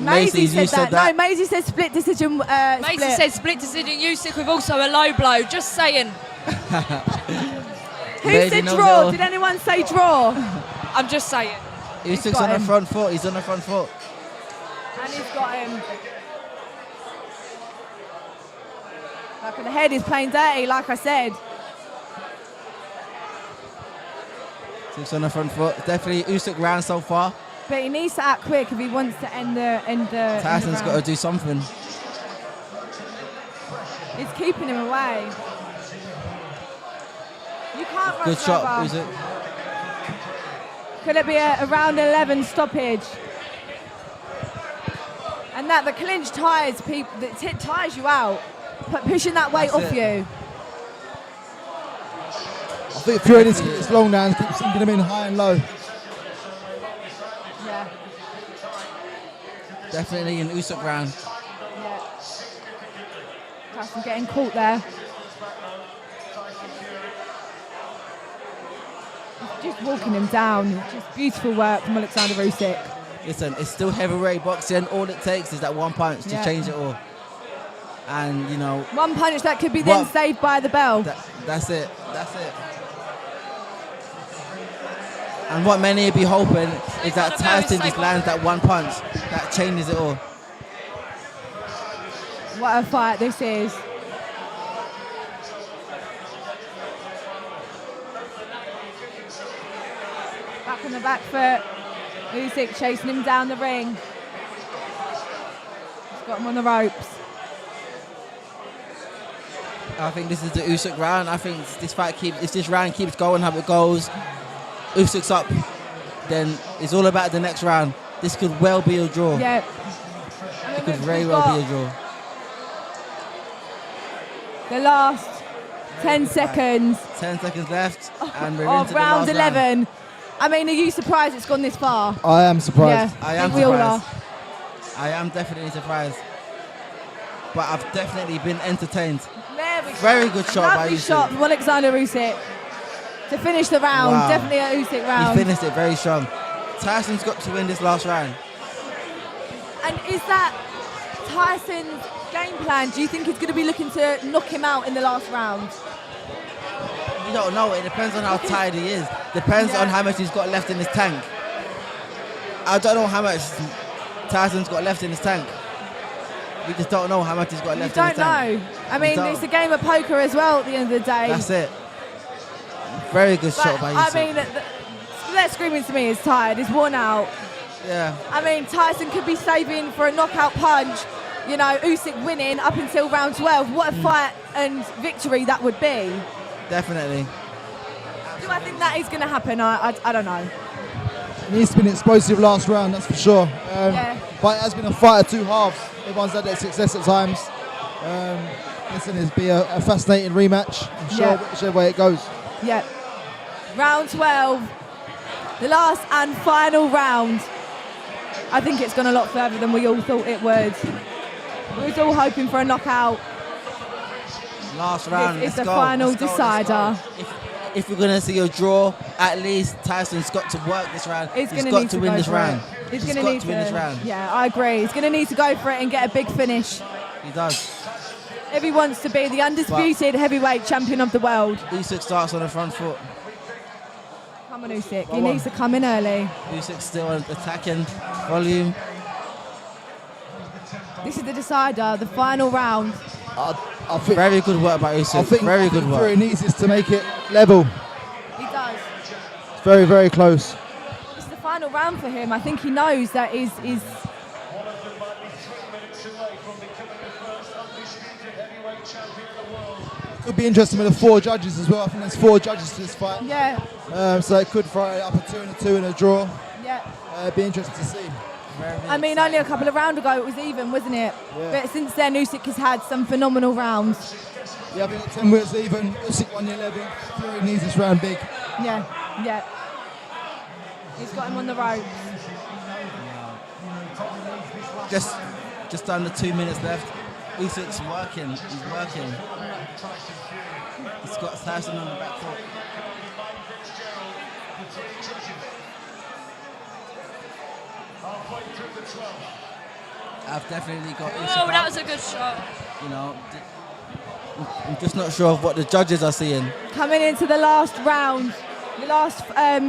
Maisie you said that. No, Maisie said split decision. Mason split. said split decision. Usyk with also a low blow. Just saying. Who Maisie said knows draw? it all. Did anyone say draw? I'm just saying. Usyk's got on the him. front foot. He's on the front foot. And he's got him. Back of the head is playing dirty, like I said. Usyk's on the front foot. Definitely Usyk round so far. But he needs to act quick if he wants to end the. Tyson's got to do something. He's keeping him away. You can't rush Good shot, rubber. Usyk. Could it be a round 11 stoppage? And that the clinch tires people. It tires you out, but pushing that weight That's off it. you. I think Fury needs to keep his long now and keep sinking him in high and low. Yeah. Definitely an Usyk round. Yeah. Tyson getting caught there. Just walking him down. Just beautiful work from Oleksandr Usyk. Listen, it's still heavyweight boxing. All it takes is that one punch to Yeah. change it all. And, you know, One punch that could be then What- saved by the bell. that's it. That's it. And what many would be hoping is that Tyson just lands that one punch that changes it all. What a fight this is. Back on the back foot. Usyk chasing him down the ring. He's got him on the ropes. I think this is the Usyk round. I think this round keeps going how it goes, Usyk's up then it's all about the next round. This could well be a draw. Yeah. It could very well be a draw. The last 10 seconds 10 seconds left, and we're of into the round last 11. I mean, are you surprised it's gone this far? I am surprised. Yeah, I am think we all are. surprised. I am definitely surprised. But I've definitely been entertained. Very good shot by Lovely Usyk. shot from Oleksandr Usyk to finish the round. Wow. Definitely an Usyk round. He finished it very strong. Tyson's got to win this last round. And is that Tyson's game plan? Do you think he's going to be looking to knock him out in the last round? You don't know. It depends on how tired he is. Depends on how much he's got left in his tank. I don't know how much Tyson's got left in his tank. We just don't know how much he's got left in his tank. You don't know. I mean, it's a game of poker as well at the end of the day. That's it. Very good shot by Usyk. I mean, they're screaming to me, he's tired, he's worn out. Yeah. I mean, Tyson could be saving for a knockout punch. You know, Usyk winning up until round 12. What a fight and victory that would be. Definitely. Do I think that is going to happen? I don't know. It needs to be an explosive last round, that's for sure. Yeah. But it has been a fight of two halves. Everyone's had their success at times. Listen, it'll be a fascinating rematch. I'm sure whichever way it goes. Yeah. Round 12, the last and final round. I think it's gone a lot further than we all thought it would. We was all hoping for a knockout. Last round. It's the let's go, final let's go, decider. If we're going to see a draw, at least Tyson's got to work this round. He's got to win this round. He's got going to need win this round. Yeah, I agree. He's going to need to go for it and get a big finish. He does. If he wants to be the undisputed heavyweight champion of the world. Usyk starts on the front foot. Come on, Usyk. He needs to come in early. Usyk's still attacking volume. This is the decider, the final round. I think, very good work by Usyk. I think very good work. Fury needs is to make it level. He does. It's very, very close. It's the final round for him. I think he knows that is. Could be interesting with the 4 judges as well. I think there's 4 judges to this fight. Yeah. So it could throw it up a 2-2 and a draw. Yeah. It'd be interesting to see. I mean, only a couple of rounds ago it was even, wasn't it? Yeah. But since then, Usyk has had some phenomenal rounds. Yeah, I think at 10 minutes even. Usyk won the 11. Fury needs this round big. Yeah, yeah. He's got him on the ropes. Just under 2 minutes left. Usyk's working. He's working. He's got Tyson on the back foot. I've definitely got Usyk. Oh, that was a good shot. You know, I'm just not sure of what the judges are seeing. Coming into the last round, the last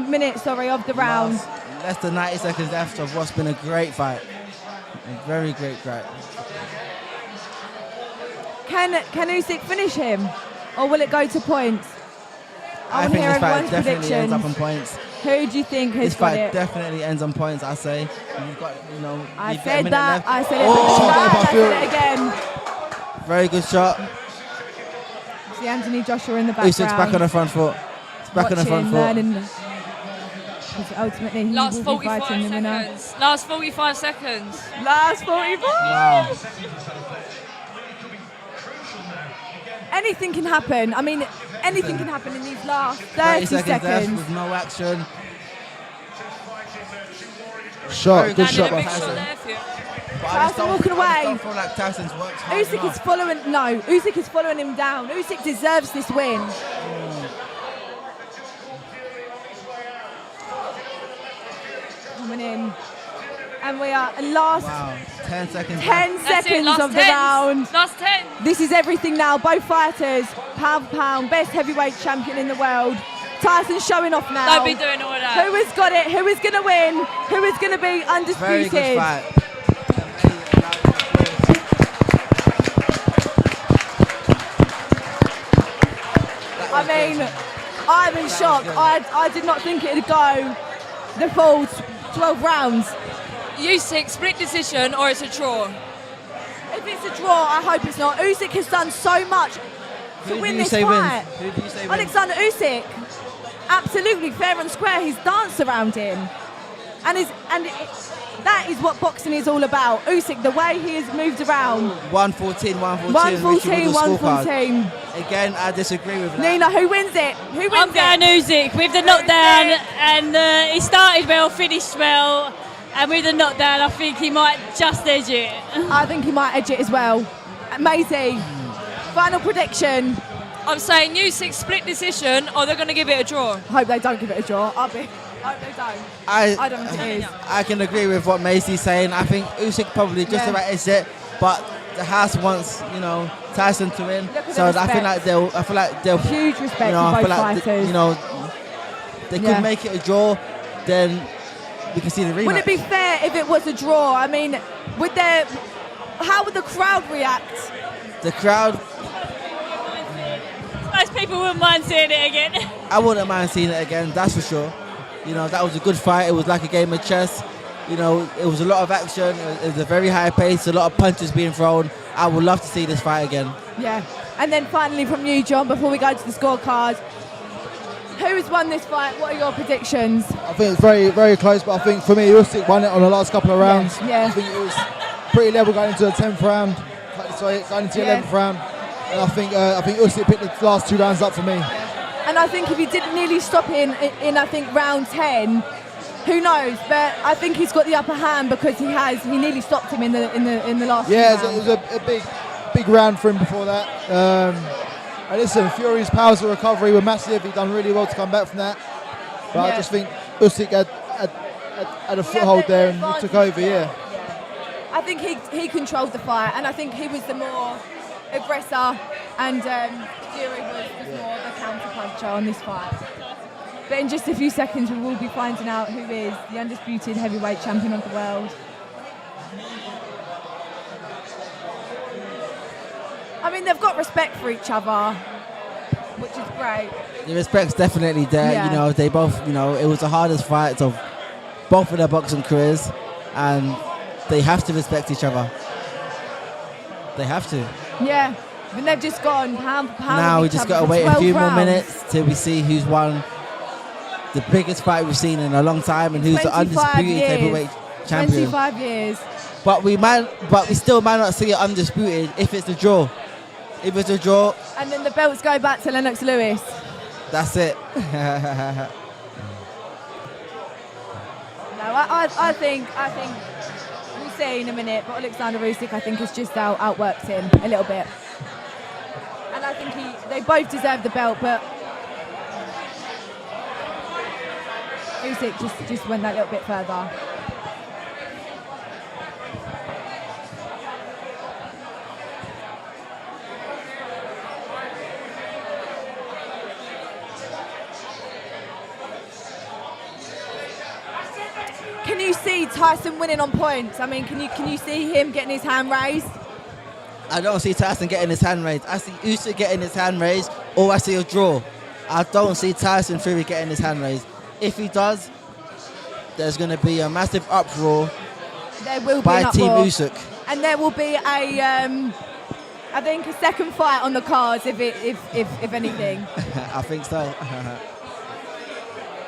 minute, of the round. Less than 90 seconds left of what's been a great fight. A very great fight. Can Usyk finish him, or will it go to points? I think this fight definitely ends up on points. Who do you think has got it? This fight definitely ends on points, I say. You've got, I you've got a said minute that. left. I said it. Oh, I said it again. Very good shot. See Anthony Joshua in the background. Usyk's back on the front foot. It's back on the front foot. Because ultimately, he Last will be 45 fighting the winner. seconds. Last 45 seconds. Last 45. Wow. Anything can happen. I mean, anything can happen in these last 30 30 left seconds. with no action. Shot, good shot Landed by a big shot Tyson. there for you. Tyson walking away. I don't feel like Tyson's worked hard Usyk enough. is following. No, Usyk is following him down. Usyk deserves this win. Coming in, and we are last Wow, 10 seconds 10 left. That's it, seconds last of the 10. round. Last 10. This is everything now. Both fighters, pound for pound, best heavyweight champion in the world. Tyson's showing off now. Don't be doing all that. Who has got it? Who is going to win? Who is going to be undisputed? Very good fight. I mean, I'm in shock. I did not think it'd go the full 12 rounds. Usyk, split decision or it's a draw? If it's a draw, I hope it's not. Usyk has done so much to win this fight. Who do you say wins? Oleksandr Usyk, absolutely fair and square. He's danced around him. That is what boxing is all about. Usyk, the way he has moved around. 114, 114. Again, I disagree with that. Nina, who wins it? I'm going Usyk with the knockdown, and he started well, finished well, and with the knockdown, I think he might just edge it. I think he might edge it as well. Maisie, final prediction. I'm saying Usyk split decision, or they're going to give it a draw. I hope they don't give it a draw. I hope they don't. I don't think it is. I can agree with what Macy's saying. I think Usyk probably just about edged it, but the house wants, Tyson to win. So I feel like they'll huge respect for both fighters. They could make it a draw, then we can see the rematch. Would it be fair if it was a draw? I mean, how would the crowd react? The crowd, most people wouldn't mind seeing it again. I wouldn't mind seeing it again, that's for sure. That was a good fight. It was like a game of chess. It was a lot of action. It was a very high pace, a lot of punches being thrown. I would love to see this fight again. Yeah. And then finally from you, John, before we go to the scorecard, who's won this fight? What are your predictions? I think it's very, very close, but I think for me, Usyk won it on the last couple of rounds. Yeah. I think it was pretty level going into the 10th round. Sorry, going into the 11th round. And I think Usyk picked the last 2 rounds up for me. And I think if he didn't nearly stop in I think round 10, who knows? But I think he's got the upper hand because he nearly stopped him in the last. Yeah, it was a big round for him before that. And listen, Fury's powers of recovery were massive. He done really well to come back from that. But I just think Usyk had a foothold there and he took over. Yeah. I think he controlled the fight, and I think he was the more aggressor, and Fury was more the counter-puncher on this fight. But in just a few seconds, we will be finding out who is the undisputed heavyweight champion of the world. I mean, they've got respect for each other, which is great. The respect's definitely there. Yeah. They both, it was the hardest fight of both of their boxing careers, and they have to respect each other. They have to. Yeah, but they've just gone pound for pound. Now we just got to wait a few more minutes till we see who's won the biggest fight we've seen in a long time and who's the undisputed heavyweight champion. 25 years. But we still might not see it undisputed if it's a draw. If it's a draw, and then the belts go back to Lennox Lewis. That's it. No, I think we'll see in a minute, but Oleksandr Usyk I think has just outworked him a little bit, and I think they both deserve the belt, but Usyk just went that little bit further. Can you see Tyson winning on points? I mean, can you see him getting his hand raised? I don't see Tyson getting his hand raised. I see Usyk getting his hand raised, or I see a draw. I don't see Tyson Fury getting his hand raised. If he does, there's going to be a massive uproar. There will be by an Team uproar. Usyk. And there will be I think a second fight on the cards if anything. I think so.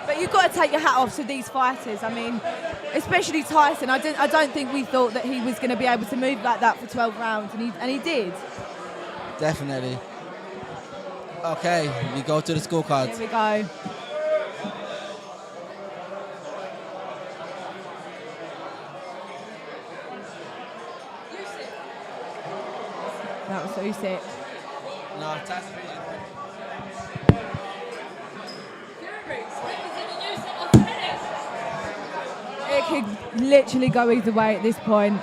But you've got to take your hat off to these fighters. I mean, especially Tyson. I don't think we thought that he was going to be able to move like that for 12 rounds, and he did. Definitely. Okay, we go to the scorecards. Here we go. That was Usyk. No, Tyson. It could literally go either way at this point.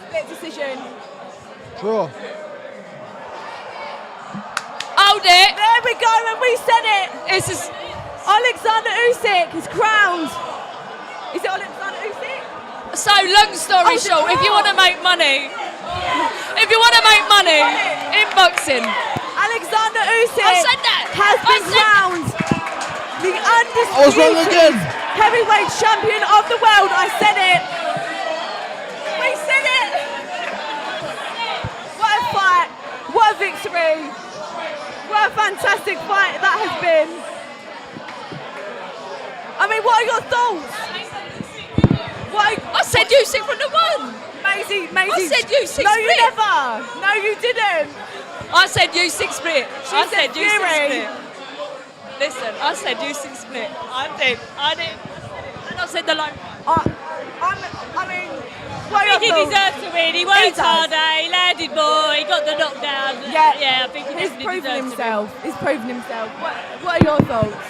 Split decision. Draw. Hold it. There we go, and we said it. It's just, Oleksandr Usyk is crowned. Is it Oleksandr Usyk? so long story short, if you want to make money, in boxing, Oleksandr Usyk I said that. has been crowned the undisputed heavyweight champion of the world. I said it. We said it. What a fight. What a victory. What a fantastic fight that has been. What are your thoughts? I said Usyk from the one. Maisie. I said Usyk No, split. you never. No, you didn't. I said Usyk split. I said Usyk Fury. split. Listen, I said Usyk split. I did. And I said the line. I mean, what I are think he your thoughts? deserved to win. He worked does. harder, he landed more, he got the knockdown. Yeah, I think he He's definitely proven deserved himself. He's proven himself. What are your thoughts?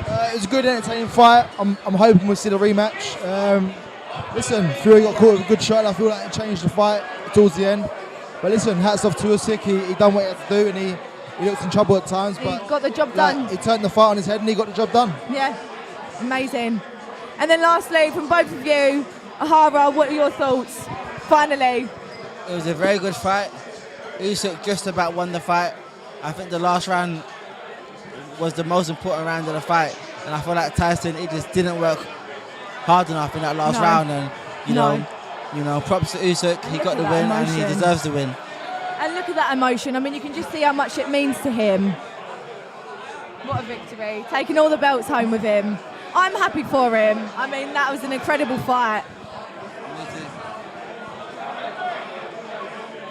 It was a good, entertaining fight. I'm hoping we'll see the rematch. Listen, Fury got caught with a good shot. And I feel like it changed the fight towards the end. But listen, hats off to Usyk. He done what he had to do, and he looked in trouble at times. But He got the job done. He turned the fight on his head, and he got the job done. Yeah, amazing. And then lastly, from both of you, Ohara, what are your thoughts? Finally. It was a very good fight. Usyk just about won the fight. I think the last round was the most important round of the fight, and I feel like Tyson, he just didn't work hard enough in that last round. And you know, props to Usyk. He got the win, and he deserves the win. And look at that emotion. I mean, you can just see how much it means to him. What a victory! Taking all the belts home with him. I'm happy for him. I mean, that was an incredible fight.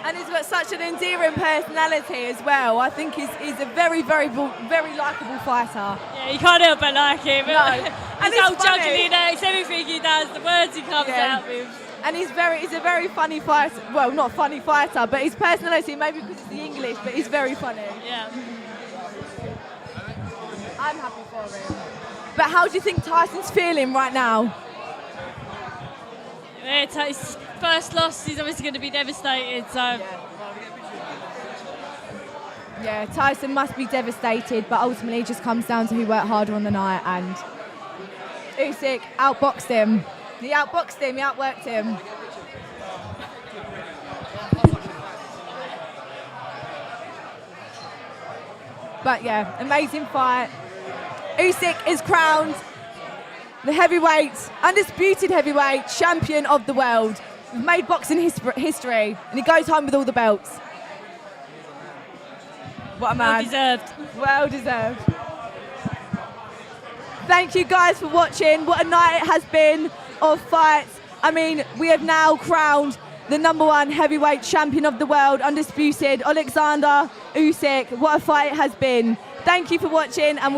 And he's got such an endearing personality as well. I think he's a very, very, very likeable fighter. Yeah, you can't help but like him. No. And His whole it's funny. juggling acts, everything he does, the words he comes out with. And he's a very funny fighter. Well, not funny fighter, but his personality, maybe because it's the English, but he's very funny. Yeah. I'm happy for him. But how do you think Tyson's feeling right now? Yeah, his first loss, he's obviously going to be devastated. So Yeah, Tyson must be devastated, but ultimately it just comes down to who worked harder on the night, and Usyk outboxed him. He outboxed him, he outworked him. But yeah, amazing fight. Usyk is crowned the undisputed heavyweight champion of the world. He's made boxing history, and he goes home with all the belts. What a man. well deserved. Well deserved. Thank you guys for watching. What a night it has been of fights. I mean, we have now crowned the #1 heavyweight champion of the world, undisputed, Oleksandr Usyk. What a fight it has been. Thank you for watching, and